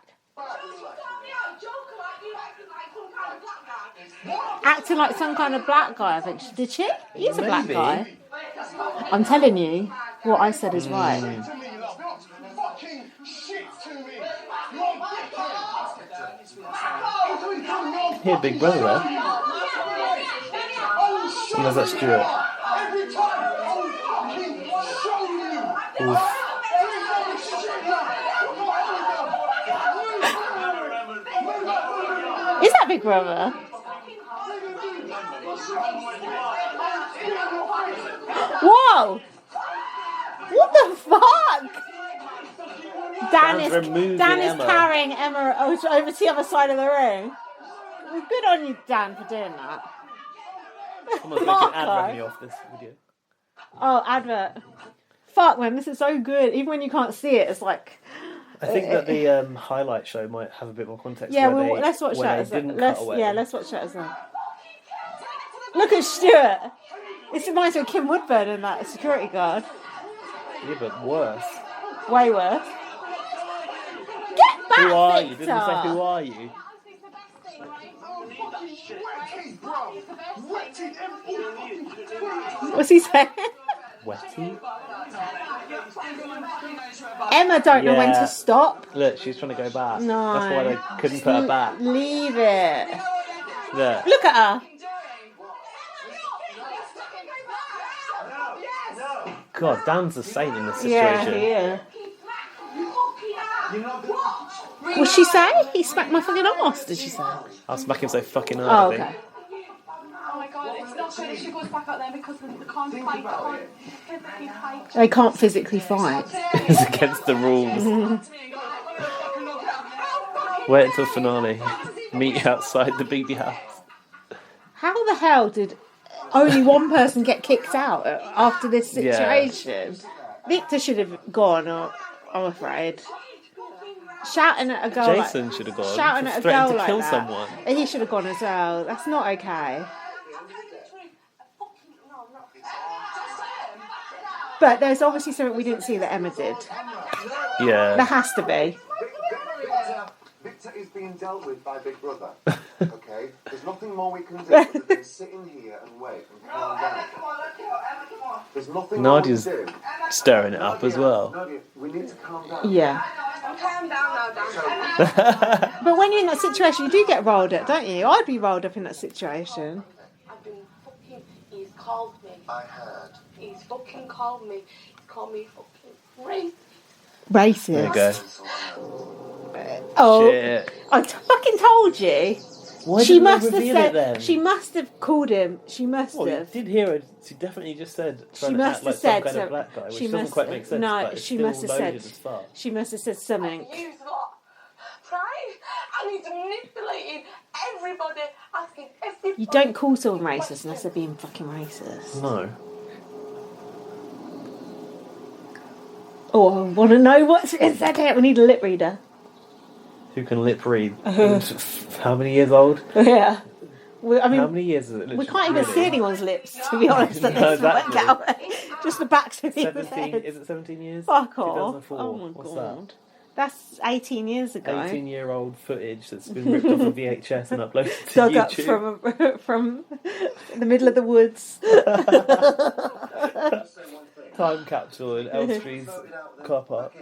Acting like some kind of black guy, I think. Did she? He's a black guy. I'm telling you, what I said is right. Here, big brother there. And there's that Stuart. Oof. Is that Big Brother? Whoa! What the fuck? Dan is carrying Emma over to the other side of the ring. Well, good on you, Dan, for doing that. Someone's making an advert me off this video. Oh, advert. Fuck, man, this is so good. Even when you can't see it, it's like... I think that the highlight show might have a bit more context. Yeah, where well, let's watch that. Let's watch that as well. Look at Stuart. This reminds me of Kim Woodburn and that security guard. Yeah, but worse. Way worse. Get back, Who are Victor. you? Didn't you say who are you? What's he saying? Wetty? Emma don't know when to stop. Look, she's trying to go back. No. That's why they couldn't put her back. Leave it. Look. Look at her. God, Dan's a saint in this situation. Yeah. What'd she say? He smacked my fucking arse, did she say? I'll smack him so fucking hard, Oh, I think. okay. Oh my god, it's not good if she goes back out there because they can't fight. They can't physically fight. It's against the rules. Wait until finale. Meet you outside the BB house. How the hell did only one person get kicked out after this situation? Yeah. Victor should have gone, I'm afraid. Shouting at a girl Jason should have gone. Shouting at a threatened girl to kill like that. someone. He should have gone as well. That's not okay. But there's obviously something we didn't see that Emma did. Yeah. There has to be. Victor is being dealt with by Big Brother. Okay? There's nothing more we can do other than sit in here and wait and calm down. There's nothing Nadia's more we can do. stirring it up as well. Nadia, we need to calm down. Yeah. Calm down now, Dan. But when you're in that situation, you do get rolled up, don't you? I'd be rolled up in that situation. I've been fucking... He's called me. I heard. He's fucking called me. He's called me fucking Racist. There you go. Oh, shit. I fucking told you. Why She didn't they must have reveal said. it then? She must have called him. She must Well, have. you did hear it. She definitely just said She trying to must act have like said some kind so- of black guy, which she doesn't must- quite make sense. no, but it's she still must have loaded said- as fuck. She must have said something. He's what? Right? And he's manipulating everybody, asking everybody. You don't call someone racist unless they're being fucking racist. No. Oh, I want to know what's inside it. We need a lip reader. Who can lip read? How many years old? Yeah. I mean, how many years is it? we can't even see anyone's lips, to be honest, at No, this exactly. workout. Just the backs of people's 17, heads. is it 17 years? Fuck off. 2004. Oh my What's god. That's 18 years ago. 18-year-old footage that's been ripped off of VHS and uploaded to Dug YouTube. up from the middle of the woods. Time capsule in Elstrie's car park.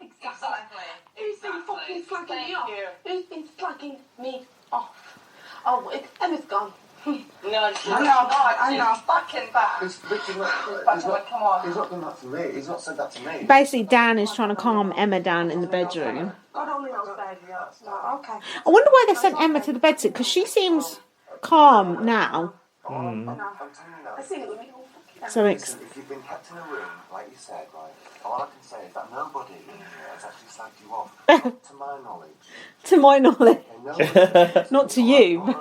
Exactly. Who's been fucking slagging me off? Who's been slagging me off? Oh, Emma's gone. No, I know. Fucking back. He's not done that to me. He's not said that to me. Basically, Dan is trying to calm Emma down in the bedroom. God only knows, baby. No, okay. I wonder why they sent Emma to the bedsit, because she seems calm now. So Listen, if you've been kept in a room, like you said, right, all I can say is that nobody in here has actually slagged you off, to my knowledge. To my knowledge. Not to you.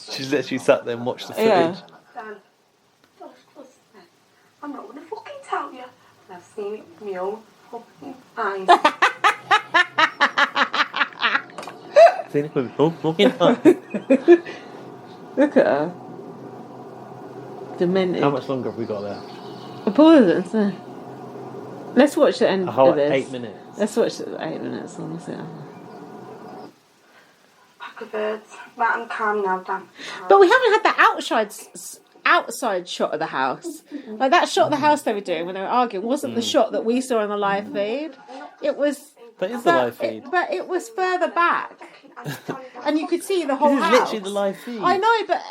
She's literally sat there and watched the footage. Yeah. Dan, I'm not going to fucking tell you. And I've seen it with my own fucking eyes. Seen it with your fucking eyes. Look at her. Demented. How much longer have we got there? A pause it. Let's watch the end A whole of this. 8 minutes. Let's watch the 8 minutes. Honestly. Pack of birds. Right, I'm calm now, Dan. But we haven't had the outside shot of the house. Like that shot of the house they were doing when they were arguing wasn't the shot that we saw on the live feed. It was. That is the live feed. But it was further back, and you could see the whole This is house. literally the live feed. I know, but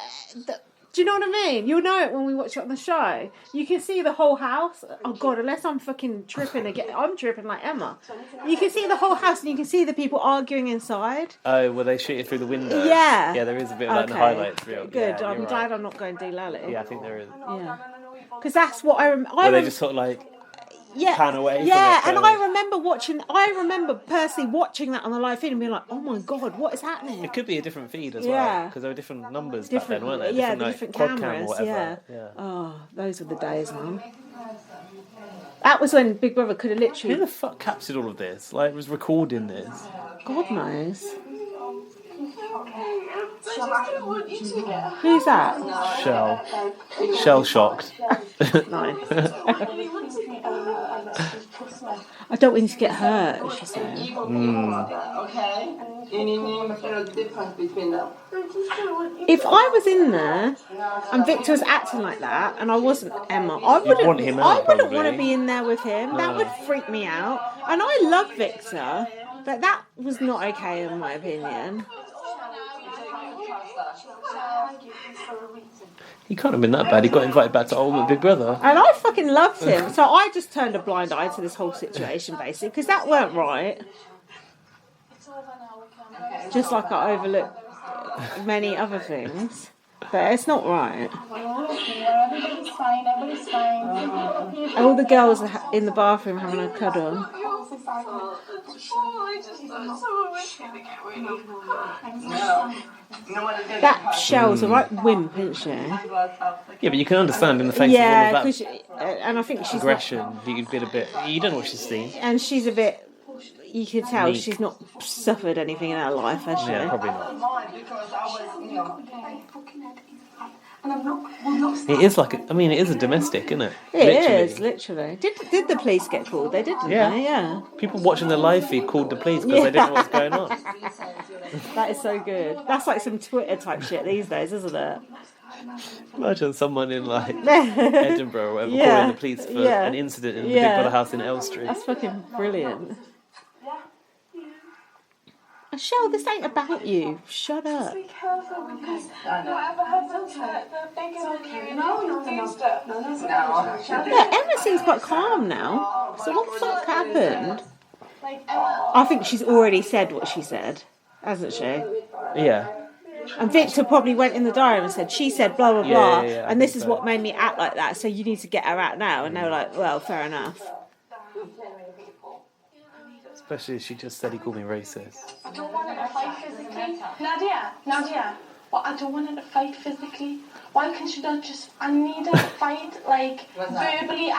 do you know what I mean? You'll know it when we watch it on the show. You can see the whole house. Oh God, unless I'm fucking tripping again. I'm tripping like Emma. You can see the whole house, and you can see the people arguing inside. Oh, well, they shoot it through the window. Yeah. Yeah, there is a bit of that in the highlights reel. Good. Yeah, I'm you're glad right. I'm not going D-Lally. Yeah, I think there is. Yeah. Because that's what I remember. Where they just sort of like pan away yeah, from it. and I remember personally watching that on the live feed and being like, oh my God, what is happening? It could be a different feed as Yeah. well, because there were different numbers back then, weren't there? Yeah, Different, different quad cam cameras. or whatever. Yeah. Oh, those were the days, man. That was when Big Brother could have literally. Who the fuck captured all of this? Like, was recording this? God knows. Who's Who's that? Shell shocked. Nice. I don't want you to get hurt, she said. Okay? Any difference between them? If I was in there and Victor was acting like that and I wasn't Emma, I wouldn't want him out, want to probably. be in there with him. That would freak me out. And I love Victor, but that was not okay in my opinion. He can't have been that bad. He got invited back to Ultimate Big Brother. And I fucking loved him. So I just turned a blind eye to this whole situation, basically, because that weren't right. Just like I overlooked many other things. But it's not right. Everybody's fine, everybody's fine. All the girls are in the bathroom having a cuddle. That Shell's a right wimp, isn't she? Yeah, but you can understand in the face of all of that and I think she's aggression. You'd be a bit. You don't know what she's seen. and she's a bit. You could tell Neat. she's not suffered anything in her life, has she? Yeah, probably not. And It is like. It is a domestic, isn't it? It is, literally. Did the police get called? They did, didn't Yeah. they? Yeah. People watching the live feed called the police because they didn't know what's going on. That is so good. That's like some Twitter type shit these days, isn't it? Imagine someone in like Edinburgh or whatever Yeah. calling the police for an incident in the Big Brother house in Elstree. That's fucking brilliant. Michelle, this ain't about you. Shut up. Be careful because whatever happens, the bigger than you know, Yeah, Emma seems quite calm now. So what the fuck happened? I think she's already said what she said, hasn't she? Yeah. And Victor probably went in the diary and said, she said blah, blah, Yeah, blah, yeah, I and this think is so. what made me act like that, so you need to get her out now. And they were like, well, fair enough. Especially as she just said he called me racist. I don't want her to fight physically. Nadia, well, I don't want her to fight physically. Why can she not just, I need her to fight, like, verbally.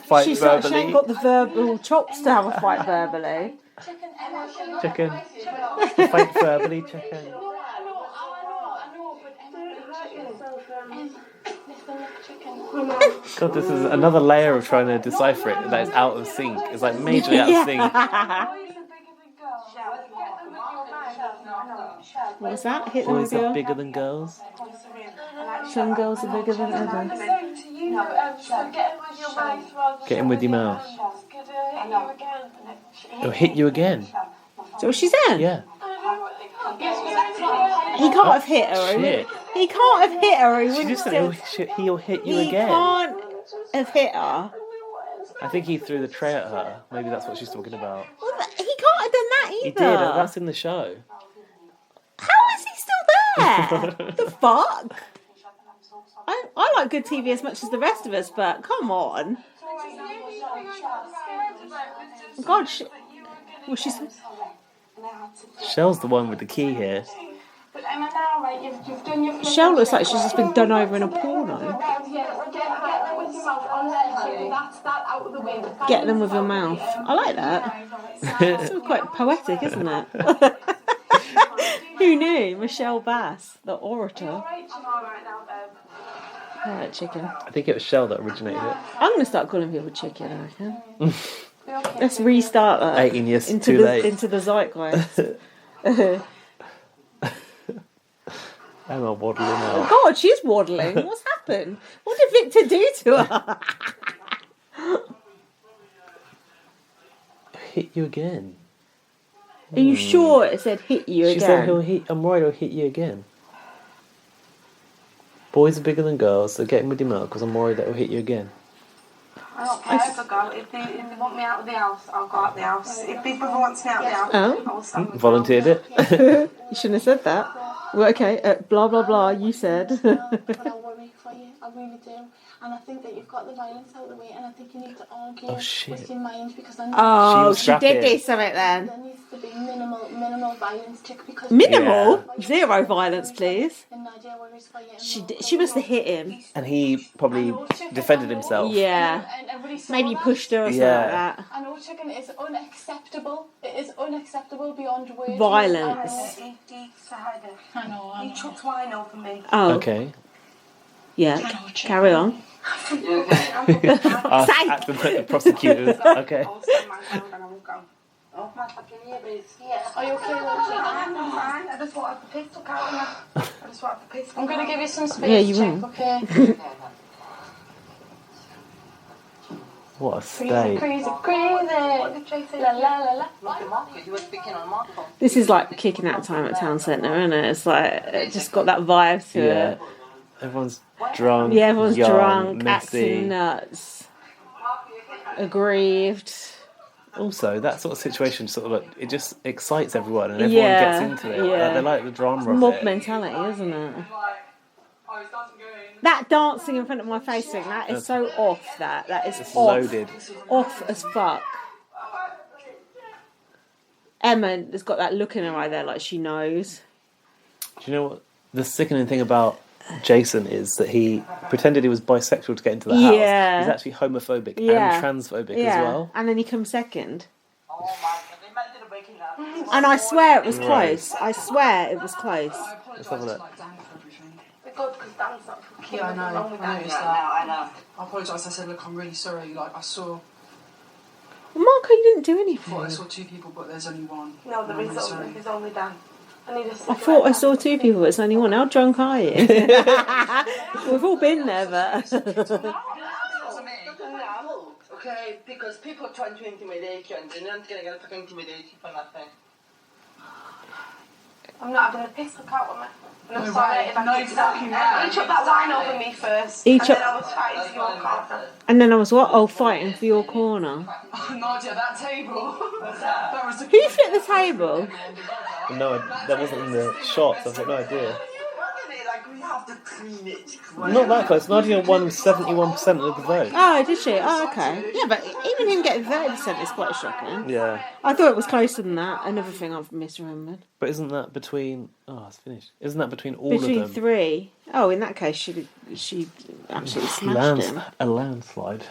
Fight She verbally. ain't got the verbal chops to have a fight verbally. Chicken. Fight verbally, chicken. God, this is another layer of trying to decipher it that is out of sync. It's like majorly out of sync. What was that? Hit them with Boys are your... bigger than girls. Some girls are bigger than others. Get in with your mouth. It'll hit you again. So what she said? Yeah. He can't have hit her. Shit. He can't have hit her. He She wouldn't just still... said he'll hit you He again. can't have hit her. I think he threw the tray at her. Maybe that's what she's talking about. Well, he can't have done that either. He did. That's in the show. How is he still there? The fuck? I like good TV as much as the rest of us, but come on. God, well, she's... Shell's the one with the key here. But Emma, now, right, you've done your... Shell looks like she's just been done over in a porno. Get them with your mouth on there. That's that out of the way. Get them with your mouth. I like that. It's all quite poetic, isn't it? Who knew? Michelle Bass, the orator. I'm alright now, babe. I like chicken. I think it was Shell that originated it. I'm going to start calling people chicken, I reckon. Let's restart that. 18 years too late. Into the zeitgeist. Emma waddling out. God, she's waddling. What's happened? What did Victor do to her? Hit you again. Are you sure it said hit you She again? said I'm worried he'll hit you again. Boys are bigger than girls, so get him with your milk because I'm worried that he'll hit you again. I don't care if I go. If they want me out of the house, I'll go out of the house. If Big Brother wants me out of the house, I will stand with Volunteered it. You shouldn't have said that. Well, okay, blah, blah, blah, you said. But I worry for you, I really do. And I think that you've got the violence out of the way, and I think you need to argue with your mind because I know she did do something then. There needs to be minimal violence because Minimal? Zero violence, please. And Nadia worries for you. She must have hit him. And he probably defended himself. Yeah. Maybe pushed her or something like that. I know, chicken, is unacceptable. It is unacceptable beyond words. Violence. I know. He chucked wine over me. Oh. Okay. Yeah, carry on. Ask the prosecutors. Okay. Oh, my fucking ear is. Yeah. Are you okay, Lucy? I'm fine. I just want the piss took out of me. I just want the piss. I'm going to give you some space. Yeah, you will. Okay. What a state. Crazy. What did Jay say? La la la la. You were speaking on Marco. This is like kicking out time at town centre, isn't it? It's like, it just got that vibe to it. Everyone's drunk. Yeah, everyone's young, drunk, messy. acting nuts, aggrieved. Also, that sort of situation sort of like, it just excites everyone and everyone gets into it. Yeah. Like, they like the drama It's of mob it. mentality, isn't it? That dancing in front of my face thing, that is so off. That is It's off. loaded. Off as fuck. Emma has got that look in her eye there, like she knows. Do you know what the sickening thing about Jason is that he pretended he was bisexual to get into the house. Yeah. He's actually homophobic Yeah. and transphobic Yeah. as well. And then he comes second. And I swear it was close. I swear it was close. Let's have a look. Yeah, I know. I noticed that. I apologise. I said, look, I'm really sorry. Like, I saw. Well, Marco, you didn't do I anything. thought I saw two people, but there's only one. No, there I'm is really sorry. there's only Dan. I need a I thought I saw two people, but it's only one. How drunk are you? We've all been there, but... Okay, because people are trying to intimidate you and they're not going to get fucking intimidated for nothing. I'm not having a piss took out of me. And I'm No sorry way. if I No did fucking that. way. He took that wine over me first. He and took- then I was fighting for your corner. And then I was, what? Oh, fighting for your corner. Oh, Nadia, that table. That was a... Who flipped the table? No, that wasn't in the shots. I've got no idea. Like, we have to clean it. Not that close. Nadia won 71% of the vote. Oh, did she? Oh, okay. Yeah, but even him getting 30% is quite shocking. Yeah. I thought it was closer than that. Another thing I've misremembered. But isn't that between... Oh, it's finished. Isn't that between all Between of them? three. Oh, in that case, she absolutely smashed him. A landslide.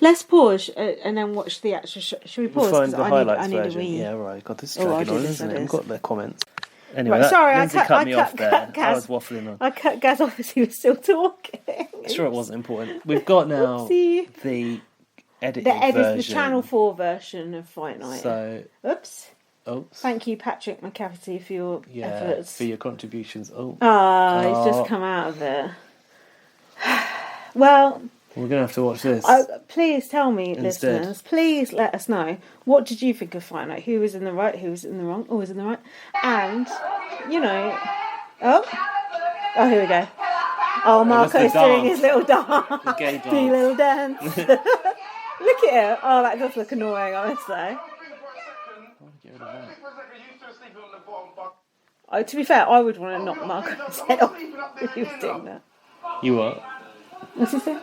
Let's pause and then watch the actual show. Should we pause? We'll find 'Cause the highlights I need version. a wee. Yeah, right. God, this is Oh, I dragging on, did this, isn't I it? did. We've got the comments. Anyway, Right, sorry, Lindsay I cut me off cut there. Gaz. I was waffling on. I cut Gaz off as he was still talking. Sure, it wasn't important. We've got now Oopsie. the edited The version. the Channel 4 version of Fight Night. So, Oops. oops. Thank you, Patrick McCafferty, for your Yeah, efforts. for your contributions. Oh, He's just come out of it. Well, we're going to have to watch this. please tell me, Instead. listeners. Please let us know. What did you think of Fight Night? Who was in the right? Who was in the wrong? Who was in the right? And, you know... Oh. Oh, here we go. Oh, Marco's doing his little dance. The gay dance. The little dance. Look at him. Oh, that does look annoying, honestly. Oh, to be fair, I would want to knock Marco's head off if he was doing that. You what? What's he saying?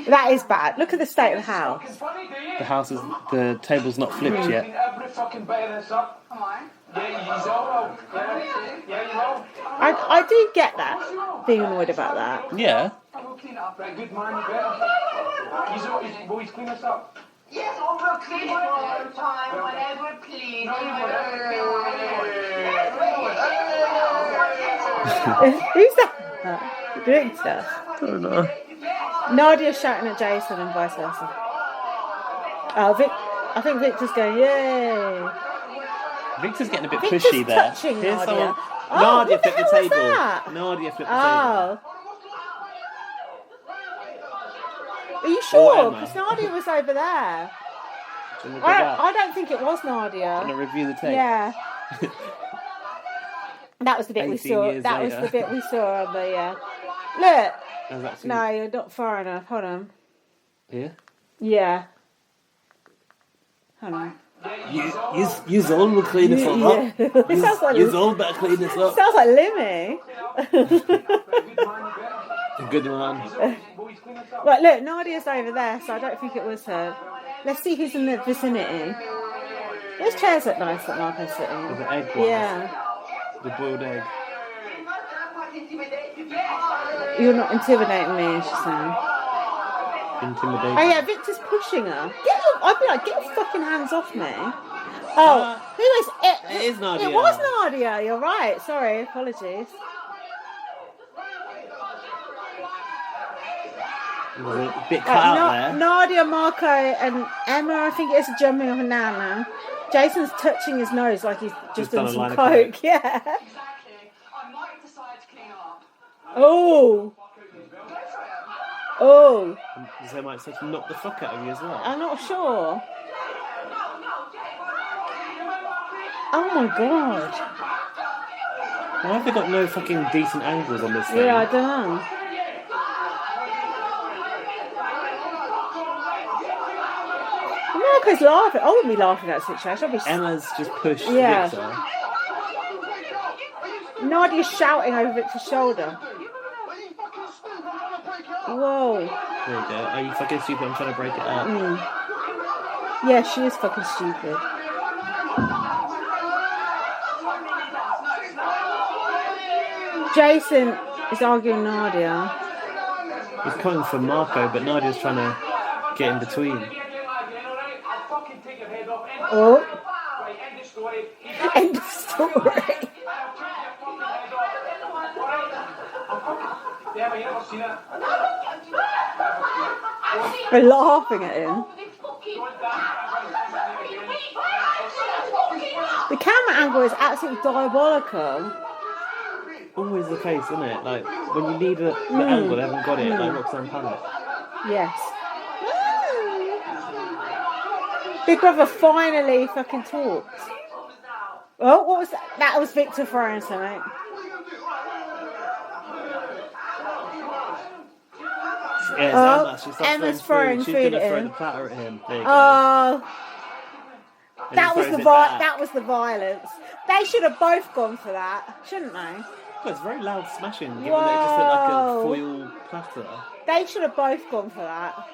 That is bad. Look at the state of the house. The house is... The table's not flipped yet. I do get that. Being annoyed about that. Yeah. Yes, over clean all the time, whenever clean. Who's that? Victor. I don't know. Nadia's shouting at Jason and vice versa. Oh, I think Victor's going, yay. Victor's getting a bit Victor's pushy there. touching Here's Nadia. someone... Oh, Nadia what the flipped the hell was table. that? Nadia flipped the Oh. table. Are you sure? Emma. Because Nadia was over there. Do you want to go back? I don't think it was Nadia. Do you want to review the tape? Yeah. That was the bit we 18 saw. years That was later. the bit we saw on the. Look. That was actually- No, you're not far enough. Hold on. Here? Yeah. Hold on. You all will clean this up. Yeah. It sounds like You all better clean this up. Sounds like Limmy. Good one. Right, look, Nadia's over there, so I don't think it was her. Let's see who's in the vicinity. Those chairs look nice that Marco's sitting. With the egg ones. Yeah. The boiled egg. You're not intimidating me, she's saying. Intimidation. Oh yeah, Victor's pushing her. I'd be like, get your fucking hands off me. Oh, who is it? It is Nadia. It was Nadia, you're right. Sorry, apologies. A bit cut out there. Nadia, Marco and Emma, I think it is, jumping up and down now. Jason's touching his nose like he's just done some coke. Yeah. Exactly. I might decide to clean up. Oh. Oh. They might sort of knock the fuck out of you as well. I'm not sure. Oh my god. Why have they got no fucking decent angles on this thing? Yeah, I don't know. Marco's laughing. I wouldn't be laughing at that situation. I'd be... Emma's just pushed Yeah. Victor. Nadia's shouting over Victor's shoulder. Whoa. There you go. Are you fucking stupid? I'm trying to break it up. Yeah, she is fucking stupid. Jason is arguing Nadia. He's coming for Marco, but Nadia's trying to get in between. Oh. End of story. They're laughing at him. The camera angle is absolutely diabolical. Always the case, isn't it? Like, when you need the angle, they haven't got it, like Roxanne Panic. Yes. Big Brother finally fucking talked. Oh, what was that? That was Victor throwing something. Yeah, it's Emma. She starts Emma's throwing food She's going to at throw him. the platter at him. There you go. Oh, And that he was throws the it back. that was the violence. They should have both gone for that, shouldn't they? Well, it's very loud smashing, given that it just looked like a foil platter. They should have both gone for that.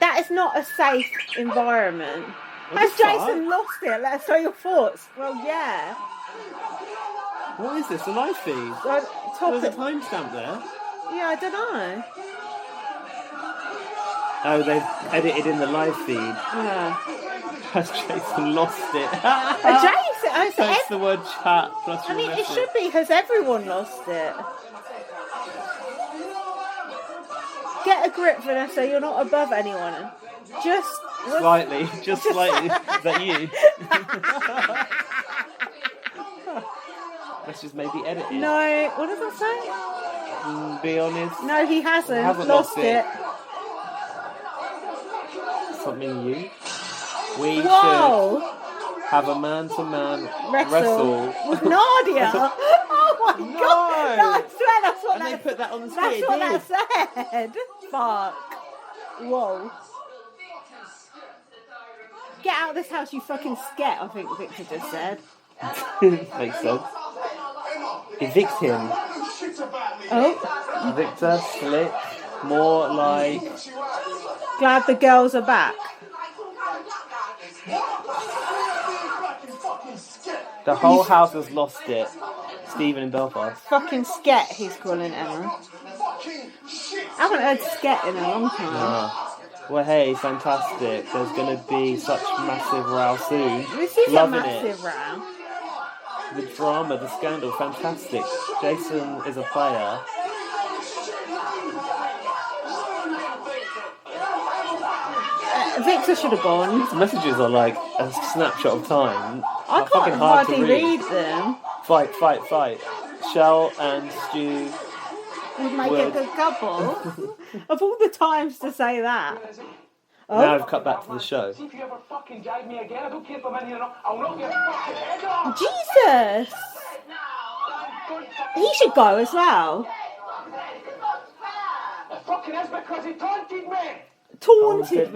That is not a safe environment. What Has the fuck? Jason lost it? Let us know your thoughts. Well, yeah. What is this? A live feed? There's a timestamp there. Yeah, I don't know. Oh, they've edited in the live feed. Yeah. Has Jason lost it? Jason, That's the word chat plus I mean, your it message. should be, has everyone lost it? Get a grip, Vanessa, you're not above anyone. Just... Slightly, just slightly. Is that you? Let's just maybe edit it. No, what does it say? Be honest. No, he hasn't. He hasn't lost lost it. Something you. We Whoa! should have a man-to-man wrestle with Nadia. Oh my god! No, I swear that's what they put that on the screen. That's what that said. Fuck. Whoa. Get out of this house, you fucking sket, I think Victor just said. Makes sense. Evict him. Oh. Victor, slick. More like... Glad the girls are back. The whole house has lost it. Stephen in Belfast. Fucking sket, he's calling Emma. I haven't heard sket in a long time. Yeah. Well, hey, fantastic. There's going to be such massive row soon. This is Loving a massive it. row. The drama, the scandal, fantastic. Jason is a player. Victor should have gone. These messages are like a snapshot of time. I can't hardly read them. Fight, fight, fight. Shell and Stu would make a good couple. Of all the times to say that. Oh. Now I've cut back to the show. If you ever fucking drive me again, I don't care if I'm in here or not. I'll knock your fucking head off. Jesus! He should go as well. It fucking is because he taunted me. Taunted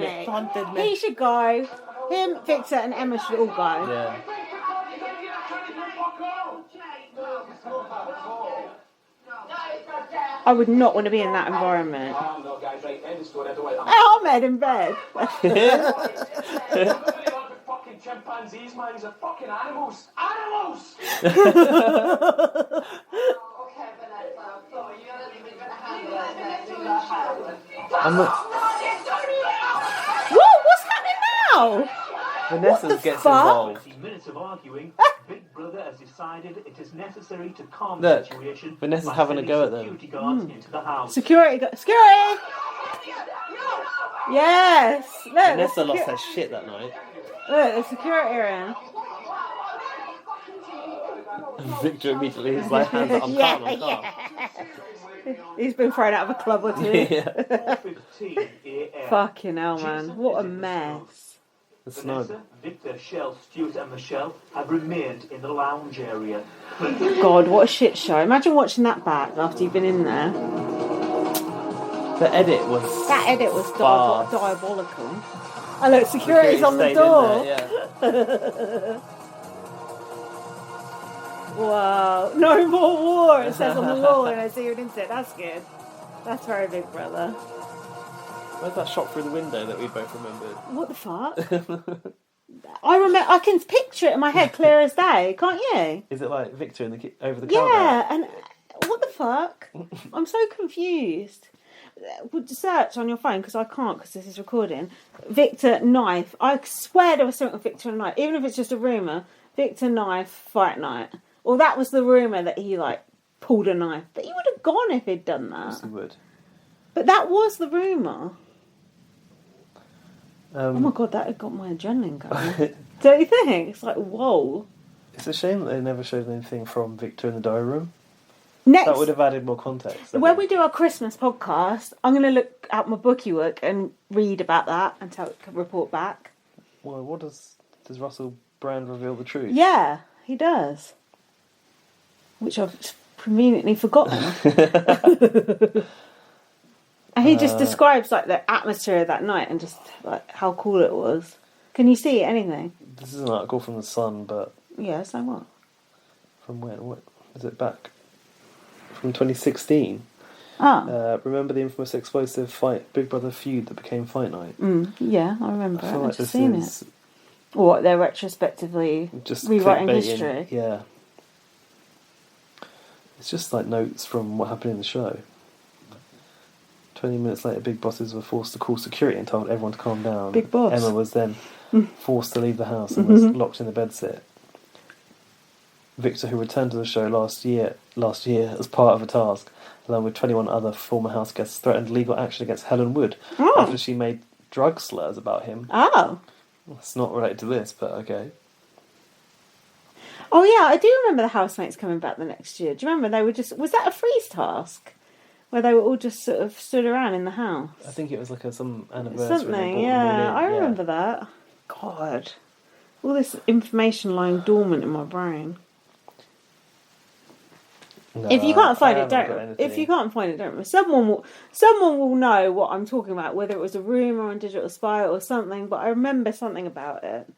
me. He should go. Him, Victor, and Emma should all go. Yeah. I would not want to be in that environment. Ahmed in bed. Fucking chimpanzees, man. These are fucking animals. Animals! Whoa, what's happening now? Vanessa gets involved. Minutes of arguing, Big Brother has decided it is necessary to calm Look, the situation. Vanessa's having a go at them. Security guards into the house. Security! Yes! Look, Vanessa lost her shit that night. Look, the security around. Victor immediately is like, hands up, I'm calm, I'm calm. He's been thrown out of a club or two. Yeah. Fucking hell, man. What a mess. It's snug. Victor, Shell, Stuart and Michelle have remained in the lounge area. God, what a shit show. Imagine watching that back after you've been in there. The edit was diabolical. Oh look, security's on the door. There, yeah. Wow. No more war, it says on the wall when I see you into it. That's good. That's very Big Brother. Where's that shot through the window that we both remembered? What the fuck? I can picture it in my head clear as day, can't you? Is it like Victor in the over the counter? Yeah, and what the fuck? I'm so confused. Would search on your phone because I can't because this is recording. Victor knife. I swear there was something with Victor and knife, even if it's just a rumour. Victor knife fight night. Well, that was the rumour that he like pulled a knife, but he would have gone if he'd done that. Yes, he would. But that was the rumour. Oh my god, that had got my adrenaline going. Don't you think? It's like, whoa. It's a shame that they never showed anything from Victor in the diary room. Next, that would have added more context. When we do our Christmas podcast, I'm going to look at my BBUK and read about that and report back. Well, what does Russell Brand reveal the truth? Yeah, he does. Which I've conveniently forgotten. And he just describes like the atmosphere of that night and just like how cool it was. Can you see anything? This is an article from The Sun, but... Yeah, so what? From when? What is it back? From 2016. Ah. Remember the infamous explosive fight Big Brother feud that became Fight Night? Yeah, I remember. I've just seen it. What, they're retrospectively just rewriting history? Yeah. It's just like notes from what happened in the show. 20 minutes later, Big Bosses were forced to call security and told everyone to calm down. Big Boss. Emma was then forced to leave the house and was locked in the bedsit. Victor, who returned to the show last year as part of a task, along with 21 other former house guests, threatened legal action against Helen Wood after she made drug slurs about him. Oh. It's not related to this, but okay. Oh yeah, I do remember the housemates coming back the next year. Do you remember they were just... Was that a freeze task? Where they were all just sort of stood around in the house? I think it was like some anniversary. Something, yeah. I remember that. God. All this information lying dormant in my brain. No, if you can't find I it, haven't got don't. anything. If you can't find it, don't. Someone will know what I'm talking about, whether it was a rumor on Digital Spy or something. But I remember something about it.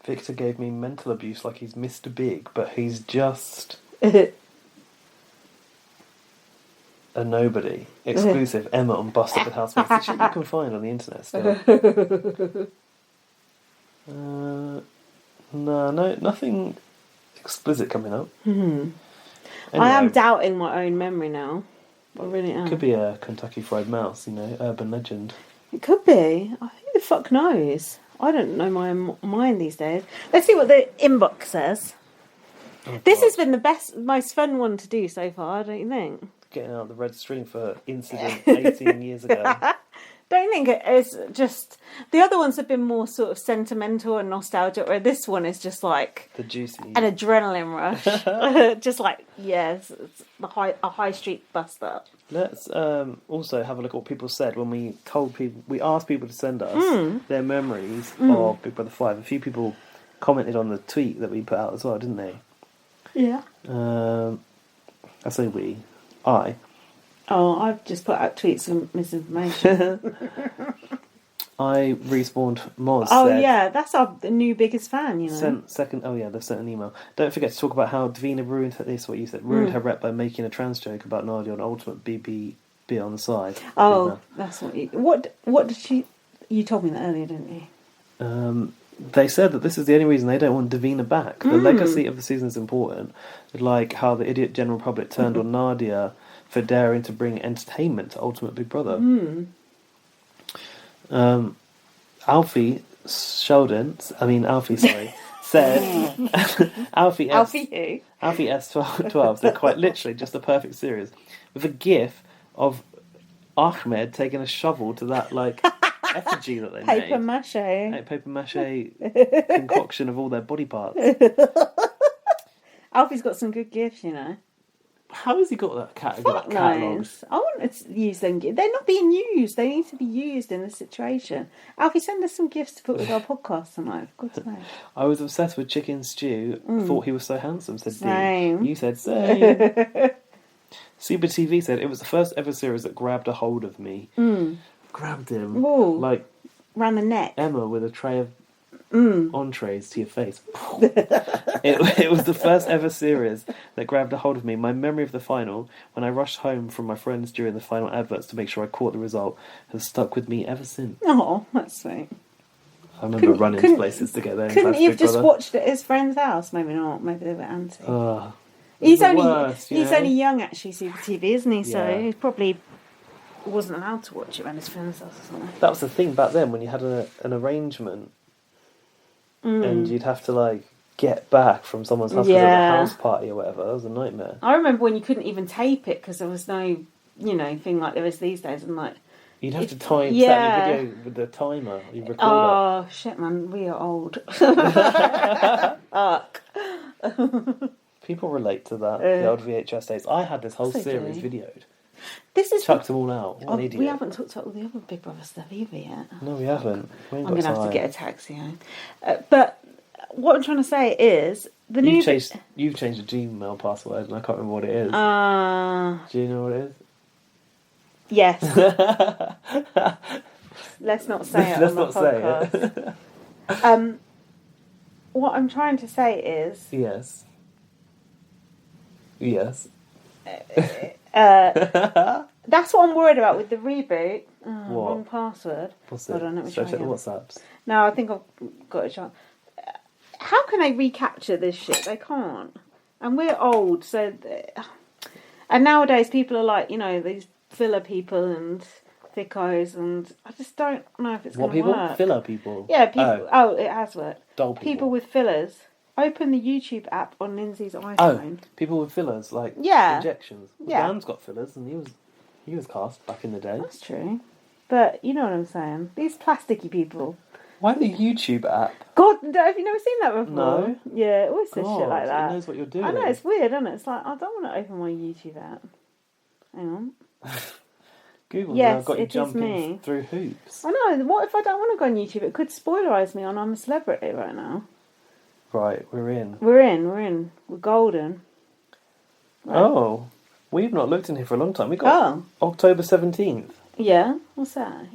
Victor gave me mental abuse like he's Mr. Big, but he's just a nobody. Exclusive Emma on Busted with Housemates. The shit you can find on the internet still. No, nothing explicit coming up. Anyway, Anyway, I am doubting my own memory now. I really am. could be a Kentucky Fried Mouse, urban legend. It could be. Who the fuck knows? I don't know my mind these days. Let's see what the inbox says. This has been the most fun one to do so far, don't you think? Getting out the red string for incident 18 years ago. Don't think it's just... The other ones have been more sort of sentimental and nostalgic, where this one is just like... The juicy... An adrenaline rush. Just like, yes, it's a high street bust-up. Let's also have a look at what people said when we asked people to send us their memories of Big Brother 5. A few people commented on the tweet that we put out as well, didn't they? Yeah. I say we. I. Oh, I've just put out tweets of misinformation. I respawned Moz. Oh said, yeah, that's our new biggest fan, they've sent an email. Don't forget to talk about how Davina ruined her rep by making a trans joke about Nadia on Ultimate BB on the side. Oh, that's what did you told me that earlier, didn't you? They said that this is the only reason they don't want Davina back. The legacy of the season is important, like how the idiot general public turned on Nadia for daring to bring entertainment to Ultimate Big Brother. Alfie said Alfie S12 said quite literally just the perfect series with a gif of Ahmed taking a shovel to that effigy that they paper made. Paper mache concoction of all their body parts. Alfie's got some good gifts, How has he got that catalogue? I want to use them. They're not being used. They need to be used in this situation. Alfie, send us some gifts to put with our podcast tonight. For God's sake. I was obsessed with Chicken Stew. Thought he was so handsome, said Same. Dean. You said same. Super TV said it was the first ever series that grabbed a hold of me. Grabbed him. Ooh. Like round the neck. Emma with a tray of entrees to your face. It was the first ever series that grabbed a hold of me. My memory of the final, when I rushed home from my friends during the final adverts to make sure I caught the result, has stuck with me ever since. Oh, that's sweet. I remember running to places to get there. Couldn't you have just watched it at his friend's house? Maybe not. Maybe they were anti. He's only young, actually, Super TV, isn't he? So he probably wasn't allowed to watch it around his friend's house or something. That was the thing back then when you had an arrangement and you'd have to get back from someone's house because of a house party or whatever. That was a nightmare. I remember when you couldn't even tape it because there was no, thing like there is these days. And you'd have to set your video with the timer. You record Oh shit, man, we are old. Fuck. People relate to that. The old VHS days. I had this whole series videoed. Chucked them all out. What an idiot. We haven't talked about all the other Big Brother stuff either yet. No, we haven't. I'm going to have to get a taxi home. But what I'm trying to say is You've changed the Gmail password, and I can't remember what it is. Do you know what it is? Yes. Let's not say it on the podcast. What I'm trying to say is yes. That's what I'm worried about with the reboot. Wrong password. What's it? Hold on, let me Should I try check the again. WhatsApps? No, I think I've got a chance. How can they recapture this shit? They can't. And we're old, so... And nowadays people are like, these filler people and thickos, and I just don't know if it's going to work. What people? Filler people? Yeah, people... Oh, it has worked. Dull people. People with fillers. Open the YouTube app on Lindsay's iPhone. Oh, people with fillers, injections. Yeah. Dan's got fillers, and he was cast back in the day. That's true. But you know what I'm saying. These plasticky people. Why the YouTube app? God, have you never seen that before? No. Yeah, it always says shit like that. It knows what you're doing. I know, it's weird, isn't it? It's like, I don't want to open my YouTube app. Hang on. Google. Yes, I've got you it is jumping me. through hoops. I know. What if I don't want to go on YouTube? It could spoilerise me on I'm a Celebrity right now. Right, we're in. We're in. We're golden. Right. Oh, we've not looked in here for a long time. We got October 17th. Yeah, what's that?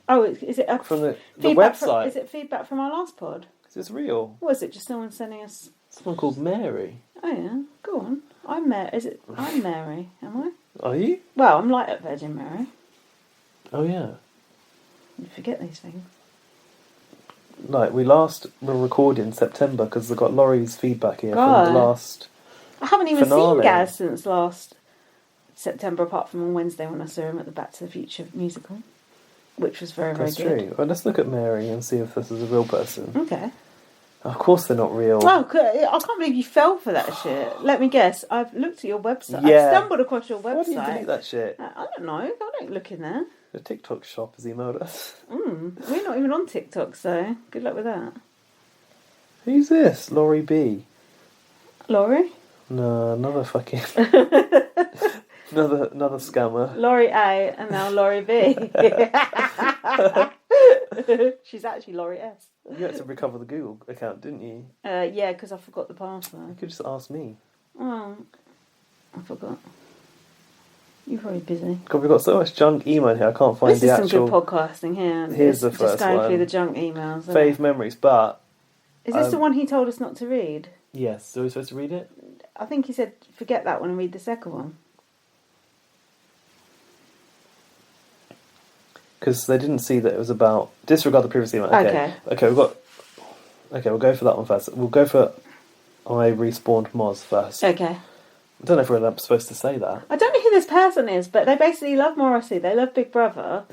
Oh, is it from the feedback website? Is it feedback from our last pod? Is this real? Or is it just someone sending us? Someone called Mary. Oh yeah, go on. I'm Mary. I'm Mary? Am I? Are you? Well, I'm Light at Virgin Mary. Oh yeah. You forget these things. Like we were recording in September because I got Laurie's feedback here from the last. I haven't even finale. seen Gaz since last September, apart from on Wednesday when I saw him at the Back to the Future musical, which was very, very good. That's true. Well, let's look at Mary and see if this is a real person. Okay. Of course they're not real. Oh, I can't believe you fell for that shit. Let me guess. I've looked at your website. Yeah. I've stumbled across your website. Why do you delete that shit? I don't know. I don't look in there. The TikTok shop has emailed us. We're not even on TikTok, so good luck with that. Who's this? Laurie B. Laurie? No, another fucking... another scammer. Laurie A and now Laurie B. She's actually Laurie S. You had to recover the Google account, didn't you? Yeah, because I forgot the password. You could just ask me. Oh, I forgot. You're probably busy. God, we've got so much junk email here. I can't find the actual... This is some good podcasting here. Here's the first one. Just going through the junk emails. Fave memories, but... Is this the one he told us not to read? Yes. So are we supposed to read it? I think he said forget that one and read the second one. Because they didn't see that it was about... Disregard the previous email. Okay, we've got... Okay, we'll go for that one first. We'll go for I Respawned Moz first. Okay. I don't know if we're supposed to say that. I don't know who this person is, but they basically love Morrissey. They love Big Brother.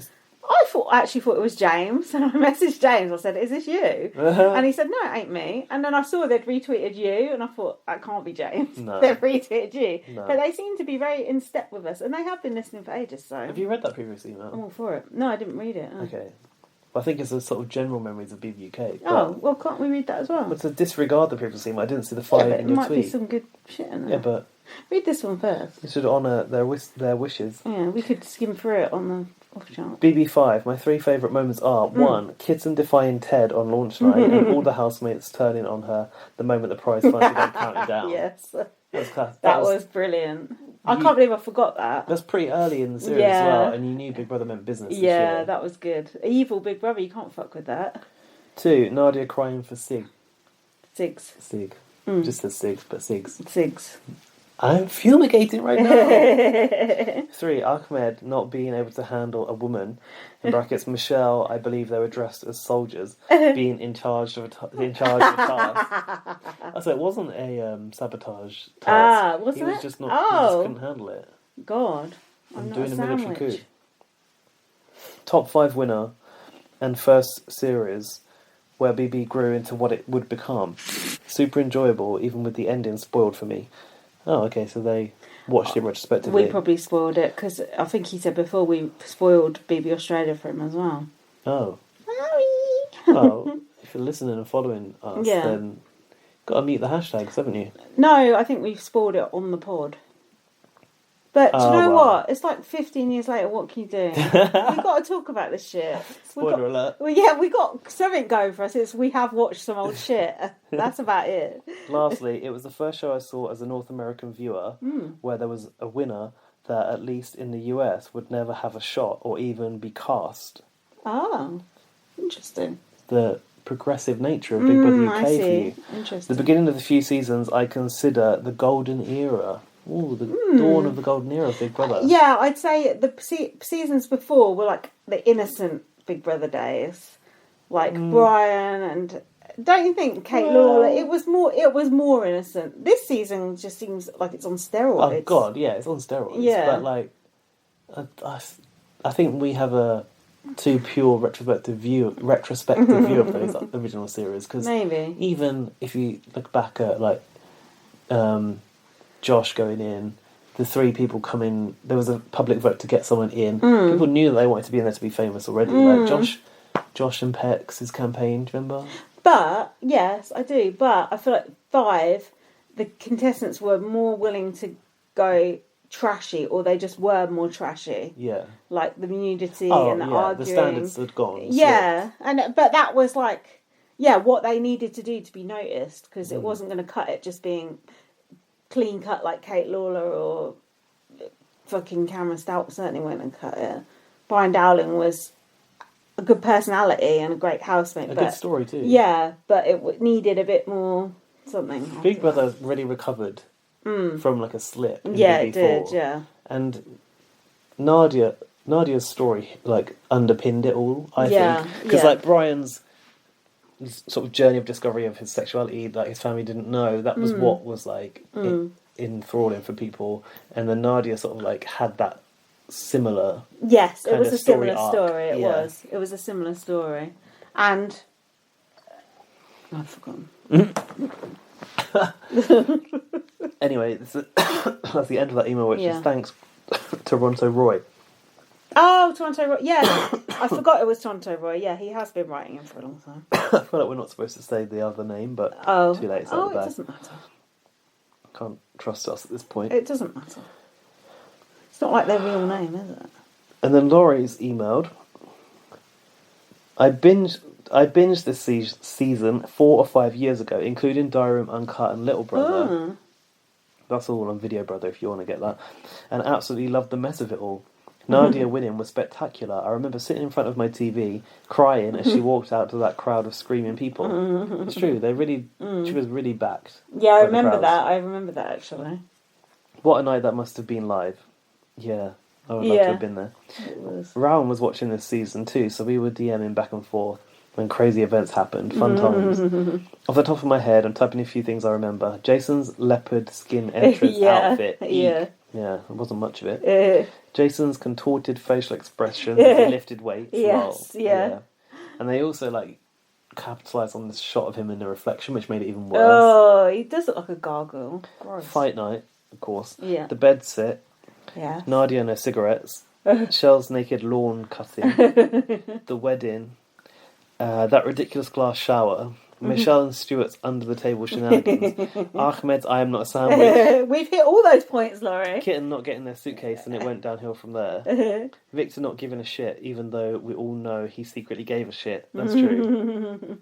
I actually thought it was James, and I messaged James. I said, "Is this you?" And he said, "No, it ain't me." And then I saw they'd retweeted you, and I thought, "That can't be James." No. They've retweeted you, No. but they seem to be very in step with us, and they have been listening for ages. So, have you read that previous email? I'm all for it. No, I didn't read it. Oh. Okay. I think it's a sort of general memories of BBUK. Oh, well, can't we read that as well? But to disregard the previous email, I didn't see the 5 in your might tweet. be some good shit in there. Yeah, but... Read this one first. You should honour their wishes. Yeah, we could skim through it on the off chart. BB5, my 3 favourite moments are 1. Kitten defying Ted on launch night and all the housemates turning on her the moment the prize finally got counted down. Yes. That was brilliant. I can't believe I forgot that. That's pretty early in the series as well, and you knew Big Brother meant business this year. That was good. Evil Big Brother, you can't fuck with that. 2, Nadia crying for Sig. Sigs. Sig. Just says Sigs, but Sigs. Sigs. I'm fumigating right now. 3, Ahmed not being able to handle a woman, in brackets Michelle, I believe they were dressed as soldiers, being in charge of a task. So it wasn't a sabotage task. Wasn't he was it? just not. He just couldn't handle it. God, I'm doing not a military sandwich. coup. Top 5 winner and first series where BB grew into what it would become. Super enjoyable, even with the ending spoiled for me. Oh, okay, so they watched it retrospectively. We probably spoiled it, because I think he said before we spoiled BB Australia for him as well. Oh. Well, if you're listening and following us, then got to meet the hashtags, haven't you? No, I think we've spoiled it on the pod. But do you know what? It's like 15 years later, what can you do? We've got to talk about this shit. Spoiler alert. Well, yeah, we got something going for us. We have watched some old shit. That's about it. Lastly, it was the first show I saw as a North American viewer where there was a winner that, at least in the US, would never have a shot or even be cast. Oh, interesting. The progressive nature of Big Brother UK for you. Interesting. The beginning of the few seasons I consider the golden era. Ooh, the dawn of the golden era of Big Brother. Yeah, I'd say the seasons before were like the innocent Big Brother days, like Brian and. Don't you think Kate Lawler? It was more innocent. This season just seems like it's on steroids. Oh God, yeah, it's on steroids. Yeah, but like, I think we have a too pure retrospective view of those original series, because maybe even if you look back at like. Josh going in, the 3 people coming. There was a public vote to get someone in. People knew that they wanted to be in there to be famous already. Like Josh and Peck's campaign. Do you remember? But yes, I do. But I feel like 5, the contestants were more willing to go trashy, or they just were more trashy. Yeah. Like the nudity and the arguing. The standards had gone. Yeah, but that was like, what they needed to do to be noticed, because it wasn't going to cut it just being clean cut like Kate Lawler or fucking Cameron Stout certainly went and cut it. Brian Dowling was a good personality and a great housemate. Good story too. Yeah, but it needed a bit more something. Big Brother really recovered from like a slip. Yeah, it did. Yeah, and Nadia's story like underpinned it all. I think because like Brian's sort of journey of discovery of his sexuality that his family didn't know, that was what was like enthralling for people, and then Nadia sort of like had that similar. Yes, it was a similar story. It was a similar story, and I've forgotten. Anyway, that's the end of that email, which is thanks Toronto Roy. Oh, Toronto Roy. Yeah, I forgot it was Toronto Roy. Yeah, he has been writing in for a long time. I feel like we're not supposed to say the other name, but too late. It's it doesn't matter. Can't trust us at this point. It doesn't matter. It's not like their real name, is it? And then Laurie's emailed. I binged this season 4 or 5 years ago, including Diary Room Uncut and Little Brother. That's all on Video Brother if you want to get that. And absolutely loved the mess of it all. Nadia winning was spectacular. I remember sitting in front of my TV, crying as she walked out to that crowd of screaming people. It's true, she was really backed. Yeah, I remember that. I remember that, actually. What a night that must have been live. Yeah, I would love to have been there. It was. Rowan was watching this season too, so we were DMing back and forth when crazy events happened. Fun times. Off the top of my head, I'm typing a few things I remember. Jason's leopard skin entrance outfit. Yeah, it wasn't much of it. Jason's contorted facial expression as he lifted weights. Yes, yeah. And they also like capitalised on this shot of him in the reflection, which made it even worse. Oh, he does look like a gargoyle. Gross. Fight night, of course. Yeah. The bed sit. Yeah. Nadia and her cigarettes. Shell's naked lawn cutting. The wedding. That ridiculous glass shower. Michelle and Stuart's under the table shenanigans. Ahmed's I am not a sandwich. We've hit all those points, Laurie. Kitten not getting their suitcase and it went downhill from there. Victor not giving a shit, even though we all know he secretly gave a shit. That's true.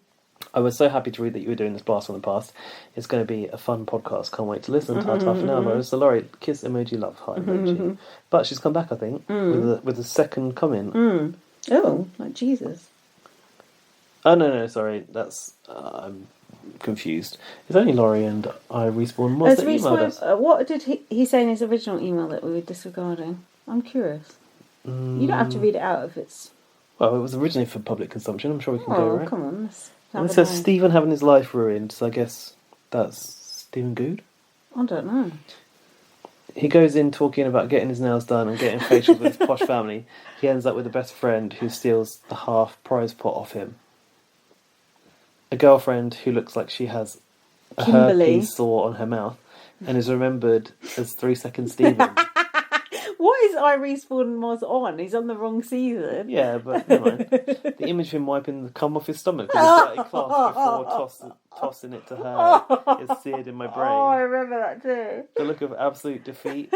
I was so happy to read that you were doing this blast from the past. It's going to be a fun podcast. Can't wait to listen. Ta-ta for now. So Laurie, kiss emoji, love heart emoji. But she's come back, I think, with a second comment. Oh, like Jesus. Oh, no, sorry. That's... I'm confused. It's only Laurie and I Respawn. What's the email address? What did he say in his original email that we were disregarding? I'm curious. You don't have to read it out if it's... Well, it was originally for public consumption. I'm sure we can go, right? Come on. And it says Stephen having his life ruined, so I guess that's Stephen Good? I don't know. He goes in talking about getting his nails done and getting facials with his posh family. He ends up with a best friend who steals the half prize pot off him. A girlfriend who looks like she has a herpes sore on her mouth and is remembered as 3 Second Stephen. What is Respawn was on? He's on the wrong season. Yeah, but never mind. The image of him wiping the cum off his stomach with his dirty cloth before tossing it to her is seared in my brain. Oh, I remember that too. The look of absolute defeat,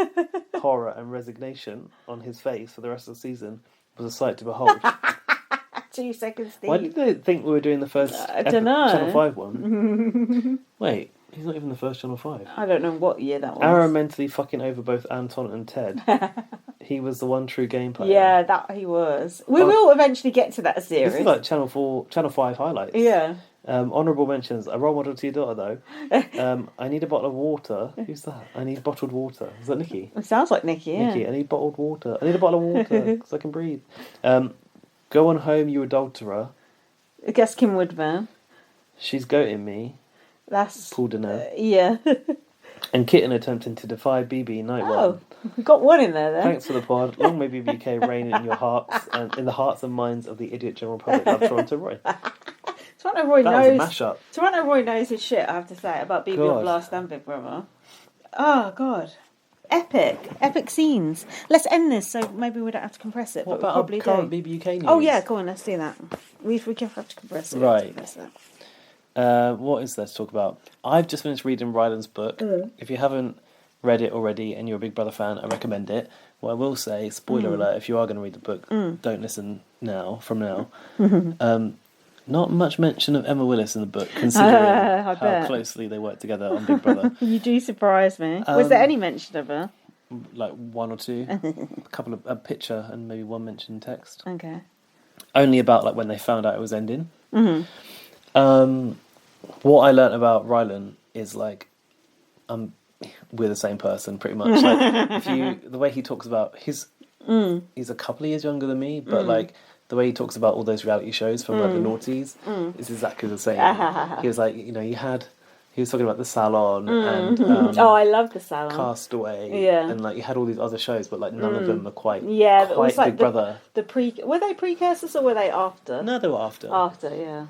horror and resignation on his face for the rest of the season was a sight to behold. 2 Second Steve. Why did they think we were doing the first I don't know. Channel 5 one? Wait, he's not even the first Channel 5. I don't know what year that was. Aaron mentally fucking over both Anton and Ted. He was the one true game player. Yeah, that he was. We will eventually get to that series. This is like Channel 5 highlights. Yeah. Honourable mentions. A role model to your daughter, though. I need a bottle of water. Who's that? I need bottled water. Is that Nikki? It sounds like Nikki, yeah. Nikki, I need bottled water. I need a bottle of water because I can breathe. Go on home, you adulterer. I guess Kim Woodburn. She's goating me. That's... Paul Dano. Yeah. And Kitten attempting to defy BB night one. Oh, we got one in there then. Thanks for the pod. Long may BBUK reign in your hearts and in the hearts and minds of the idiot general public. Love, Toronto Roy. Toronto Roy that knows. Was a mashup. Toronto Roy knows his shit. I have to say about BB Blast and Big Brother. Oh God. Epic scenes. Let's end this so maybe we don't have to compress it. What but about we'll probably current do. BBUK news? Oh yeah, go on, let's do that. We have to compress it. Right. What is there to talk about? I've just finished reading Ryland's book. If you haven't read it already and you're a Big Brother fan, I recommend it. What I will say, spoiler alert, if you are going to read the book, don't listen from now. Not much mention of Emma Willis in the book, considering how closely they work together on Big Brother. You do surprise me. Was there any mention of her? Like one or two. A picture and maybe one mention in text. Okay. Only about like when they found out it was ending. Mm-hmm. What I learnt about Rylan is like, we're the same person pretty much. Like the way he talks about he's a couple of years younger than me, but like the way he talks about all those reality shows from like the noughties is exactly the same. He was like, he was talking about The Salon and I love The Salon, Castaway, and like you had all these other shows, but like none of them are quite it was like Big Brother. Were they precursors or were they after? No, they were after. After, yeah.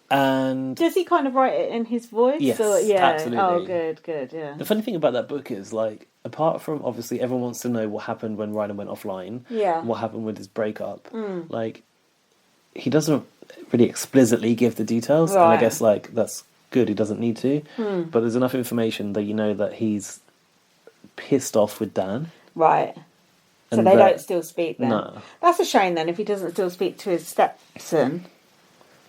And does he kind of write it in his voice? Yes, or, yeah. absolutely. Oh, good, yeah. The funny thing about that book is, like, apart from obviously everyone wants to know what happened when Rylan went offline, and what happened with his breakup, like, he doesn't really explicitly give the details, and I guess like that's good. He doesn't need to, but there's enough information that you know that he's pissed off with Dan, right? So they don't still speak then. No, that's a shame then if he doesn't still speak to his stepson.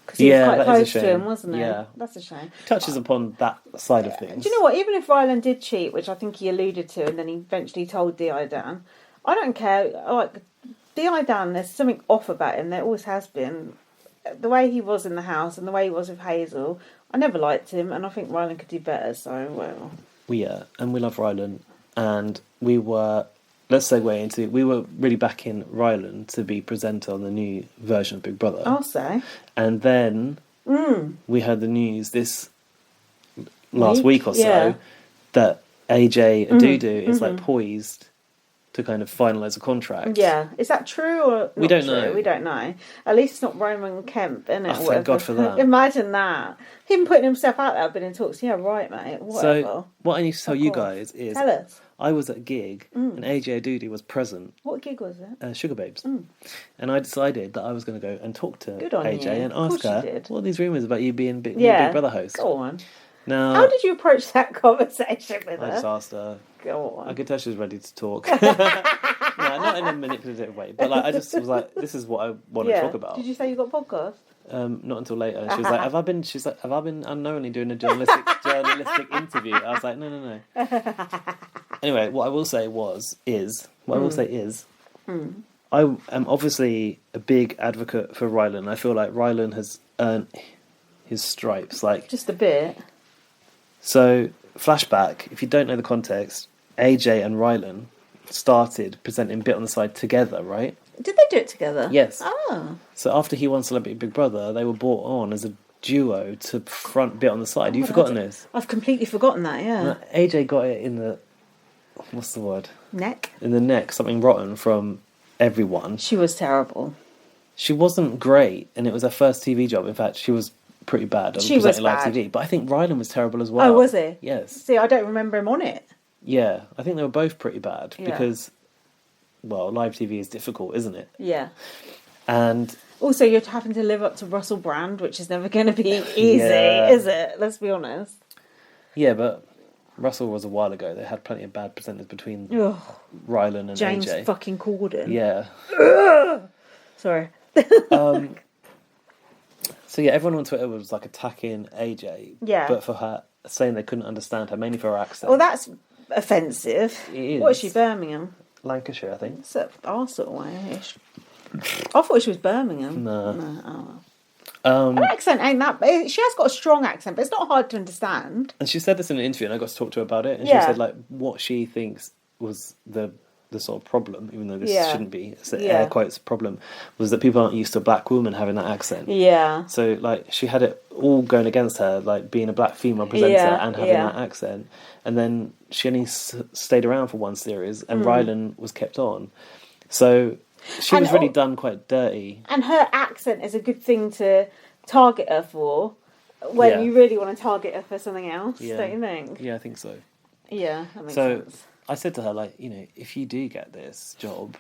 Because he was quite close to him, wasn't he? Yeah. That's a shame. Touches upon that side of things. Do you know what? Even if Rylan did cheat, which I think he alluded to, and then he eventually told D.I. Dan, I don't care. Like, D.I. Dan, there's something off about him. There always has been. The way he was in the house and the way he was with Hazel, I never liked him, and I think Rylan could do better, so, well. And we love Rylan, and we were... Let's segue into... We were really backing Rylan to be presenter on the new version of Big Brother. I'll say. And then we heard the news this last week or so that AJ Odudu is like poised to kind of finalise a contract. Yeah. Is that true or not? We don't know. We don't know. At least it's not Roman Kemp, isn't it? Oh, thank God for that. Imagine that. Him putting himself out there, been in talks. Yeah, right, mate. Whatever. So, what I need to tell you guys is... Tell us. I was at a gig and AJ Odudu was present. What gig was it? Sugar Babes. And I decided that I was going to go and talk to Good on AJ you. and ask her what are these rumours about you being Big Brother host. Go on. Now, how did you approach that conversation with her? I just asked her. Go on. I could tell she was ready to talk. No, not in a manipulative way, but like I just was like, this is what I want to talk about. Did you say you got a podcast? Not until later. She was like, have I been unknowingly doing a journalistic interview? I was like, no. Anyway, what I will say is I am obviously a big advocate for Rylan. I feel like Rylan has earned his stripes. Like, just a bit. So, flashback, if you don't know the context, AJ and Rylan started presenting Bit on the Side together, right? Did they do it together? Yes. Oh. So after he won Celebrity Big Brother, they were brought on as a duo to front Bit on the Side. Have you forgotten this? I've completely forgotten that, yeah. Now, AJ got it in the... What's the word? Neck? In the neck, something rotten from everyone. She was terrible. She wasn't great, and it was her first TV job. In fact, she was pretty bad. She was live bad. TV. But I think Rylan was terrible as well. Oh, was he? Yes. See, I don't remember him on it. Yeah, I think they were both pretty bad because, well, live TV is difficult, isn't it? Yeah. And also, you're having to live up to Russell Brand, which is never going to be easy, is it? Let's be honest. Yeah, but Russell was a while ago. They had plenty of bad presenters between Rylan and James AJ. fucking Corden. Yeah. Sorry. So yeah, everyone on Twitter was like attacking AJ. Yeah. But for her saying they couldn't understand her, mainly for her accent. Well, that's offensive. It is. What is she, Birmingham? Lancashire, I think. It's our sort of way-ish. I thought she was Birmingham. No. Her accent ain't that... She has got a strong accent, but it's not hard to understand. And she said this in an interview, and I got to talk to her about it. And she said, like, what she thinks was the sort of problem, even though this shouldn't be, it's an air quotes problem, was that people aren't used to a black woman having that accent. Yeah. So, like, she had it all going against her, like, being a black female presenter and having that accent. And then she only stayed around for one series, and Rylan was kept on. So she was really done quite dirty. And her accent is a good thing to target her for when you really want to target her for something else, don't you think? Yeah, I think so. Yeah, that makes sense. I said to her, like, you know, if you do get this job,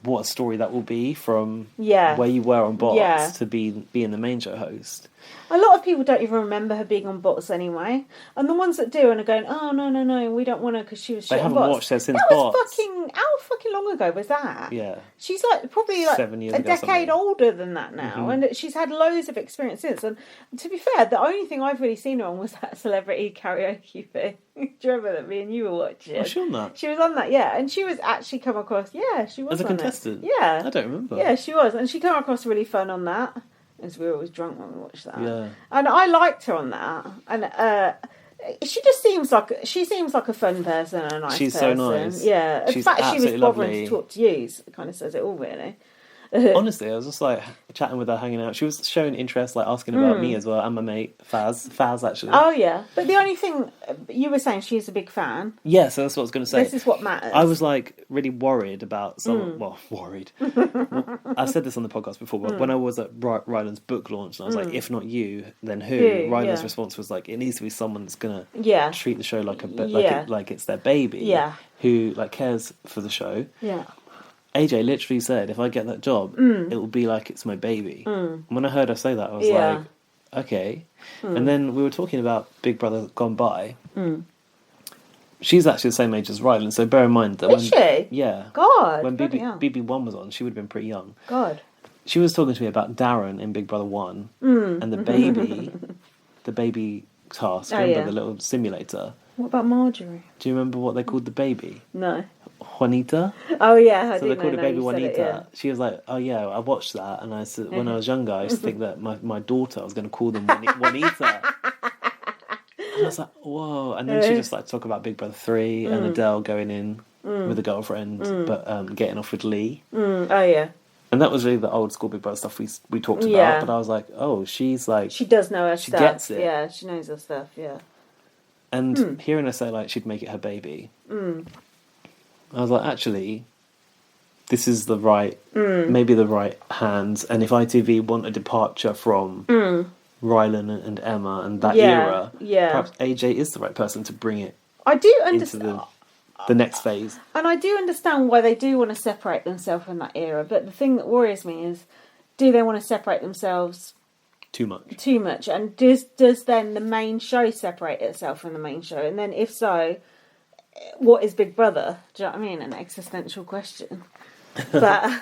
what a story that will be from Yeah. where you were on Bots Yeah. to being the main show host. A lot of people don't even remember her being on Bots anyway, and the ones that do and are going, "Oh no, we don't want her because she was shit They on haven't Bots." watched her since That was Bots. how fucking long ago was that? Yeah. She's like probably like 7 years a ago, decade something. older than that now, Mhm. and she's had loads of experience since. And to be fair, the only thing I've really seen her on was that celebrity karaoke thing. Do you remember that me and you were watching? Was she on that? She was on that, yeah, and she was actually come across. Yeah, she was As a on it. contestant? Yeah, I don't remember. Yeah, she was, and she came across really fun on that. As we were always drunk when we watched that. Yeah. And I liked her on that. And she just seems like a fun person and a nice She's person. so nice. Yeah. She's In fact, she was absolutely bothering lovely. to talk to you. So it kind of says it all, really. Honestly, I was just like chatting with her, hanging out. She was showing interest, like asking about me as well, and my mate Faz actually. Oh yeah, but the only thing you were saying, she's a big fan. Yeah, so that's what I was going to say. This is what matters. I was like really worried about some. Well, worried. I've said this on the podcast before, but when I was at Ryland's book launch, and I was like, if not you, then who? Ryland's response was like, it needs to be someone that's going to treat the show like like it's their baby. Yeah. Who like cares for the show. Yeah. AJ literally said, if I get that job, it will be like it's my baby. And when I heard her say that, I was like, okay. And then we were talking about Big Brother Gone By. She's actually the same age as Ryland, so bear in mind that Is she? Yeah. God. When bloody hell. BB1 was on, she would have been pretty young. God. She was talking to me about Darren in Big Brother 1 and the baby task. Remember the little simulator? What about Marjorie? Do you remember what they called the baby? No. Juanita? Oh yeah, I so do they called know it baby you said Juanita. it, yeah. She was like, "Oh yeah, I watched that," and I said, when I was younger, I used to think that my daughter I was going to call them Juanita. And I was like, "Whoa!" And then she just like talk about Big Brother 3 and Adele going in with a girlfriend, but getting off with Lee. Oh yeah. And that was really the old school Big Brother stuff we talked about. Yeah. But I was like, "Oh, she's like She does know her she stuff. gets it." Yeah, she knows her stuff. Yeah. And hearing her say like she'd make it her baby, I was like, actually, this is the right, maybe the right hands. And if ITV want a departure from Ryland and Emma and that era, perhaps AJ is the right person to bring it. I do into understand the next phase. And I do understand why they do want to separate themselves from that era. But the thing that worries me is, do they want to separate themselves too much? And does then the main show separate itself from the main show? And then if so, what is Big Brother? Do you know what I mean? An existential question. But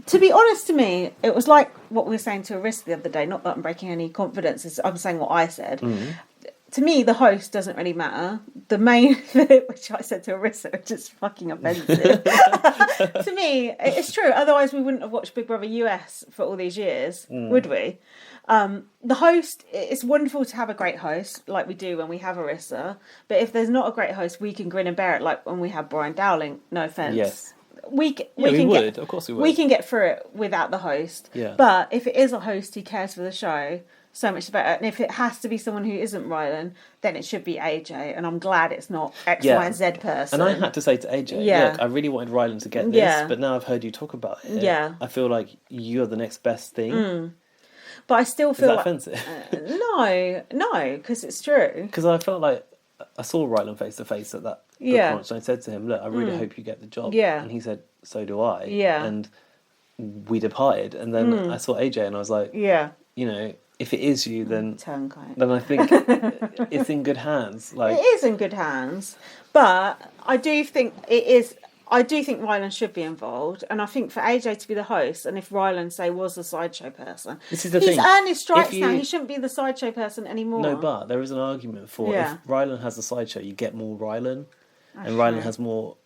to be honest, to me, it was like what we were saying to Arissa the other day. Not that I'm breaking any confidence, I'm saying what I said. To me, the host doesn't really matter. The main, which I said to Arissa, which is fucking offensive. To me, it's true. Otherwise, we wouldn't have watched Big Brother US for all these years, would we? The host, it's wonderful to have a great host, like we do when we have Arissa. But if there's not a great host, we can grin and bear it, like when we have Brian Dowling. No offence. Yes. We would. Of course we would. We can get through it without the host. Yeah. But if it is a host who cares for the show, so much better. And if it has to be someone who isn't Ryland, then it should be AJ. And I'm glad it's not X, Y, and Z person. And I had to say to AJ, look, I really wanted Ryland to get this, but now I've heard you talk about it. Yeah. I feel like you're the next best thing. But I still feel Is that like... offensive? No, because it's true. Because I felt like I saw Ryland face to face at that book launch, and I said to him, look, I really hope you get the job. Yeah. And he said, so do I. Yeah. And we departed. And then I saw AJ and I was like, you know, if it is you, then I think it's in good hands. Like it is in good hands. But I do think it is... I do think Ryland should be involved, and I think for AJ to be the host, and if Ryland, say, was the sideshow person, this is the he's thing. earned his stripes now. He shouldn't be the sideshow person anymore. No, but there is an argument for if Ryland has the sideshow, you get more Ryland, and Ryland has more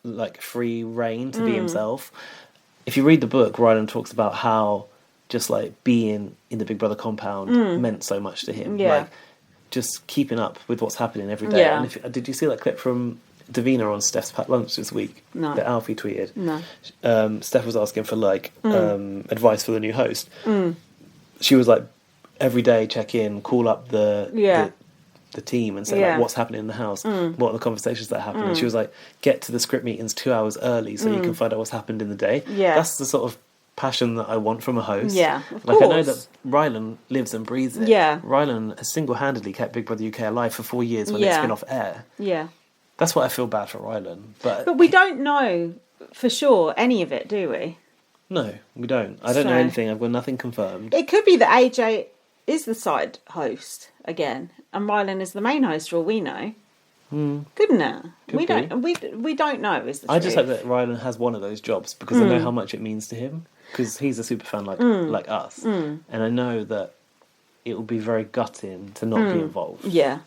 like free reign to be himself. If you read the book, Ryland talks about how just like being in the Big Brother compound meant so much to him. Like just keeping up with what's happening every day. And did you see that clip from Davina on Steph's Packed Lunch this week? No. That Alfie tweeted. No. Steph was asking for like advice for the new host. She was like, every day check in, call up the team and say like, what's happening in the house, what are the conversations that are happening. She was like, get to the script meetings 2 hours early so you can find out what's happened in the day. That's the sort of passion that I want from a host. Of like course. I know that Ryland lives and breathes it. Ryland has single-handedly kept Big Brother UK alive for 4 years when it's been off air. That's why I feel bad for Ryland. But we don't know for sure any of it, do we? No, we don't. I don't know anything. I've got nothing confirmed. It could be that AJ is the side host again, and Rylan is the main host, for all we know. Couldn't it? We don't know. Is the I truth. just hope that Rylan has one of those jobs because I know how much it means to him. Because he's a super fan like us, and I know that it will be very gutting to not be involved. Yeah.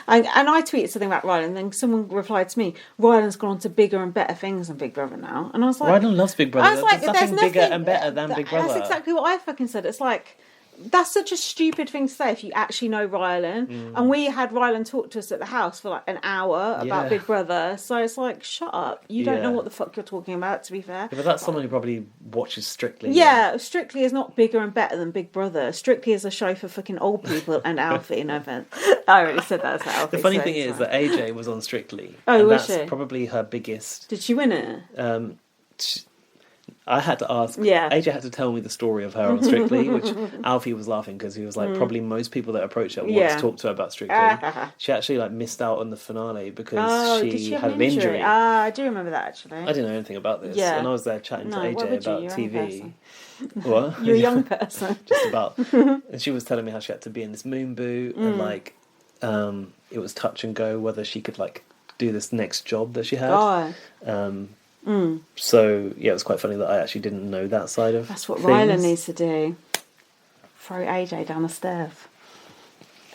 And I tweeted something about Rylan, and then someone replied to me, Rylan's gone on to bigger and better things than Big Brother now. And I was like... Rylan loves Big Brother. I was like, there's nothing bigger and better than Big Brother. That's exactly what I fucking said. It's like, that's such a stupid thing to say if you actually know Rylan. And we had Rylan talk to us at the house for like an hour about Big Brother. So it's like, shut up. You don't know what the fuck you're talking about, to be fair. Yeah, but that's someone who probably watches Strictly. Yeah, Strictly is not bigger and better than Big Brother. Strictly is a show for fucking old people and Alfie, no offense. I already said that as Alfie. The funny thing is that AJ was on Strictly. Oh, and was that's she? probably her biggest... Did she win it? I had to ask. Yeah. AJ had to tell me the story of her on Strictly, which Alfie was laughing because he was like, probably most people that approach her want to talk to her about Strictly. She actually like missed out on the finale because she had an injury. I do remember that actually. I didn't know anything about this, and I was there chatting to AJ about TV. What? You're a young person. Just about. And she was telling me how she had to be in this moon boot and like it was touch and go whether she could like do this next job that she had. So yeah, it was quite funny that I actually didn't know that side of That's what things. Rylan needs to do. Throw AJ down the stairs.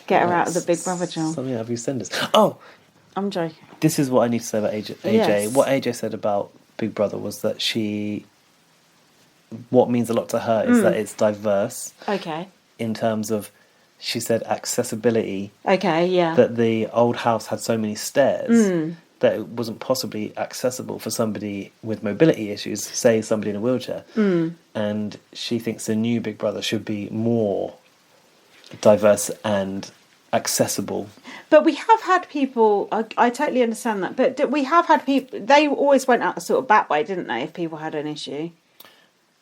Get her out of the Big Brother job. Something out of EastEnders. Oh! I'm joking. This is what I need to say about AJ. Yes. What AJ said about Big Brother was that what means a lot to her is that it's diverse. Okay. In terms of, she said, accessibility. Okay, yeah. That the old house had so many stairs that it wasn't possibly accessible for somebody with mobility issues, say somebody in a wheelchair. And she thinks the new Big Brother should be more diverse and accessible. But we have had people, I totally understand that, but we have had people, they always went out the sort of back way, didn't they, if people had an issue?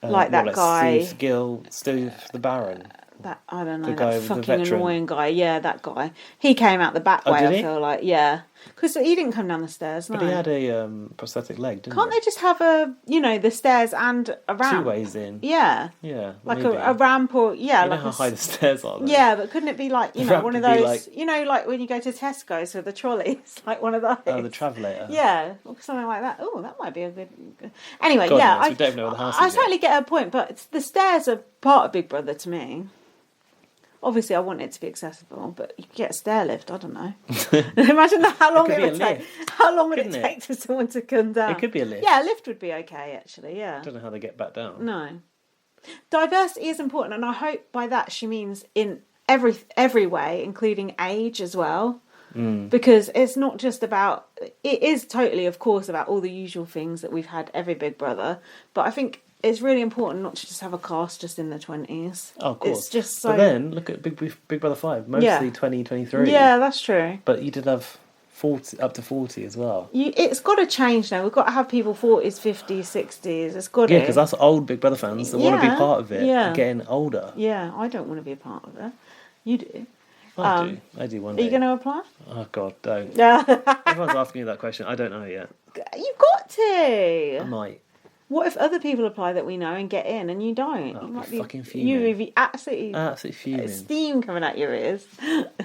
Like that guy. Steve the Baron. That, I don't know, the guy that with the fucking veteran. annoying guy. Yeah, that guy. He came out the back way, did I he? feel like. Yeah. Because he didn't come down the stairs, no. But he had a prosthetic leg, didn't Can't they just have the stairs and a ramp? 2 ways in. Yeah. Yeah. Like maybe. a ramp or, yeah. You like know how high the stairs are, though. Yeah, but couldn't it be like, The ramp one of could be those, like- like when you go to Tesco's with the trolleys, like one of those. Oh, the travelator. Yeah, or something like that. Oh, that might be a good... Anyway, God yeah. knows, we don't know the house I is yet. totally get her point, but the stairs are part of Big Brother to me. Obviously, I want it to be accessible, but you could get a stair lift. I don't know. Imagine how long it would take. How long would it take for someone to come down? It could be a lift. Yeah, a lift would be okay, actually. Yeah. I don't know how they get back down. No. Diversity is important, and I hope by that she means in every way, including age as well. Because it's not just about... It is totally, of course, about all the usual things that we've had every Big Brother, but I think it's really important not to just have a cast just in the 20s. Oh, of course. It's just so... But then, look at Big Brother 5, mostly 20, 23. Yeah, that's true. But you did have 40, up to 40 as well. It's got to change now. We've got to have people 40s, 50s, 60s. It's got to... Yeah, because that's old Big Brother fans that want to be part of it and getting older. Yeah, I don't want to be a part of it. You do. I do one day. Are you going to apply? Oh, God, don't. Yeah. Everyone's asking me that question. I don't know yet. You've got to. I might. What if other people apply that we know and get in and you don't? I'll you might be fucking You fuming. would be absolutely fuming. steam coming out your ears.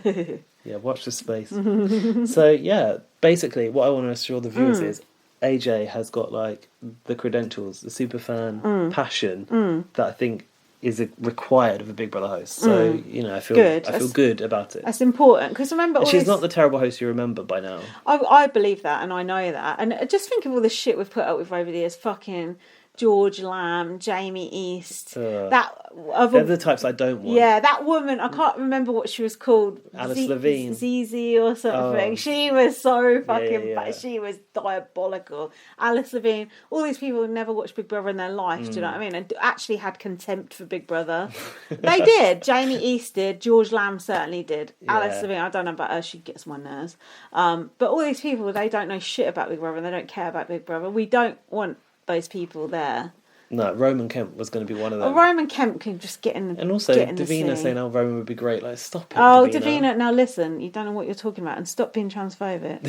Yeah, watch the space. So, yeah, basically what I want to assure the viewers is AJ has got, like, the credentials, the superfan passion that I think is required of a Big Brother host. So, I feel good about it. That's important, because remember... She's not the terrible host you remember by now. I believe that, and I know that. And just think of all the shit we've put up with over the years. Fucking George Lamb, Jamie East. They're the types I don't want. Yeah, that woman, I can't remember what she was called. Alice Levine. Zizi or something. Oh. She was so fucking yeah. she was diabolical. Alice Levine. All these people who never watched Big Brother in their life, do you know what I mean? And actually had contempt for Big Brother. They did. Jamie East did. George Lamb certainly did. Yeah. Alice Levine, I don't know about her, she gets my nerves. But all these people, they don't know shit about Big Brother and they don't care about Big Brother. We don't want those people there. No, Roman Kemp was going to be one of them. Roman Kemp can just get in. And also, get in Davina the saying, "Oh, Roman would be great." Like, stop it. Oh, Davina. Now listen. You don't know what you're talking about, and stop being transphobic.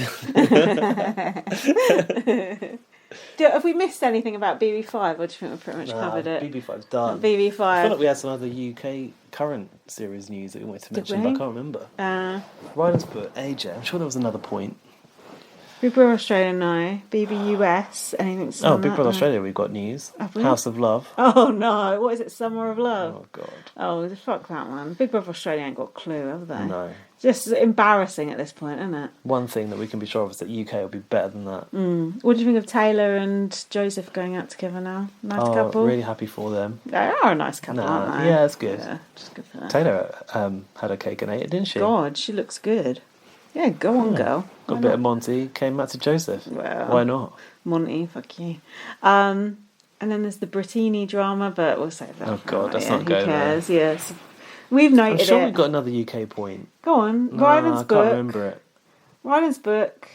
Have we missed anything about BB5, or do you think we've pretty much covered it? BB5's done. BB5. I feel like we had some other UK current series news that we wanted to mention, but I can't remember. Ryan's put AJ. I'm sure there was another point. Big Brother Australia, no. BBUS, anything? Oh, Big Brother Australia, we've got news. House of Love. Oh no, what is it? Summer of Love. Oh god. Oh, fuck that one. Big Brother Australia ain't got a clue, have they? No. Just embarrassing at this point, isn't it? One thing that we can be sure of is that UK will be better than that. What do you think of Taylor and Joseph going out together now? Nice couple. Really happy for them. They are a nice couple, aren't they? Yeah, it's good. Yeah, just good for them. Taylor had a cake and ate it, didn't she? God, she looks good. Yeah, go on, girl. Got a bit of Monty, came back to Joseph. Well, why not? Monty, fuck you. And then there's the Brittini drama, but we'll save that. Oh God, that's not going there. Who cares? Yes. We've noted I'm sure it. we've got another UK point. Go on. No, Ryland's book. I can't remember it. Ryland's book.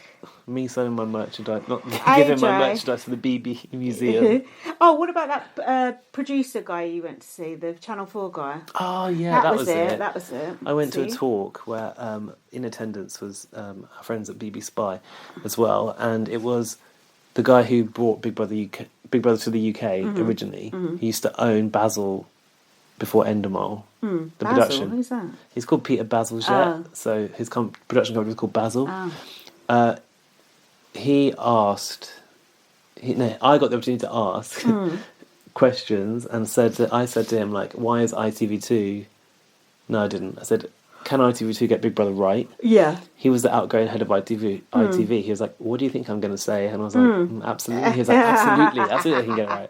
Me selling my merchandise, not giving my merchandise to the BB Museum. Oh, what about that producer guy you went to see, the Channel 4 guy? Oh, yeah, that was it. That was it. I went to a talk where in attendance was our friends at BB Spy as well, and it was the guy who brought Big Brother to the UK originally. He used to own Basil before Endemol, the Basil? production. Who's that? He's called Peter Bazalgette, so his production company was called Basil. He asked... I got the opportunity to ask questions and I said to him, like, why is ITV2... No, I didn't. I said, can ITV2 get Big Brother right? Yeah. He was the outgoing head of ITV. He was like, what do you think I'm going to say? And I was like, absolutely. He was like, absolutely I can get it right.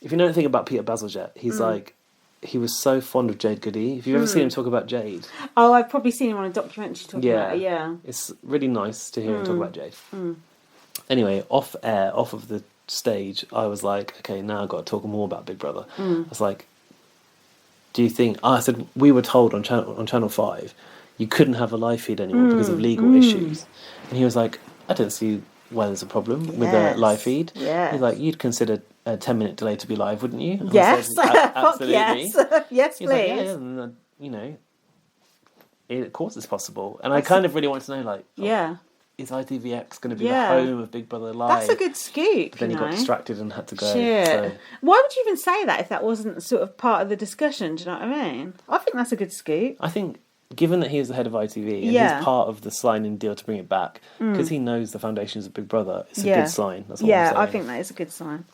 If you know anything about Peter Bazalgette, he's like... He was so fond of Jade Goody. Have you ever seen him talk about Jade? Oh, I've probably seen him on a documentary talking about it, yeah. It's really nice to hear him talk about Jade. Anyway, off of the stage, I was like, okay, now I've got to talk more about Big Brother. I was like, do you think... I said, we were told on Channel 5 you couldn't have a live feed anymore because of legal issues. And he was like, I don't see why there's a problem with a live feed. Yes. He's like, you'd consider a 10-minute delay to be live, wouldn't you? And yes. I said, absolutely. Yes. Yes, He's please. like, yeah, and, you know, of course it's possible. And I kind of really want to know, like, is ITVX going to be the home of Big Brother Live? That's a good scoop. But then he got distracted and had to go. Shit. So. Why would you even say that if that wasn't sort of part of the discussion? Do you know what I mean? I think that's a good scoop. I think, given that he is the head of ITV and he's part of the signing deal to bring it back, because he knows the foundations of Big Brother, it's a good sign. That's all I'm saying. I think that is a good sign.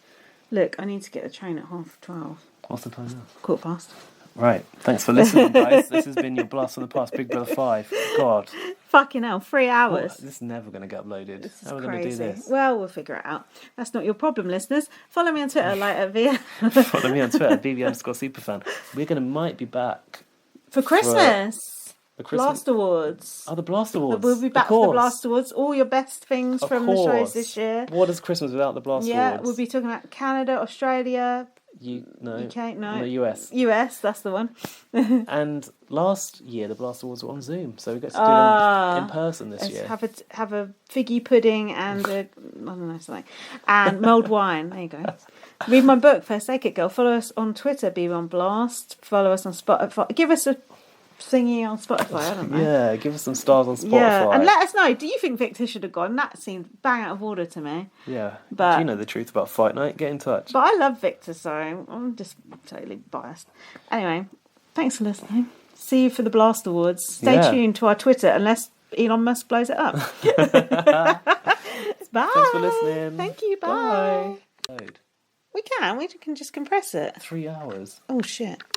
Look, I need to get the train at 12:30. What's the time now? 12:15. Right. Thanks for listening, guys. This has been your Blast from the Past, Big Brother 5. God. Fucking hell, 3 hours. This is never going to get uploaded. How are we going to do this? Well, we'll figure it out. That's not your problem, listeners. Follow me on Twitter, Follow me on Twitter, BB_superfan. We're might be back for Christmas. Christmas. Blast Awards. Oh, the Blast Awards. We'll be back for the Blast Awards. All your best things from the shows this year. What is Christmas without the Blast Awards? Yeah, we'll be talking about Canada, Australia, UK, no, US. US, that's the one. And last year the Blast Awards were on Zoom, so we got to do them in person this year. Have a figgy pudding and I don't know, something, and mulled wine. There you go. Read my book, First Take It Girl. Follow us on Twitter, BB1Blast. Follow us on Spotify. Give us a thingy on Spotify, I don't know. Yeah, give us some stars on Spotify. Yeah, and let us know, do you think Victor should have gone? That seemed bang out of order to me. Yeah, but do you know the truth about Fight Night? Get in touch. But I love Victor, so I'm just totally biased. Anyway, thanks for listening. See you for the Blast Awards. Stay tuned to our Twitter, unless Elon Musk blows it up. Bye. Thanks for listening. Thank you, bye. Bye. We can just compress it. 3 hours. Oh, shit.